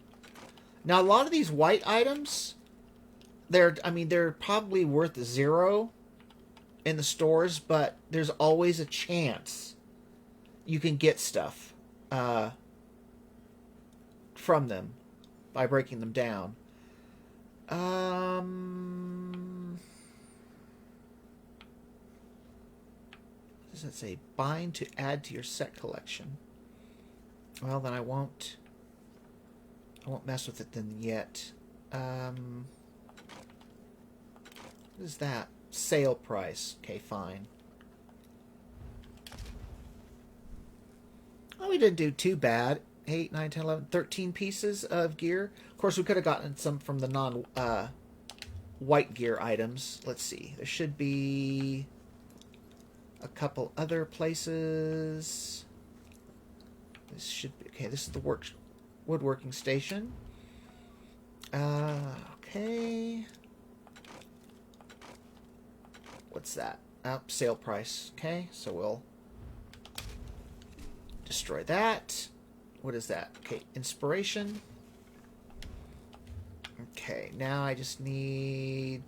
Now, a lot of these white items, they're probably worth 0 in the stores, but there's always a chance you can get stuff from them by breaking them down. What does it say? Bind to add to your set collection. Well, then I won't mess with it then yet. What is that? Sale price. Okay, fine. Oh, we didn't do too bad. 8, 9, 10, 11, 13 pieces of gear. Of course, we could have gotten some from the non-white gear items. Let's see. There should be a couple other places. This should be... Okay, this is the woodworking station. Okay. What's that? Sale price. Okay, so we'll destroy that. What is that? Okay, inspiration. Okay, now I just need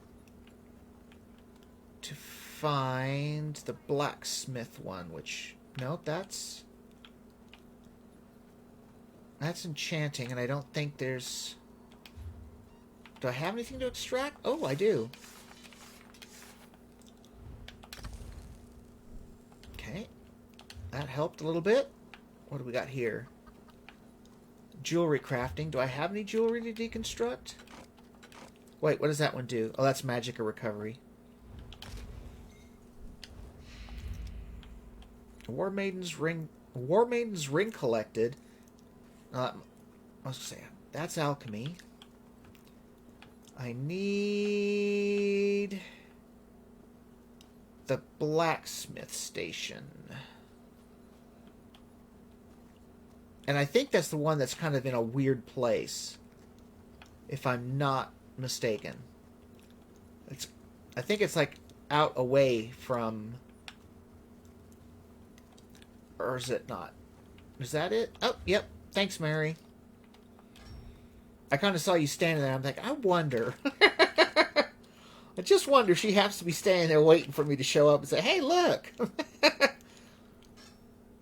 to find the blacksmith one, which... No, that's enchanting, and I don't think there's... Do I have anything to extract? Oh, I do. Okay. That helped a little bit. What do we got here? Jewelry crafting. Do I have any jewelry to deconstruct? Wait, what does that one do? Oh, that's magic or recovery. War Maiden's ring collected. I was saying that's alchemy. I need the blacksmith station. And I think that's the one that's kind of in a weird place, if I'm not mistaken. I think it's like out away from... Or is it not? Is that it? Oh, yep. Thanks, Mary. I kind of saw you standing there. I'm like, I wonder. I just wonder if she has to be standing there waiting for me to show up and say, hey, look.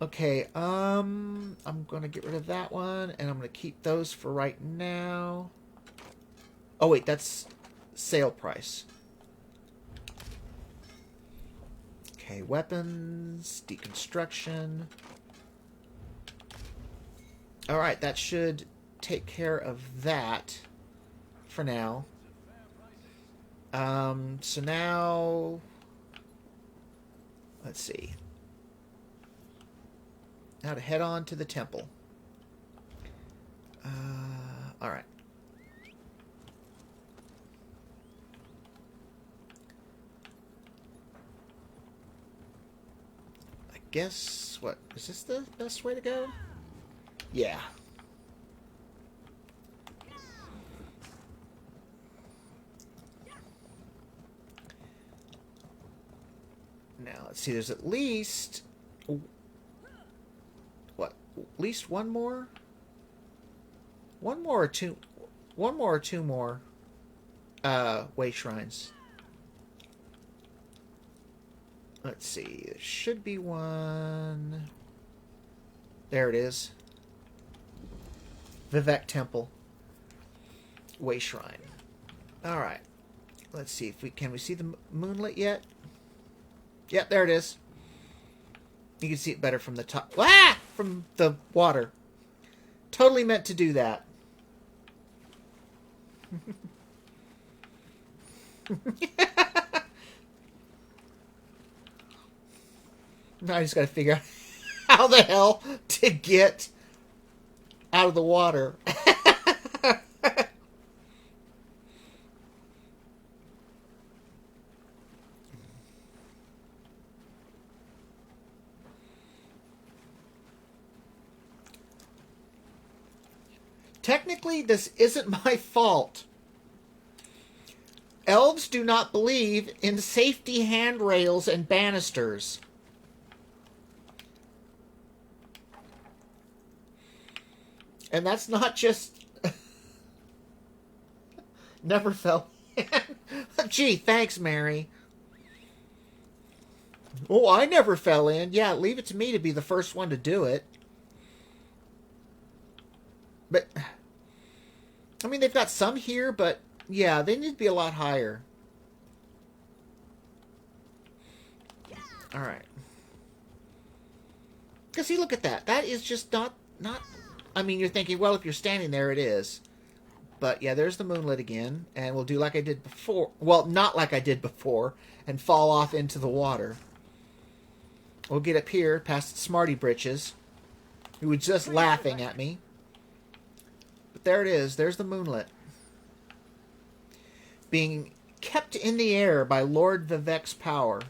Okay, I'm going to get rid of that one, and I'm going to keep those for right now. Oh, wait, that's sale price. Okay, weapons, deconstruction. Alright, that should take care of that for now. So now, let's see. Now to head on to the temple. Alright. I guess, what, is this the best way to go? Yeah. Now, let's see, there's at least... What? At least one more? One more or two more way shrines. Let's see, there should be one... There it is. Vivek Temple. Way Shrine. Alright. Let's see if we can we see the moonlit yet? Yep, there it is. You can see it better from the top. Ah! From the water. Totally meant to do that. Now I just gotta figure out how the hell to get out of the water. Technically, this isn't my fault. Elves do not believe in safety handrails and banisters. And that's not just... Never fell in. Gee, thanks, Mary. Oh, I never fell in. Yeah, leave it to me to be the first one to do it. But... I mean, they've got some here, but... Yeah, they need to be a lot higher. Alright. Because see, look at that. That is just not... I mean, you're thinking, well, if you're standing there, it is. But, yeah, there's the moonlit again. And we'll do like I did before. Well, not like I did before. And fall off into the water. We'll get up here past Smarty Britches, who was just laughing at me. But there it is. There's the moonlit. Being kept in the air by Lord Vivek's power.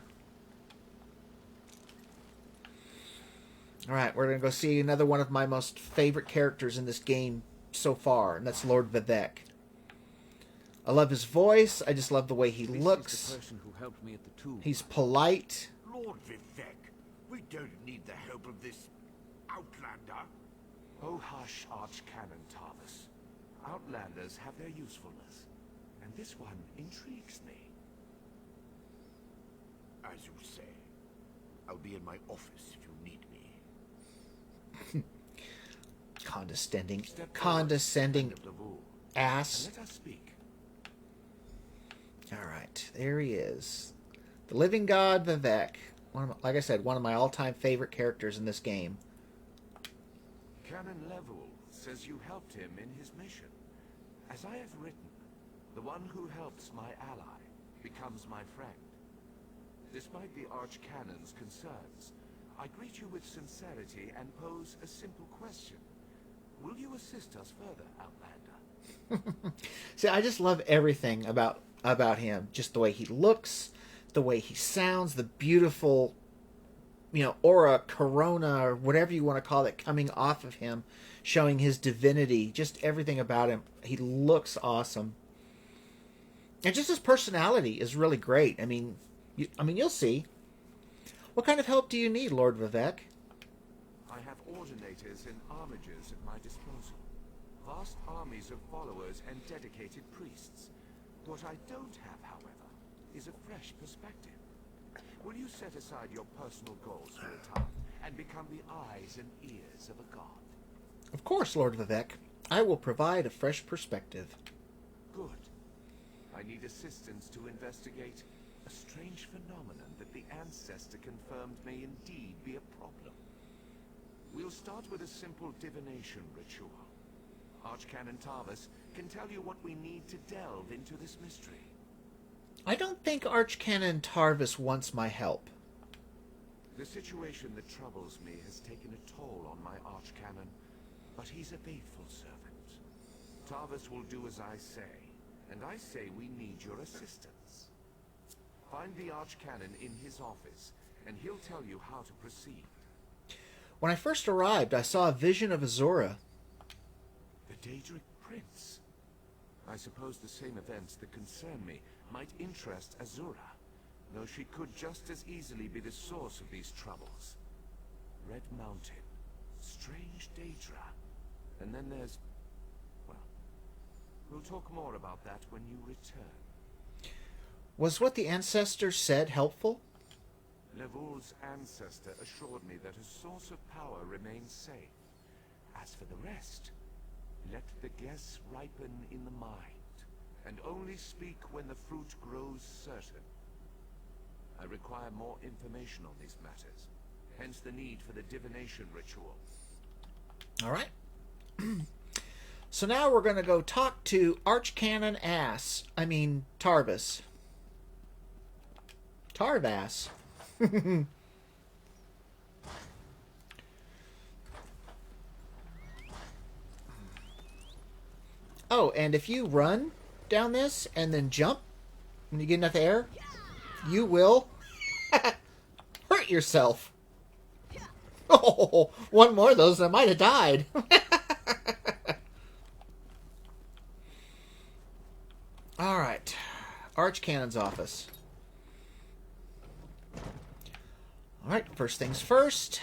Alright, we're going to go see another one of my most favorite characters in this game so far, and that's Lord Vivek. I love his voice. I just love the way he looks. The person who helped me at the tomb. He's polite. Lord Vivek, we don't need the help of this outlander. Oh, hush, Archcanon Tarvis. Outlanders have their usefulness, and this one intrigues me. As you say, I'll be in my office if you need me. Condescending ass. Let us speak. Alright, there he is. The living god Vivek. Like I said, one of my all-time favorite characters in this game. Canon Level says you helped him in his mission. As I have written, the one who helps my ally becomes my friend. Despite the Archcanon's concerns, I greet you with sincerity and pose a simple question. Will you assist us further, Outlander? See, I just love everything about him. Just the way he looks, the way he sounds, the beautiful, aura, corona, or whatever you want to call it, coming off of him, showing his divinity. Just everything about him. He looks awesome. And just his personality is really great. I mean, you'll see. What kind of help do you need, Lord Vivek? I have ordinators and armigers at my disposal. Vast armies of followers and dedicated priests. What I don't have, however, is a fresh perspective. Will you set aside your personal goals for a time and become the eyes and ears of a god? Of course, Lord Vivek. I will provide a fresh perspective. Good. I need assistance to investigate a strange phenomenon that the ancestor confirmed may indeed be a problem. We'll start with a simple divination ritual. Archcanon Tarvis can tell you what we need to delve into this mystery. I don't think Archcanon Tarvis wants my help. The situation that troubles me has taken a toll on my Archcanon, but he's a faithful servant. Tarvis will do as I say, and I say we need your assistance. Find the Archcanon in his office, and he'll tell you how to proceed. When I first arrived, I saw a vision of Azura. The Daedric Prince. I suppose the same events that concern me might interest Azura, though she could just as easily be the source of these troubles. Red Mountain, strange Daedra, and then there's... well, we'll talk more about that when you return. Was what the ancestor said helpful? Levoul's ancestor assured me that a source of power remains safe. As for the rest, let the guess ripen in the mind, and only speak when the fruit grows certain. I require more information on these matters, hence the need for the divination ritual. All right. So now we're going to go talk to Archcanon Tarvis. Tarvas. Oh, and if you run down this and then jump when you get enough air, you will hurt yourself. Oh, one more of those, I might have died. All right. Archcanon's office. All right, first things first.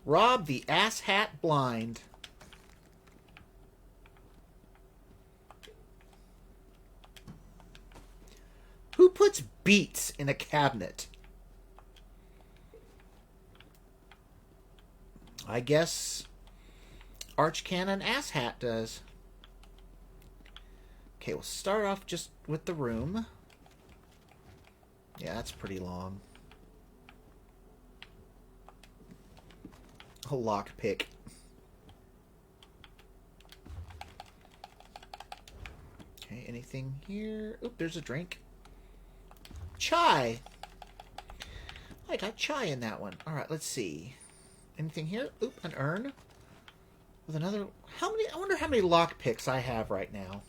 Rob the asshat blind. Who puts beets in a cabinet? I guess Archcanon Asshat does. Okay, we'll start off just with the room. Yeah, that's pretty long. A lockpick. Okay, anything here? Oop, there's a drink. Chai! I got chai in that one. Alright, let's see. Anything here? Oop, an urn. With another... How many... I wonder how many lockpicks I have right now.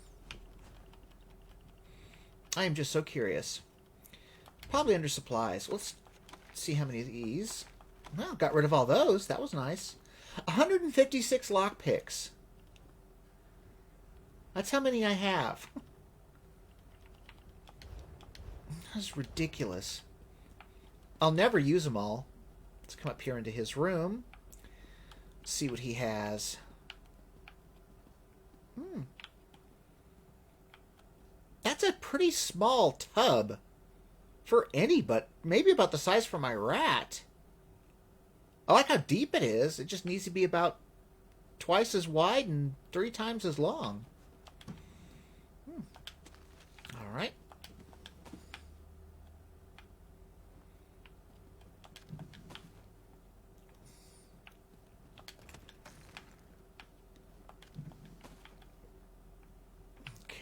I am just so curious. Probably under supplies. Let's see how many of these. Well, got rid of all those. That was nice. 156 lockpicks. That's how many I have. That's ridiculous. I'll never use them all. Let's come up here into his room. See what he has. That's a pretty small tub for any, but maybe about the size for my rat. I like how deep it is. It just needs to be about twice as wide and 3 times as long. All right.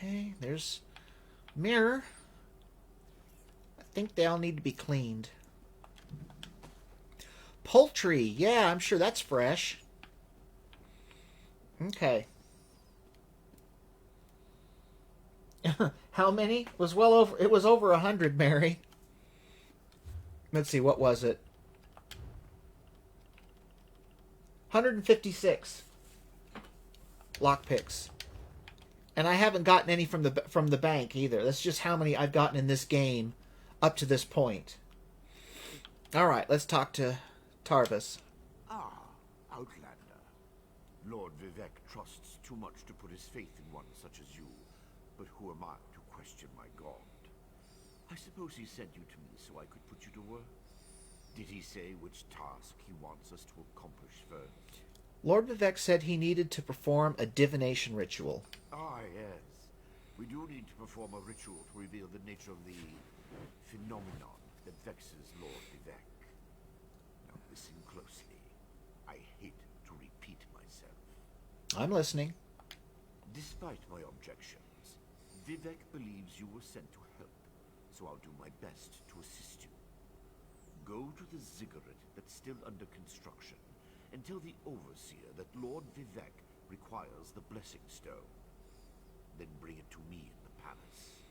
Okay, there's mirror. I think they all need to be cleaned. Poultry. Yeah, I'm sure that's fresh. Okay. How many? It was over 100, Mary. Let's see, what was it? 156 lockpicks. And I haven't gotten any from the bank either. That's just how many I've gotten in this game up to this point. All right, let's talk to Tarvis. Ah, Outlander. Lord Vivek trusts too much to put his faith in one such as you. But who am I to question my god? I suppose he sent you to me so I could put you to work? Did he say which task he wants us to accomplish first? Lord Vivek said he needed to perform a divination ritual. Ah, yes. We do need to perform a ritual to reveal the nature of the phenomenon that vexes Lord Vivek. Now listen closely. I hate to repeat myself. I'm listening. Despite my objections, Vivek believes you were sent to help, so I'll do my best to assist you. Go to the ziggurat that's still under construction and tell the overseer that Lord Vivek requires the blessing stone. Then bring it to me in the palace.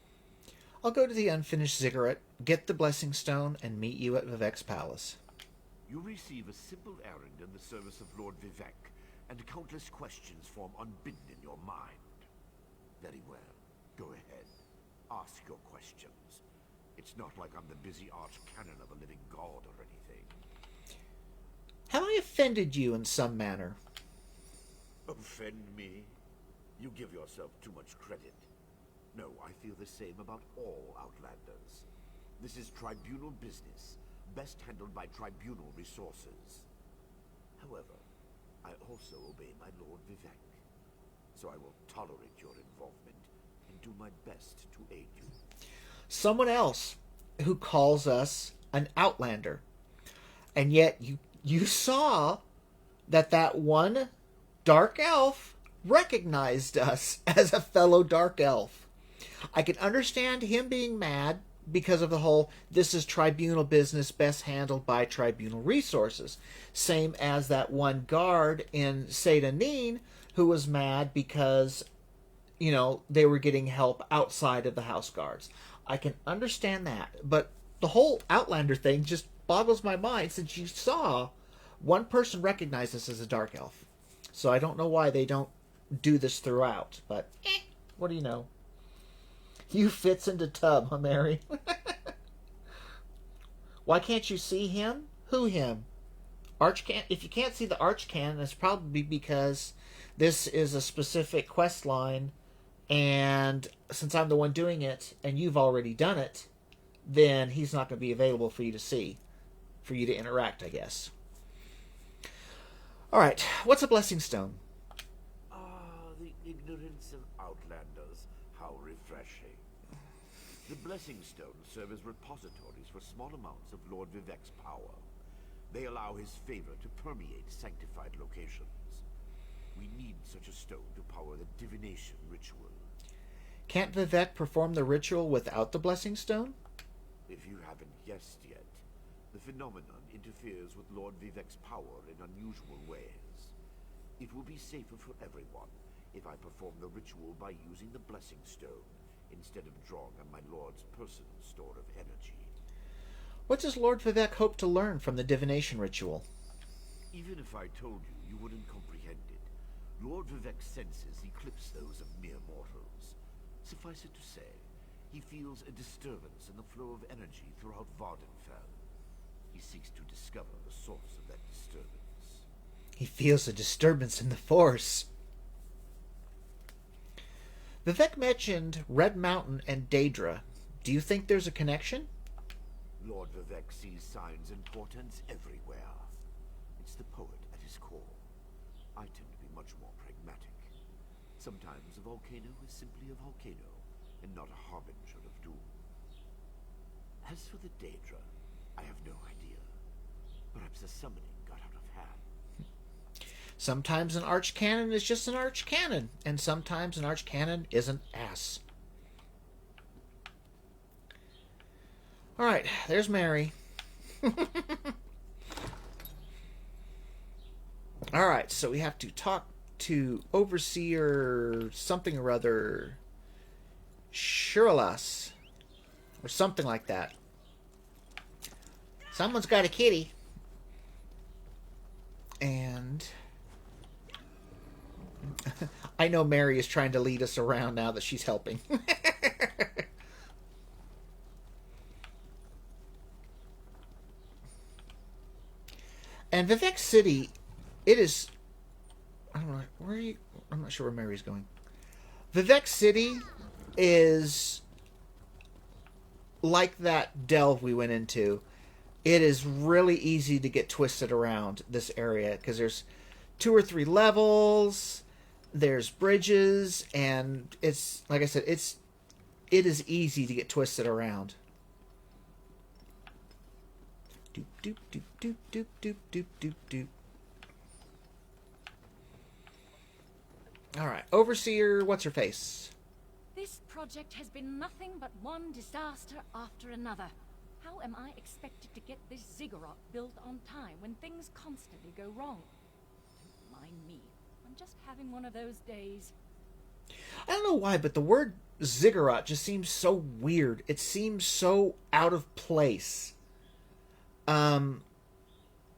I'll go to the unfinished ziggurat, get the blessing stone, and meet you at Vivek's palace. You receive a simple errand in the service of Lord Vivek, and countless questions form unbidden in your mind. Very well. Go ahead. Ask your questions. It's not like I'm the busy archcanon of a living god or anything. Have I offended you in some manner? Offend me? You give yourself too much credit. No, I feel the same about all Outlanders. This is tribunal business, best handled by tribunal resources. However, I also obey my Lord Vivek, so I will tolerate your involvement and do my best to aid you. Someone else who calls us an outlander. And yet you saw that one dark elf recognized us as a fellow dark elf. I can understand him being mad because of the whole, this is tribunal business best handled by tribunal resources. Same as that one guard in Sedanin who was mad because, you know, they were getting help outside of the house guards. I can understand that. But the whole Outlander thing just boggles my mind, since you saw one person recognize this as a dark elf. So I don't know why they don't do this throughout. But, what do you know? You fits into tub, huh, Mary? Why can't you see him? Who him? If you can't see the Archcanon, it's probably because this is a specific quest line, and since I'm the one doing it, and you've already done it, then he's not going to be available for you to see, for you to interact, I guess. Alright, what's a blessing stone? Ah, the ignorance of outlanders. How refreshing. The blessing stones serve as repositories for small amounts of Lord Vivek's power. They allow his favor to permeate sanctified locations. We need such a stone to power the divination ritual. Can't Vivek perform the ritual without the blessing stone? If you haven't guessed yet, the phenomenon interferes with Lord Vivek's power in unusual ways. It will be safer for everyone if I perform the ritual by using the blessing stone instead of drawing on my Lord's personal store of energy. What does Lord Vivek hope to learn from the divination ritual? Even if I told you, you wouldn't comprehend it. Lord Vivek's senses eclipse those of mere mortals. Suffice it to say, he feels a disturbance in the flow of energy throughout Vvardenfell. He seeks to discover the source of that disturbance. He feels a disturbance in the Force. Vivek mentioned Red Mountain and Daedra. Do you think there's a connection? Lord Vivek sees signs and portents everywhere. It's the poet at his core. I tend to be much more pragmatic. Sometimes a volcano is simply a volcano, and not a harbinger of doom. As for the Daedra, I have no idea. Perhaps the summoning got out of hand. Sometimes an Archcanon is just an Archcanon, and sometimes an Archcanon is an ass. Alright, there's Mary. Alright, so we have to talk to Overseer something or other, Shiralas, or something like that. Someone's got a kitty. And I know Mary is trying to lead us around now that she's helping. And Vivek City, it is, I don't know, where are you? I'm not sure where Mary's going. Vivek City is like that delve we went into. It is really easy to get twisted around this area because there's 2 or 3 levels, there's bridges, and it's, like I said, it is easy to get twisted around. Doop doop doop doop doop doop doop doop doop. Alright, Overseer, what's her face? This project has been nothing but one disaster after another. How am I expected to get this ziggurat built on time when things constantly go wrong? Don't mind me. I'm just having one of those days. I don't know why, but the word ziggurat just seems so weird. It seems so out of place. I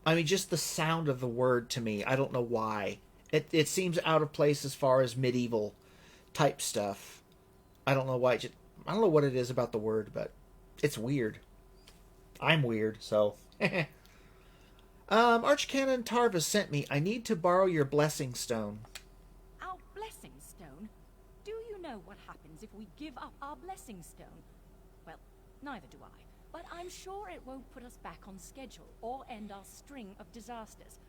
mean, just the sound of the word to me, I don't know why. It seems out of place as far as medieval type stuff. I don't know why. I don't know what it is about the word, but it's weird. I'm weird, so. Archcanon Tarva sent me. I need to borrow your blessing stone. Our blessing stone? Do you know what happens if we give up our blessing stone? Well, neither do I. but I'm sure it won't put us back on schedule or end our string of disasters.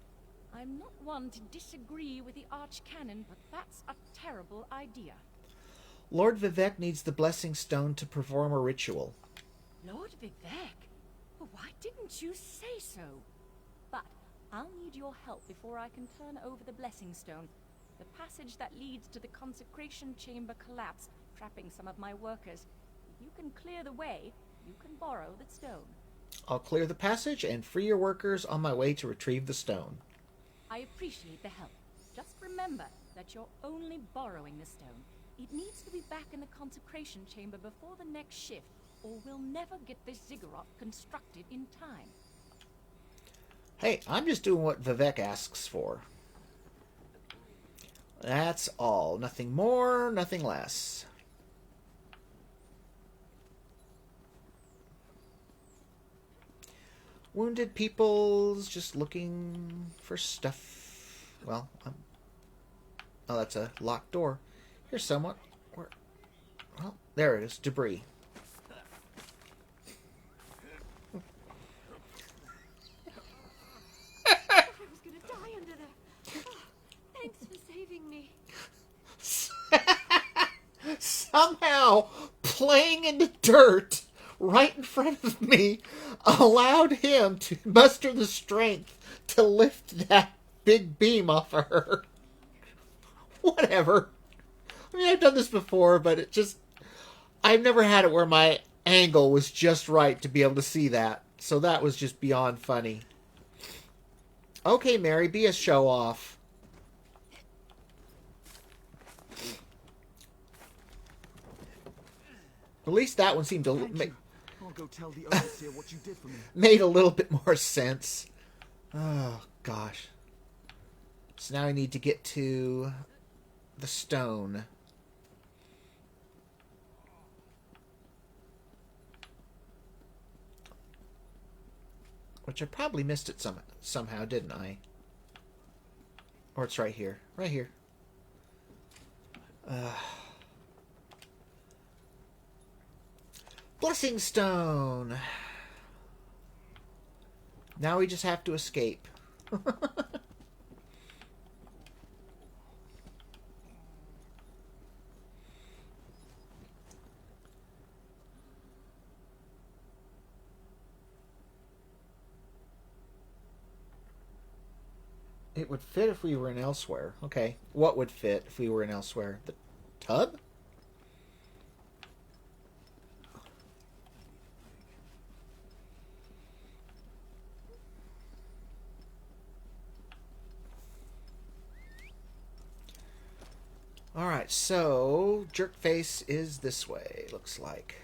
I'm not one to disagree with the Archcanon, but that's a terrible idea. Lord Vivek needs the Blessing Stone to perform a ritual. Lord Vivek? Well, why didn't you say so? But I'll need your help before I can turn over the Blessing Stone. The passage that leads to the consecration chamber collapsed, trapping some of my workers. If you can clear the way, you can borrow the stone. I'll clear the passage and free your workers on my way to retrieve the stone. I appreciate the help. Just remember that you're only borrowing the stone. It needs to be back in the consecration chamber before the next shift, or we'll never get this ziggurat constructed in time. Hey, I'm just doing what Vivek asks for. That's all. Nothing more, nothing less. Wounded people's just looking for stuff. Well, oh, that's a locked door. Here's someone. Where? Well, there it is. Debris. I was gonna die under there. Oh, thanks for saving me. Somehow, playing in the dirt right in front of me allowed him to muster the strength to lift that big beam off of her. Whatever. I mean, I've done this before, but I've never had it where my angle was just right to be able to see that. So that was just beyond funny. Okay, Mary, be a show-off. At least that one seemed to I'll go tell the overseer what you did for me. made a little bit more sense. Oh, gosh. So now I need to get to the stone. Which I probably missed it somehow, didn't I? Or it's right here. Right here. Blessing Stone! Now we just have to escape. It would fit if we were in Elsewhere. Okay. What would fit if we were in Elsewhere? The tub? Alright, so Jerkface is this way, looks like.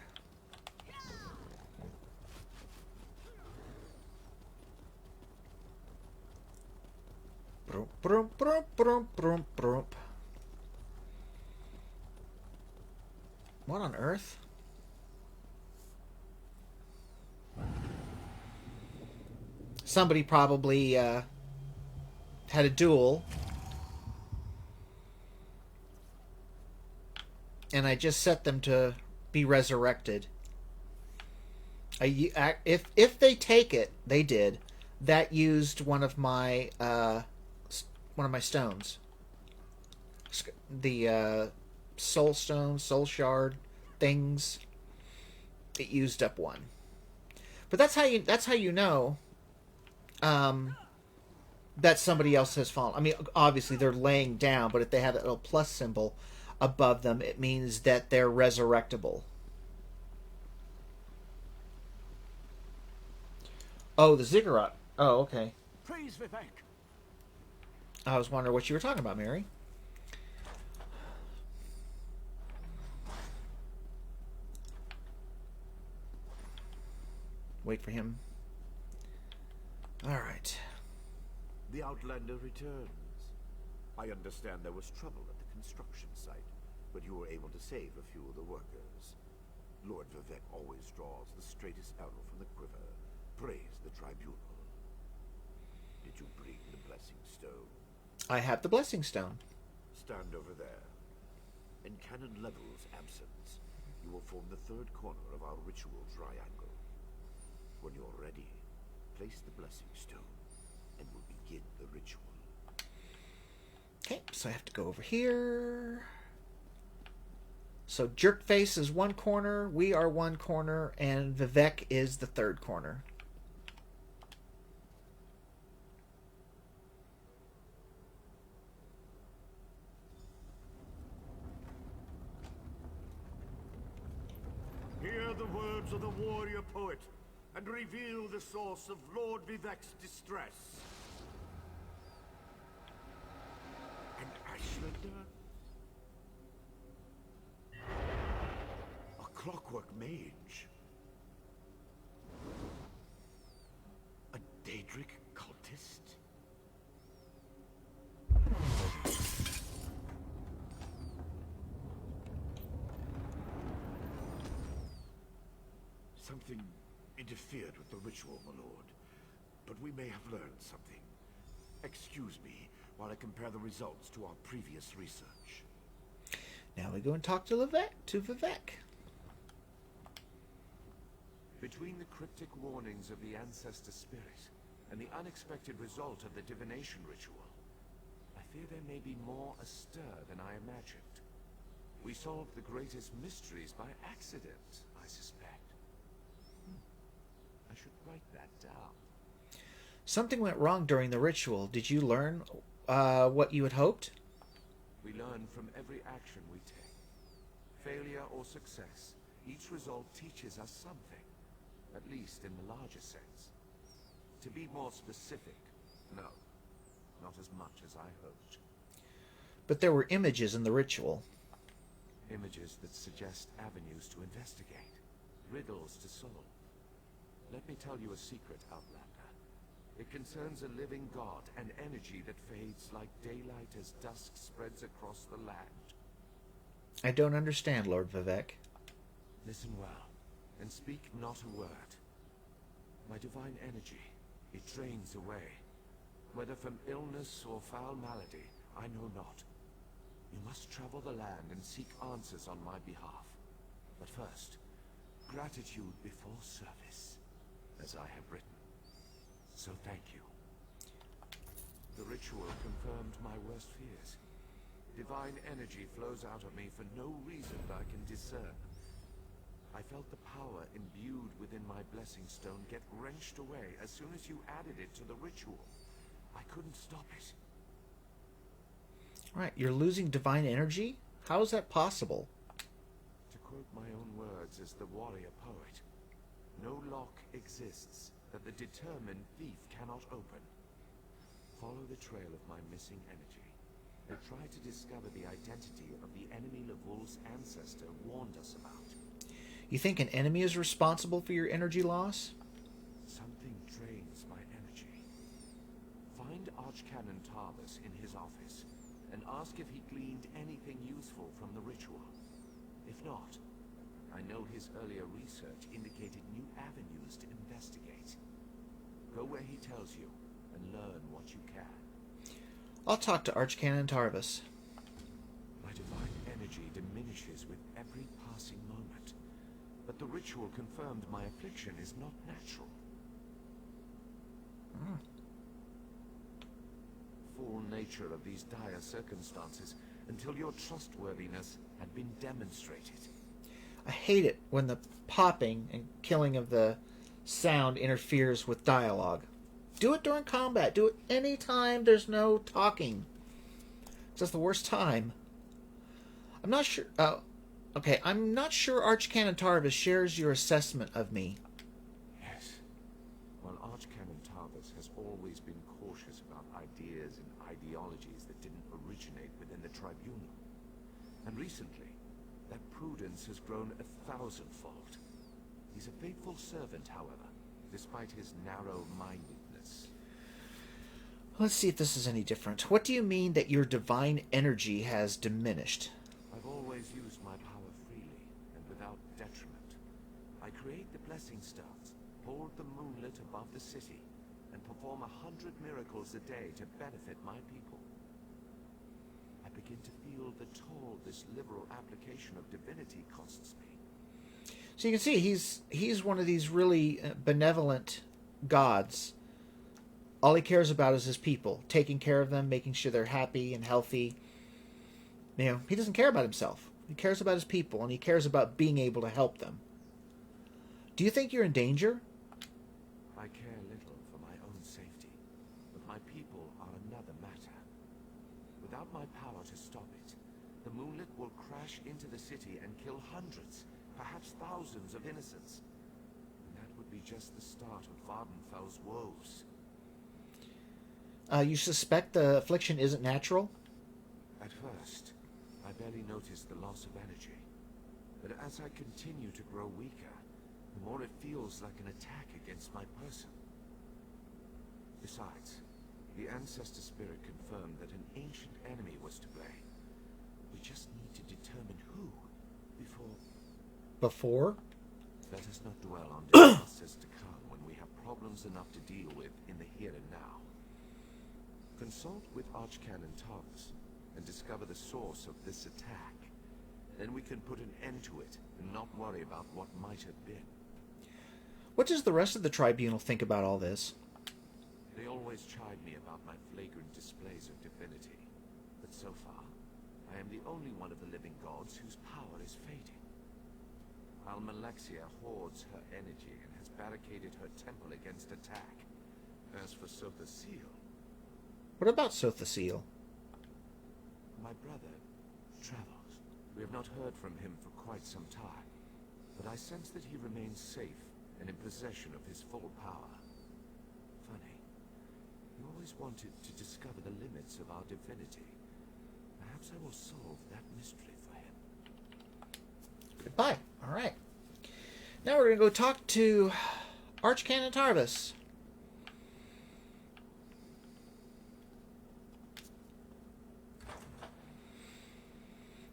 Brum, brum, brum, brum, brum, brum. What on earth? Somebody probably had a duel. And I just set them to be resurrected. If they take it, they did. That used one of my stones. The soul stone, soul shard things. It used up one. But that's how you know that somebody else has fallen. I mean, obviously they're laying down, but if they have that little plus symbol above them, it means that they're resurrectable. Oh, the ziggurat. Oh, okay. Praise Vivek. I was wondering what you were talking about, Mary. Wait for him. All right. The Outlander returns. I understand there was trouble at the construction site, but you were able to save a few of the workers. Lord Vivek always draws the straightest arrow from the quiver. Praise the tribunal. Did you bring the Blessing Stone? I have the Blessing Stone. Stand over there. In Canon Level's absence, you will form the third corner of our ritual triangle. When you're ready, place the blessing stone, and we'll begin the ritual. Okay, so I have to go over here. So Jerkface is one corner, we are one corner, and Vivek is the third corner. Hear the words of the warrior poet, and reveal the source of Lord Vivek's distress. An Ashlander? A clockwork mage? A Daedric cultist? Something interfered with the ritual, my lord. But we may have learned something. Excuse me while I compare the results to our previous research. Now we go and talk to Vivek. Between the cryptic warnings of the ancestor spirit and the unexpected result of the divination ritual, I fear there may be more astir than I imagined. We solved the greatest mysteries by accident, I suspect. I should write that down. Something went wrong during the ritual. Did you learn what you had hoped? We learn from every action we take. Failure or success, each result teaches us something, at least in the larger sense. To be more specific, no, not as much as I hoped. But there were images in the ritual. Images that suggest avenues to investigate, riddles to solve. Let me tell you a secret, Outlander. It concerns a living god, an energy that fades like daylight as dusk spreads across the land. I don't understand, Lord Vivek. Listen well, and speak not a word. My divine energy, it drains away. Whether from illness or foul malady, I know not. You must travel the land and seek answers on my behalf. But first, gratitude before service, as I have written. So thank you. The ritual confirmed my worst fears. Divine energy flows out of me for no reason that I can discern. I felt the power imbued within my blessing stone get wrenched away as soon as you added it to the ritual. I couldn't stop it. Right, you're losing divine energy? How is that possible? To quote my own words as the warrior poet, no lock exists that the determined thief cannot open. Follow the trail of my missing energy, and try to discover the identity of the enemy Lavul's ancestor warned us about. You think an enemy is responsible for your energy loss? Something drains my energy. Find Archcanon Tarvis in his office, and ask if he gleaned anything useful from the ritual. If not, I know his earlier research indicated new avenues to investigate. Go where he tells you, and learn what you can. I'll talk to Archcanon Tarvis. My divine energy diminishes with every passing moment, but the ritual confirmed my affliction is not natural. Full nature of these dire circumstances until your trustworthiness had been demonstrated. I hate it when the popping and killing of the sound interferes with dialogue. Do it during combat. Do it anytime there's no talking. It's just the worst time. I'm not sure... okay, I'm not sure Archcanon Tarvis shares your assessment of me. Yes. While Archcanon Tarvis has always been cautious about ideas and ideologies that didn't originate within the Tribunal. And recently, that prudence has grown 1,000-fold. He's a faithful servant, however, despite his narrow-mindedness. Let's see if this is any different. What do you mean that your divine energy has diminished? I've always used my power freely and without detriment. I create the blessing stones, hold the moonlit above the city, and perform 100 miracles a day to benefit my people. I begin to feel the toll this liberal application of divinity costs me. So you can see he's one of these really benevolent gods. All he cares about is his people, taking care of them, making sure they're happy and healthy. You know, he doesn't care about himself. He cares about his people, and he cares about being able to help them. Do you think you're in danger? I care little for my own safety, but my people are another matter. Without my power to stop it, the moonlit will crash into the city and kill hundreds, perhaps thousands of innocents. And that would be just the start of Vvardenfell's woes. You suspect the affliction isn't natural? At first, I barely noticed the loss of energy. But as I continue to grow weaker, the more it feels like an attack against my person. Besides, the ancestor spirit confirmed that an ancient enemy was to blame. We just need to determine who before... Before? Let us not dwell on disasters to come when we have problems enough to deal with in the here and now. Consult with Archcanon Tarvis and discover the source of this attack. Then we can put an end to it and not worry about what might have been. What does the rest of the tribunal think about all this? They always chide me about my flagrant displays of divinity. But so far, I am the only one of the living gods whose power is fading. Almalexia hoards her energy and has barricaded her temple against attack. As for Sotha Seal... What about Sotha Seal? My brother travels. We have not heard from him for quite some time, but I sense that he remains safe and in possession of his full power. Funny. He always wanted to discover the limits of our divinity. Perhaps I will solve that mystery for him. Goodbye. All right. Now we're going to go talk to Archcanon Tarvis.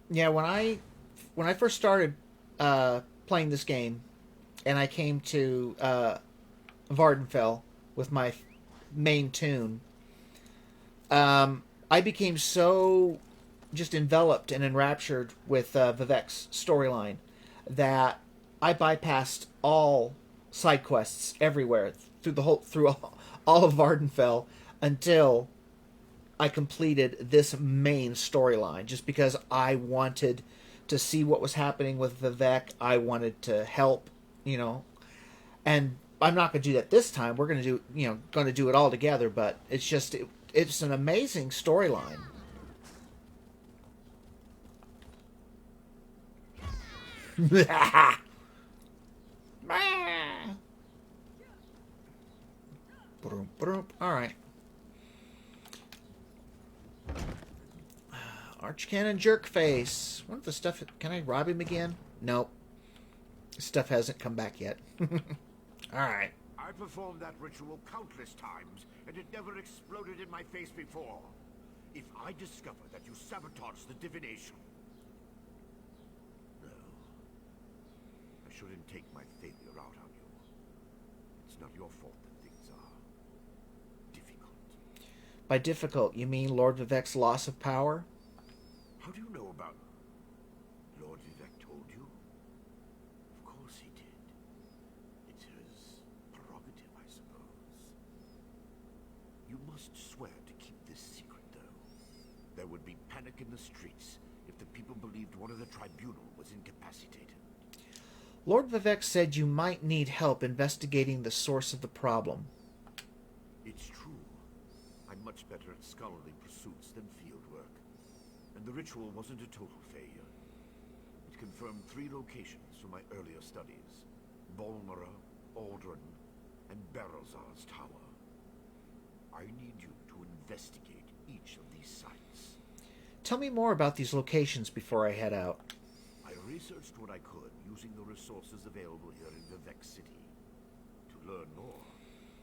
Yeah, when I first started playing this game, and I came to Vvardenfell with my main tune, I became so just enveloped and enraptured with Vivek's storyline that I bypassed all side quests everywhere through all of Vvardenfell until I completed this main storyline, just because I wanted to see what was happening with Vivek. I wanted to help, and I'm not going to do that this time. We're going to do it all together, but it's an amazing storyline. All right. Archcanon Jerkface. What if the stuff... Can I rob him again? Nope. Stuff hasn't come back yet. Alright. I performed that ritual countless times, and it never exploded in my face before. If I discover that you sabotaged the divination... No. I shouldn't take my failure out on you. It's not your fault that things are... difficult. By difficult, you mean Lord Vivek's loss of power? How do you know about... Lord Vivek told you? Of course he did. It's his prerogative, I suppose. You must swear to keep this secret, though. There would be panic in the streets if the people believed one of the tribunal was incapacitated. Lord Vivek said you might need help investigating the source of the problem. It's true. I'm much better at scholarly pursuits than field work. And the ritual wasn't a total failure. It confirmed 3 locations from my earlier studies. Bolmora, Aldrin, and Barrelzar's Tower. I need you to investigate each of these sites. Tell me more about these locations before I head out. I researched what I could using the resources available here in Vivek City. To learn more,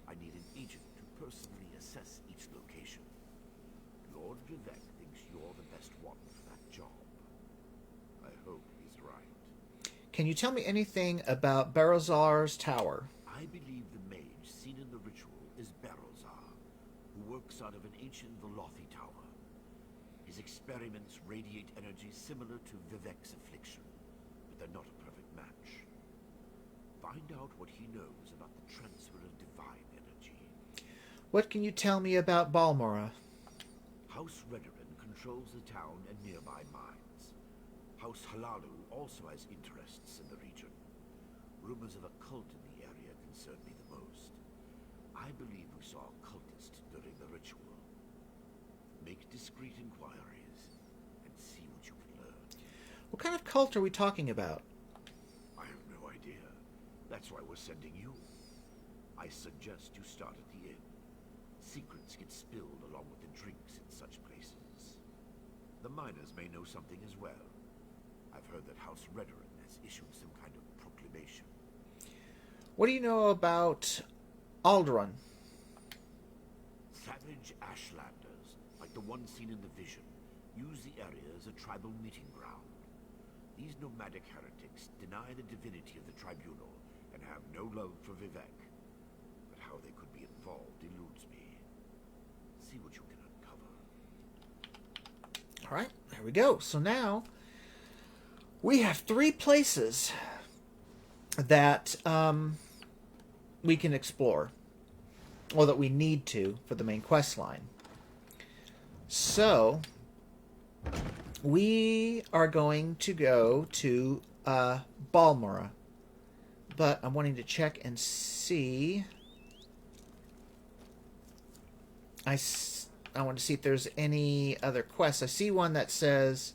I need an agent to personally assess each location. Lord Vivek thinks you're the best one for that job. I hope he's right. Can you tell me anything about Barrelzar's Tower? I believe the mage seen in the ritual is Barrelzar, who works out of an ancient Velothi tower. His experiments radiate energy similar to Vivek's affliction, but they're not a perfect match. Find out what he knows about the transfer of divine energy. What can you tell me about Balmora? House Redoran controls the town and nearby mines. House Halalu also has interests in the region. Rumors of a cult in the area concern me the most. I believe we saw a cultist during the ritual. Make discreet inquiries and see what you can learn. What kind of cult are we talking about? I have no idea. That's why we're sending you. I suggest you start at the inn. Secrets get spilled along with the drinks in such places. The miners may know something as well. I've heard that House Redoran has issued some kind of proclamation. What do you know about Alderaan? Savage Ashlanders, like the one seen in the vision, use the area as a tribal meeting ground. These nomadic heretics deny the divinity of the tribunal and have no love for Vivek. But how they could be involved eludes me. See what you can uncover. All right, there we go. So now we have 3 places that we can explore, or that we need to for the main quest line. So we are going to go to Balmora, but I'm wanting to check and see. I want to see if there's any other quests. I see one that says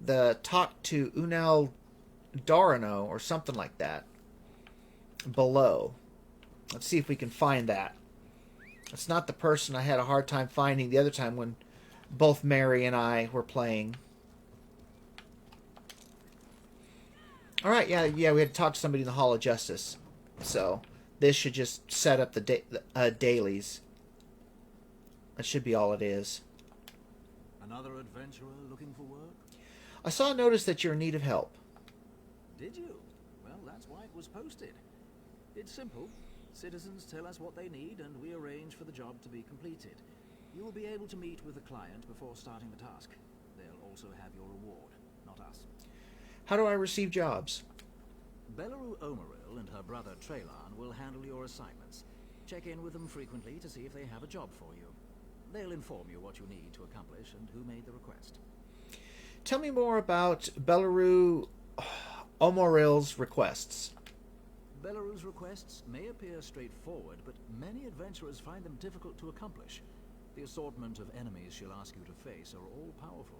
the talk to Unel Dorano or something like that below. Let's see if we can find that. It's not the person I had a hard time finding the other time when both Mary and I were playing. Alright, yeah, we had to talk to somebody in the Hall of Justice. So, this should just set up the dailies. That should be all it is. Another adventurer looking for work? I saw a notice that you're in need of help. Did you? Well, that's why it was posted. It's simple. Citizens tell us what they need, and we arrange for the job to be completed. You will be able to meet with the client before starting the task. They'll also have your reward, not us. How do I receive jobs? Belleru Omeril and her brother Traylan will handle your assignments. Check in with them frequently to see if they have a job for you. They'll inform you what you need to accomplish and who made the request. Tell me more about Belleru Omeril's requests. Belleru's requests may appear straightforward, but many adventurers find them difficult to accomplish. The assortment of enemies she'll ask you to face are all powerful,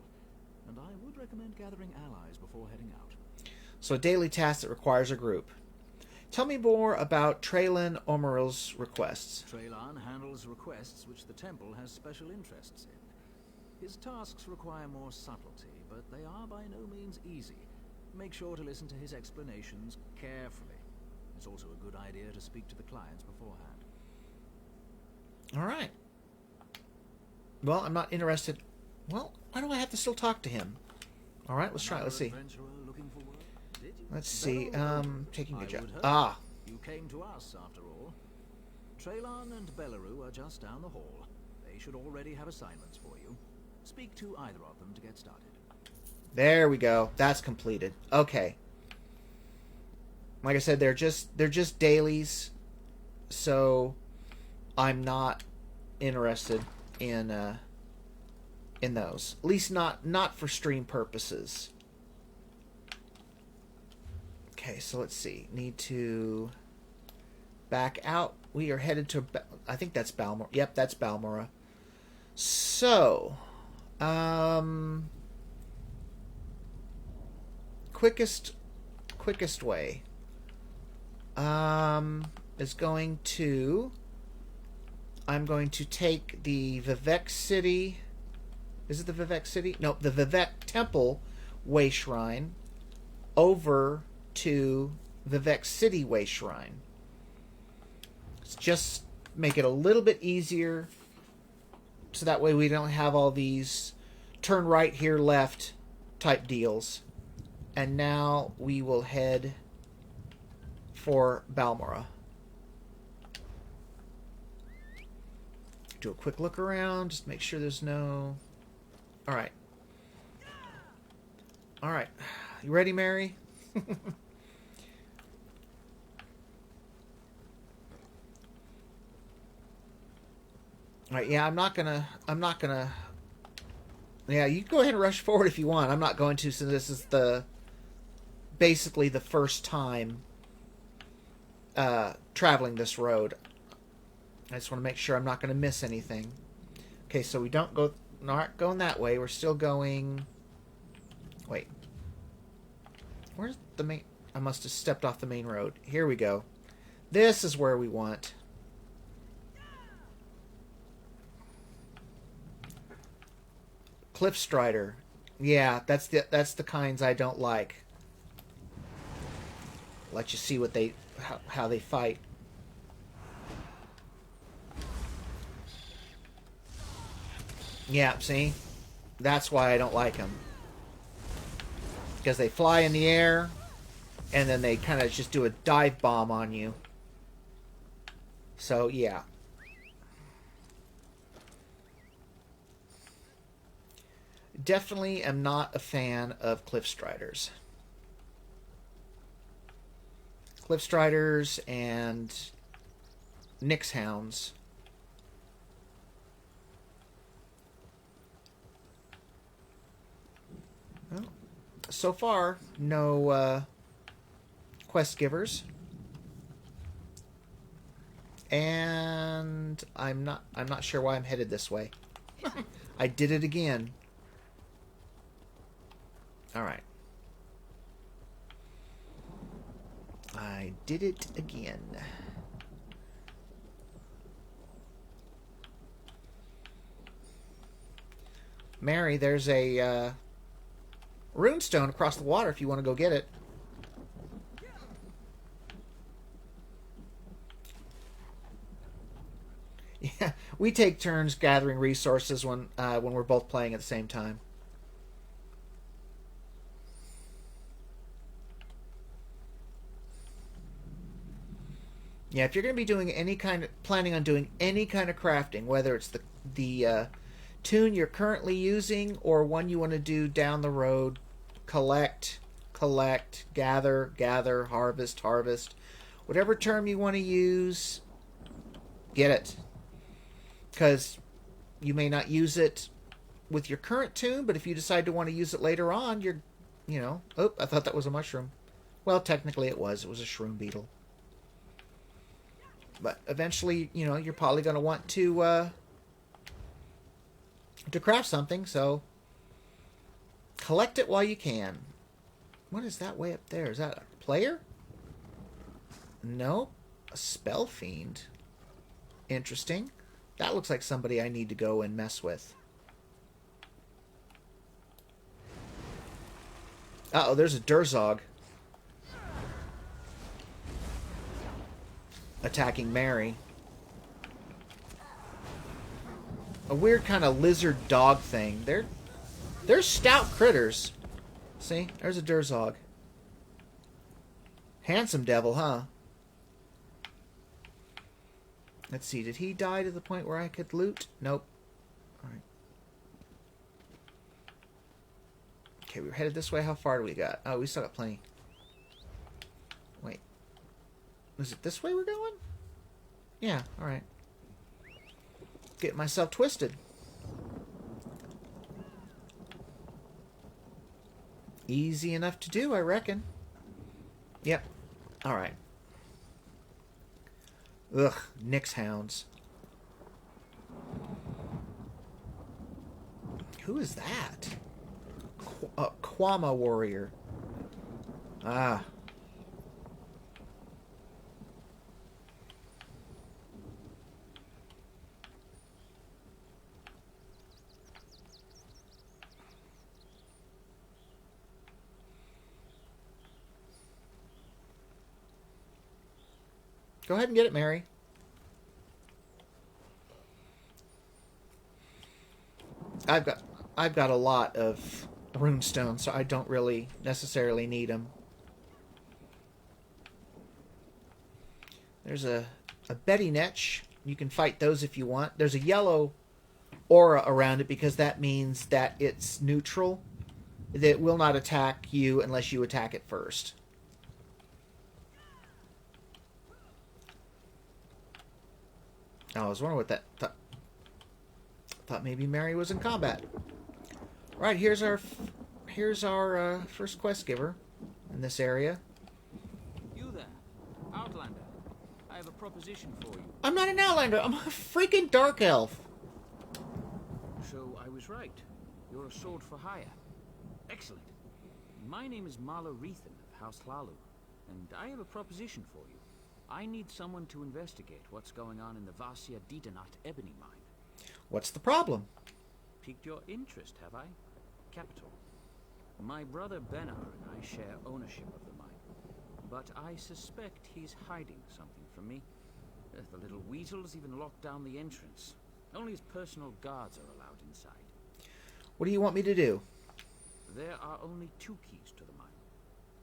and I would recommend gathering allies before heading out. So a daily task that requires a group. Tell me more about Traylan Omeril's requests. Traylan handles requests which the temple has special interests in. His tasks require more subtlety, but they are by no means easy. Make sure to listen to his explanations carefully. It's also a good idea to speak to the clients beforehand. All right. Well, I'm not interested. Well, why do I have to still talk to him? All right, let's try it. Let's see. Let's see. Taking a job. Ah. You came to us, after all. Traylan and Belleru are just down the hall. They should already have assignments for you. Speak to either of them to get started. There we go. That's completed. Okay. Like I said, they're just dailies, so I'm not interested in those. At least not for stream purposes. Okay, so let's see. Need to back out. We are headed to, I think that's Balmora. Yep, that's Balmora. So, quickest way is going to, I'm going to take the Vivek City, is it the Vivek City? No, the Vivek Temple Way Shrine over to Vivek City Way Shrine. Let's just make it a little bit easier so that way we don't have all these turn right here left type deals. And now we will head for Balmora. Do a quick look around, just make sure there's no... Alright. Alright. You ready, Mary? Alright, yeah, I'm not gonna... Yeah, you can go ahead and rush forward if you want. I'm not going to, since this is basically the first time traveling this road. I just want to make sure I'm not going to miss anything. Okay, so we don't go... Not going that way. We're still going... Wait. Where's the main... I must have stepped off the main road. Here we go. This is where we want. Cliff Strider. Yeah, that's the kinds I don't like. Let you see what how they fight. Yeah, see? That's why I don't like them. Because they fly in the air, and then they kind of just do a dive bomb on you. So, yeah. Definitely am not a fan of Cliff Striders. Cliff Striders and Nyx Hounds. Well, so far, no quest givers. And I'm not sure why I'm headed this way. I did it again. Alright. I did it again. Mary, there's a runestone across the water if you want to go get it. Yeah, we take turns gathering resources when we're both playing at the same time. Yeah, if you're going to be doing planning on doing any kind of crafting, whether it's the tune you're currently using or one you want to do down the road, collect, gather, harvest, whatever term you want to use, get it. Because you may not use it with your current tune, but if you decide to want to use it later on, oh, I thought that was a mushroom. Well, technically it was. It was a shroom beetle. But eventually, you're probably going to want to craft something, so collect it while you can. What is that way up there? Is that a player? No. A spell fiend. Interesting. That looks like somebody I need to go and mess with. Uh-oh, there's a Durzog. Attacking Mary. A weird kind of lizard dog thing. They're stout critters. See? There's a Durzog. Handsome devil, huh? Let's see. Did he die to the point where I could loot? Nope. Alright. Okay, we're headed this way. How far do we got? Oh, we still got plenty. Wait. Is it this way we're going? Yeah, alright. Get myself twisted. Easy enough to do, I reckon. Yep. Alright. Ugh, Nyx Hounds. Who is that? Quama warrior. Ah. Go ahead and get it, Mary. I've got a lot of runestones, so I don't really necessarily need them. There's a Betty Netch. You can fight those if you want. There's a yellow aura around it because that means that it's neutral. That it will not attack you unless you attack it first. I was wondering what that... Thought maybe Mary was in combat. Right, here's our first quest giver in this area. You there, Outlander. I have a proposition for you. I'm not an Outlander. I'm a freaking Dark Elf. So I was right. You're a sword for hire. Excellent. My name is Marla Reethan of House Hlalu, and I have a proposition for you. I need someone to investigate what's going on in the Vasia Didanat ebony mine. What's the problem? Piqued your interest, have I? Capital. My brother Benar and I share ownership of the mine, but I suspect he's hiding something from me. The little weasel's even locked down the entrance. Only his personal guards are allowed inside. What do you want me to do? There are only 2 keys to the mine.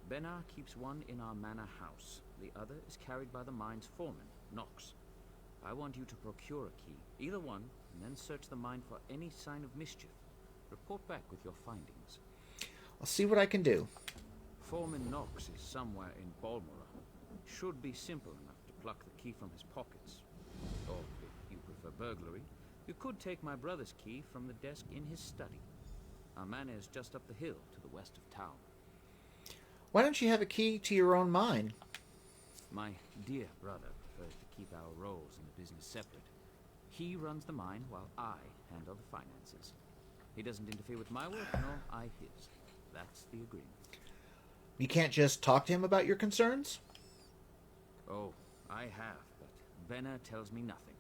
Benar keeps one in our manor house. The other is carried by the mine's foreman, Nox. I want you to procure a key, either one, and then search the mine for any sign of mischief. Report back with your findings. I'll see what I can do. Foreman Nox is somewhere in Balmora. Should be simple enough to pluck the key from his pockets. Or, if you prefer burglary, you could take my brother's key from the desk in his study. Our manor is just up the hill to the west of town. Why don't you have a key to your own mine? My dear brother prefers to keep our roles in the business separate. He runs the mine while I handle the finances. He doesn't interfere with my work, nor I his. That's the agreement. You can't just talk to him about your concerns? Oh, I have, but Benar tells me nothing.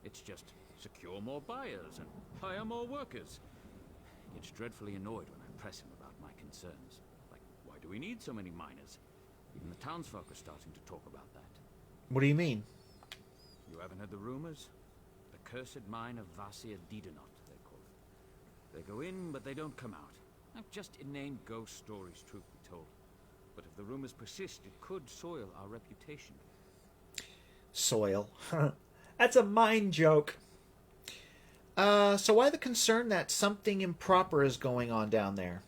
It's just secure more buyers and hire more workers. He gets dreadfully annoyed when I press him about my concerns. Like, why do we need so many miners? Even the townsfolk are starting to talk about that. What do you mean? You haven't heard the rumors? The cursed mine of Vasia Didanot, they call it. They go in, but they don't come out. Just inane ghost stories, truth be told. But if the rumors persist, it could soil our reputation. Soil. That's a mine joke. So why the concern that something improper is going on down there?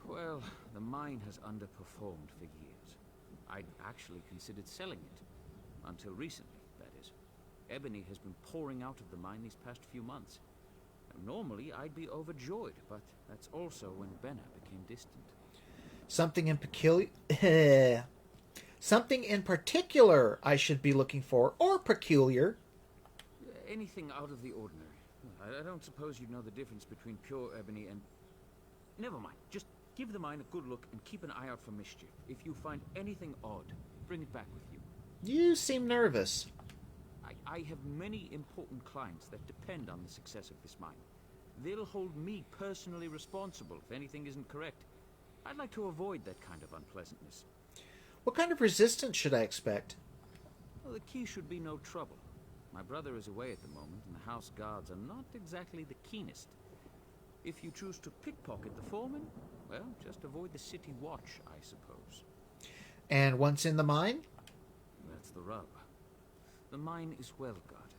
Well, the mine has underperformed for years. I'd actually considered selling it. Until recently, that is. Ebony has been pouring out of the mine these past few months. Normally, I'd be overjoyed, but that's also when Benar became distant. Something in something in particular I should be looking for, or peculiar. Anything out of the ordinary. I don't suppose you know the difference between pure ebony and... Never mind. Just give the mine a good look and keep an eye out for mischief. If you find anything odd, bring it back with you. You seem nervous. I have many important clients that depend on the success of this mine. They'll hold me personally responsible if anything isn't correct. I'd like to avoid that kind of unpleasantness. What kind of resistance should I expect? Well, the key should be no trouble. My brother is away at the moment, and the house guards are not exactly the keenest. If you choose to pickpocket the foreman, well, just avoid the city watch, I suppose. And once in the mine? That's the rub. The mine is well guarded.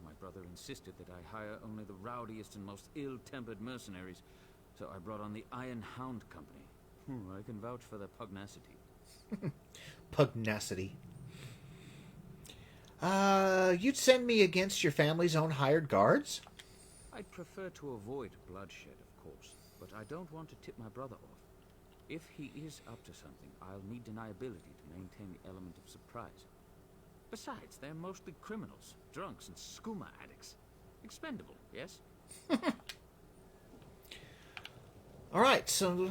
My brother insisted that I hire only the rowdiest and most ill-tempered mercenaries, so I brought on the Iron Hound Company. I can vouch for their pugnacity. Pugnacity. You'd send me against your family's own hired guards? I'd prefer to avoid bloodshed, of course, but I don't want to tip my brother off. If he is up to something, I'll need deniability to maintain the element of surprise. Besides, they're mostly criminals, drunks, and skooma addicts. Expendable, yes? All right, so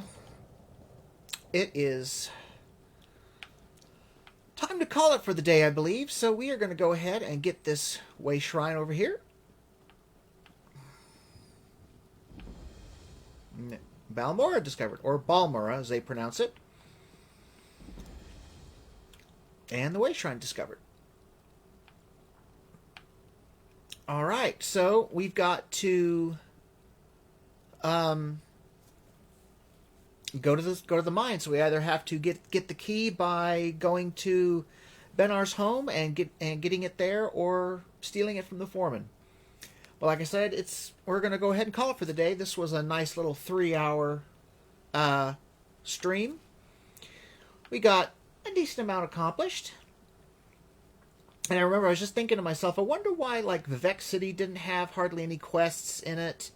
it is time to call it for the day, I believe. So we are going to go ahead and get this way shrine over here. Balmora discovered, or Balmora as they pronounce it. And the way shrine discovered. All right, so we've got to go to the mine. So we either have to get the key by going to Benar's home and getting it there, or stealing it from the foreman. Well, like I said, we're going to go ahead and call it for the day. This was a nice little 3-hour stream. We got a decent amount accomplished. And I remember I was just thinking to myself, I wonder why, like, Vivek City didn't have hardly any quests in it,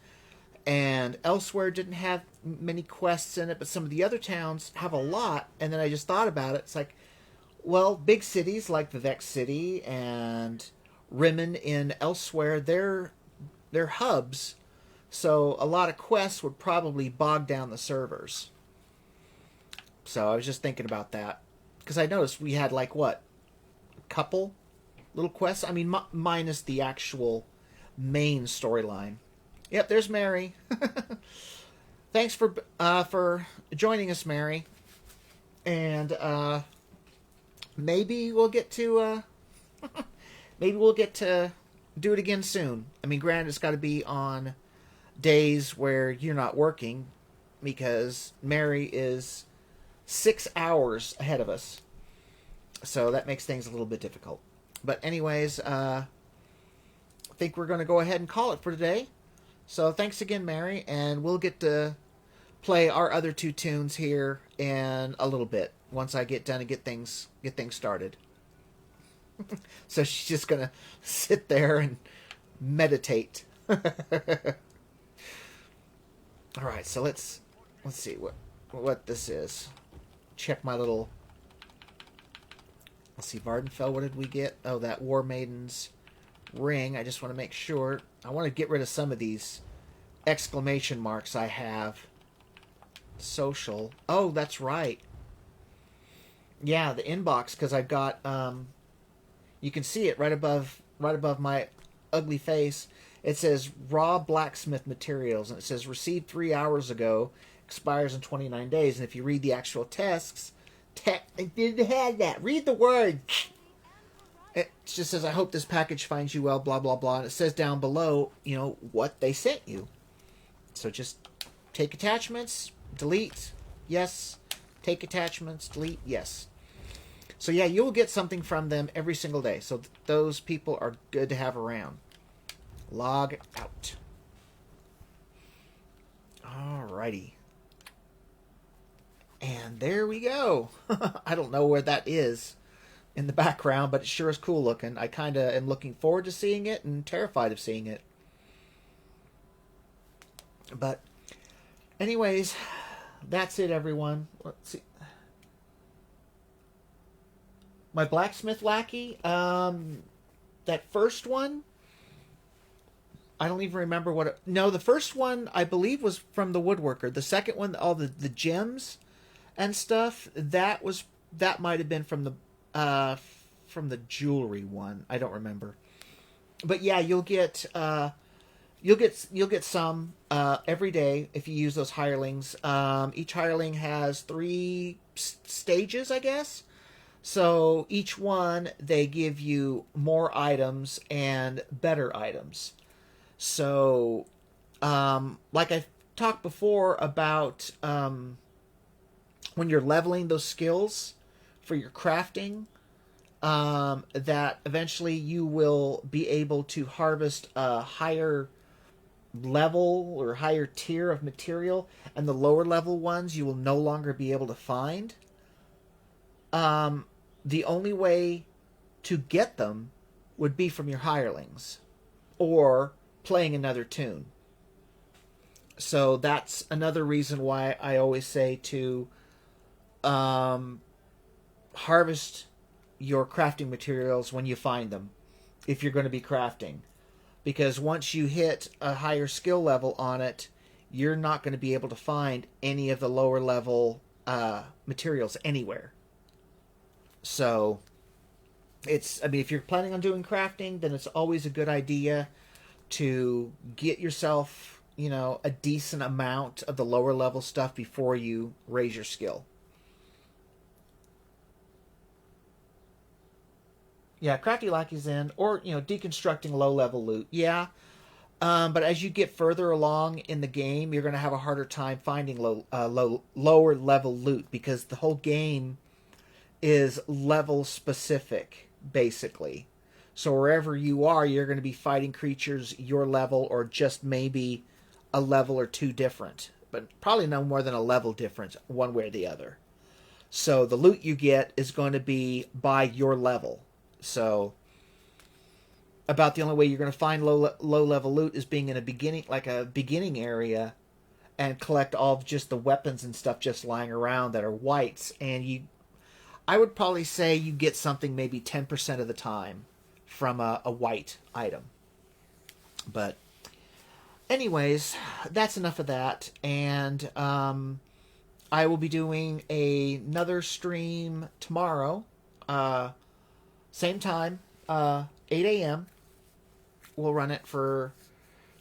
and Elsewhere didn't have many quests in it, but some of the other towns have a lot. And then I just thought about it. It's like, well, big cities like Vivek City and Rimmon in Elsewhere, they're hubs, so a lot of quests would probably bog down the servers. So I was just thinking about that, because I noticed we had, like, what, a couple little quests? I mean, minus the actual main storyline. Yep, there's Mary. Thanks for joining us, Mary. And maybe we'll get to do it again soon. I mean, granted, it's got to be on days where you're not working, because Mary is 6 hours ahead of us. So that makes things a little bit difficult. But anyways, I think we're going to go ahead and call it for today. So thanks again, Mary, and we'll get to play our other 2 tunes here in a little bit, once I get done and get things started. So she's just going to sit there and meditate. All right, so let's see what this is. Check my little... Let's see, Vvardenfell, what did we get? Oh, that War Maiden's ring. I just want to make sure. I want to get rid of some of these exclamation marks I have. Social. Oh, that's right. Yeah, the inbox, because I've got... you can see it right above my ugly face. It says raw blacksmith materials, and it says received 3 hours ago, expires in 29 days. And if you read the actual texts, it didn't have that. Read the word. It just says, I hope this package finds you well, blah, blah, blah. And it says down below, what they sent you. So just take attachments, delete, yes. Take attachments, delete, yes. So yeah, you'll get something from them every single day. So those people are good to have around. Log out. Alrighty. And there we go. I don't know where that is in the background, but it sure is cool looking. I kind of am looking forward to seeing it and terrified of seeing it. But anyways, that's it, everyone. Let's see. My blacksmith lackey, that first one, I don't even remember what no, the first one I believe was from the woodworker. The second one, all the gems and stuff, that might have been from the jewelry one. I don't remember. But yeah, you'll get some every day if you use those hirelings. Each hireling has 3 stages, I guess. So each one, they give you more items and better items. So, like I talked before about when you're leveling those skills for your crafting, that eventually you will be able to harvest a higher level or higher tier of material, and the lower level ones you will no longer be able to find. The only way to get them would be from your hirelings or playing another tune. So that's another reason why I always say to harvest your crafting materials when you find them, if you're going to be crafting. Because once you hit a higher skill level on it, you're not going to be able to find any of the lower level materials anywhere. So, if you're planning on doing crafting, then it's always a good idea to get yourself, a decent amount of the lower level stuff before you raise your skill. Yeah, Crafty Lackey's in, or, deconstructing low level loot. Yeah, but as you get further along in the game, you're going to have a harder time finding lower level loot, because the whole game is level specific, basically. So wherever you are, you're going to be fighting creatures your level, or just maybe a level or 2 different. But probably no more than a level difference, one way or the other. So the loot you get is going to be by your level. So about the only way you're going to find low level loot is being in a beginning area, and collect all of just the weapons and stuff just lying around that are whites. And I would probably say you get something maybe 10% of the time from a white item. But anyways, that's enough of that. And I will be doing another stream tomorrow, same time, 8 a.m. We'll run it for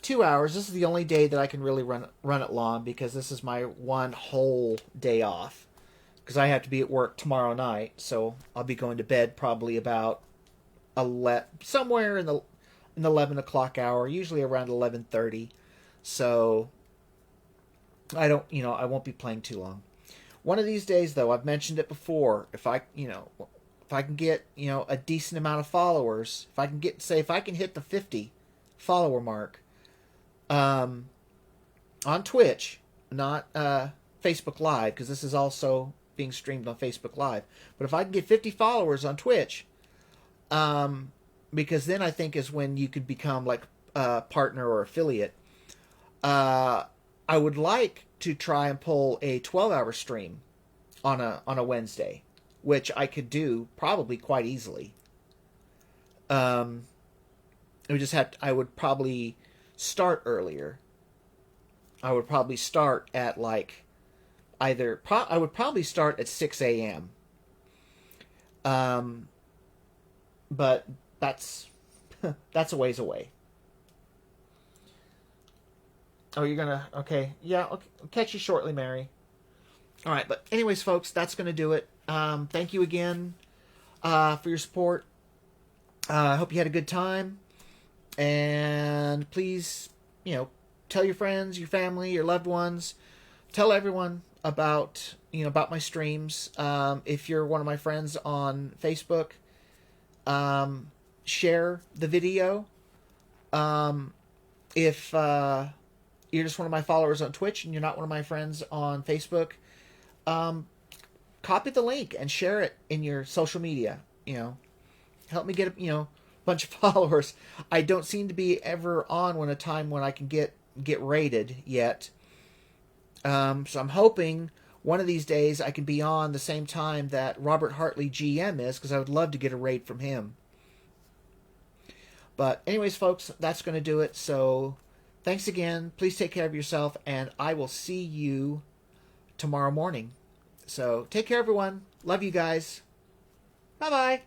2 hours. This is the only day that I can really run it long, because this is my one whole day off. Because I have to be at work tomorrow night, so I'll be going to bed probably about somewhere in the 11 o'clock hour, usually around 11:30. So I won't be playing too long. One of these days, though, I've mentioned it before, if I can get, a decent amount of followers, if I can hit the 50 follower mark, on Twitch, not Facebook Live, because this is also being streamed on Facebook Live. But if I can get 50 followers on Twitch, because then I think is when you could become like a partner or affiliate, I would like to try and pull a 12-hour stream on a Wednesday, which I could do probably quite easily. I would probably start earlier. I would probably start at like I would probably start at 6 a.m. But that's a ways away. Oh, you're gonna... Okay. Yeah, okay. I'll catch you shortly, Mary. Alright, but anyways, folks, that's gonna do it. Thank you again for your support. I hope you had a good time. And please, tell your friends, your family, your loved ones. Tell everyone about my streams. If you're one of my friends on Facebook, share the video. If you're just one of my followers on Twitch and you're not one of my friends on Facebook, copy the link and share it in your social media. Help me get a bunch of followers. I don't seem to be ever on a time when I can get rated yet. So I'm hoping one of these days I can be on the same time that Robert Hartley GM is, because I would love to get a raid from him. But anyways, folks, that's going to do it. So thanks again. Please take care of yourself, and I will see you tomorrow morning. So take care, everyone. Love you guys. Bye-bye.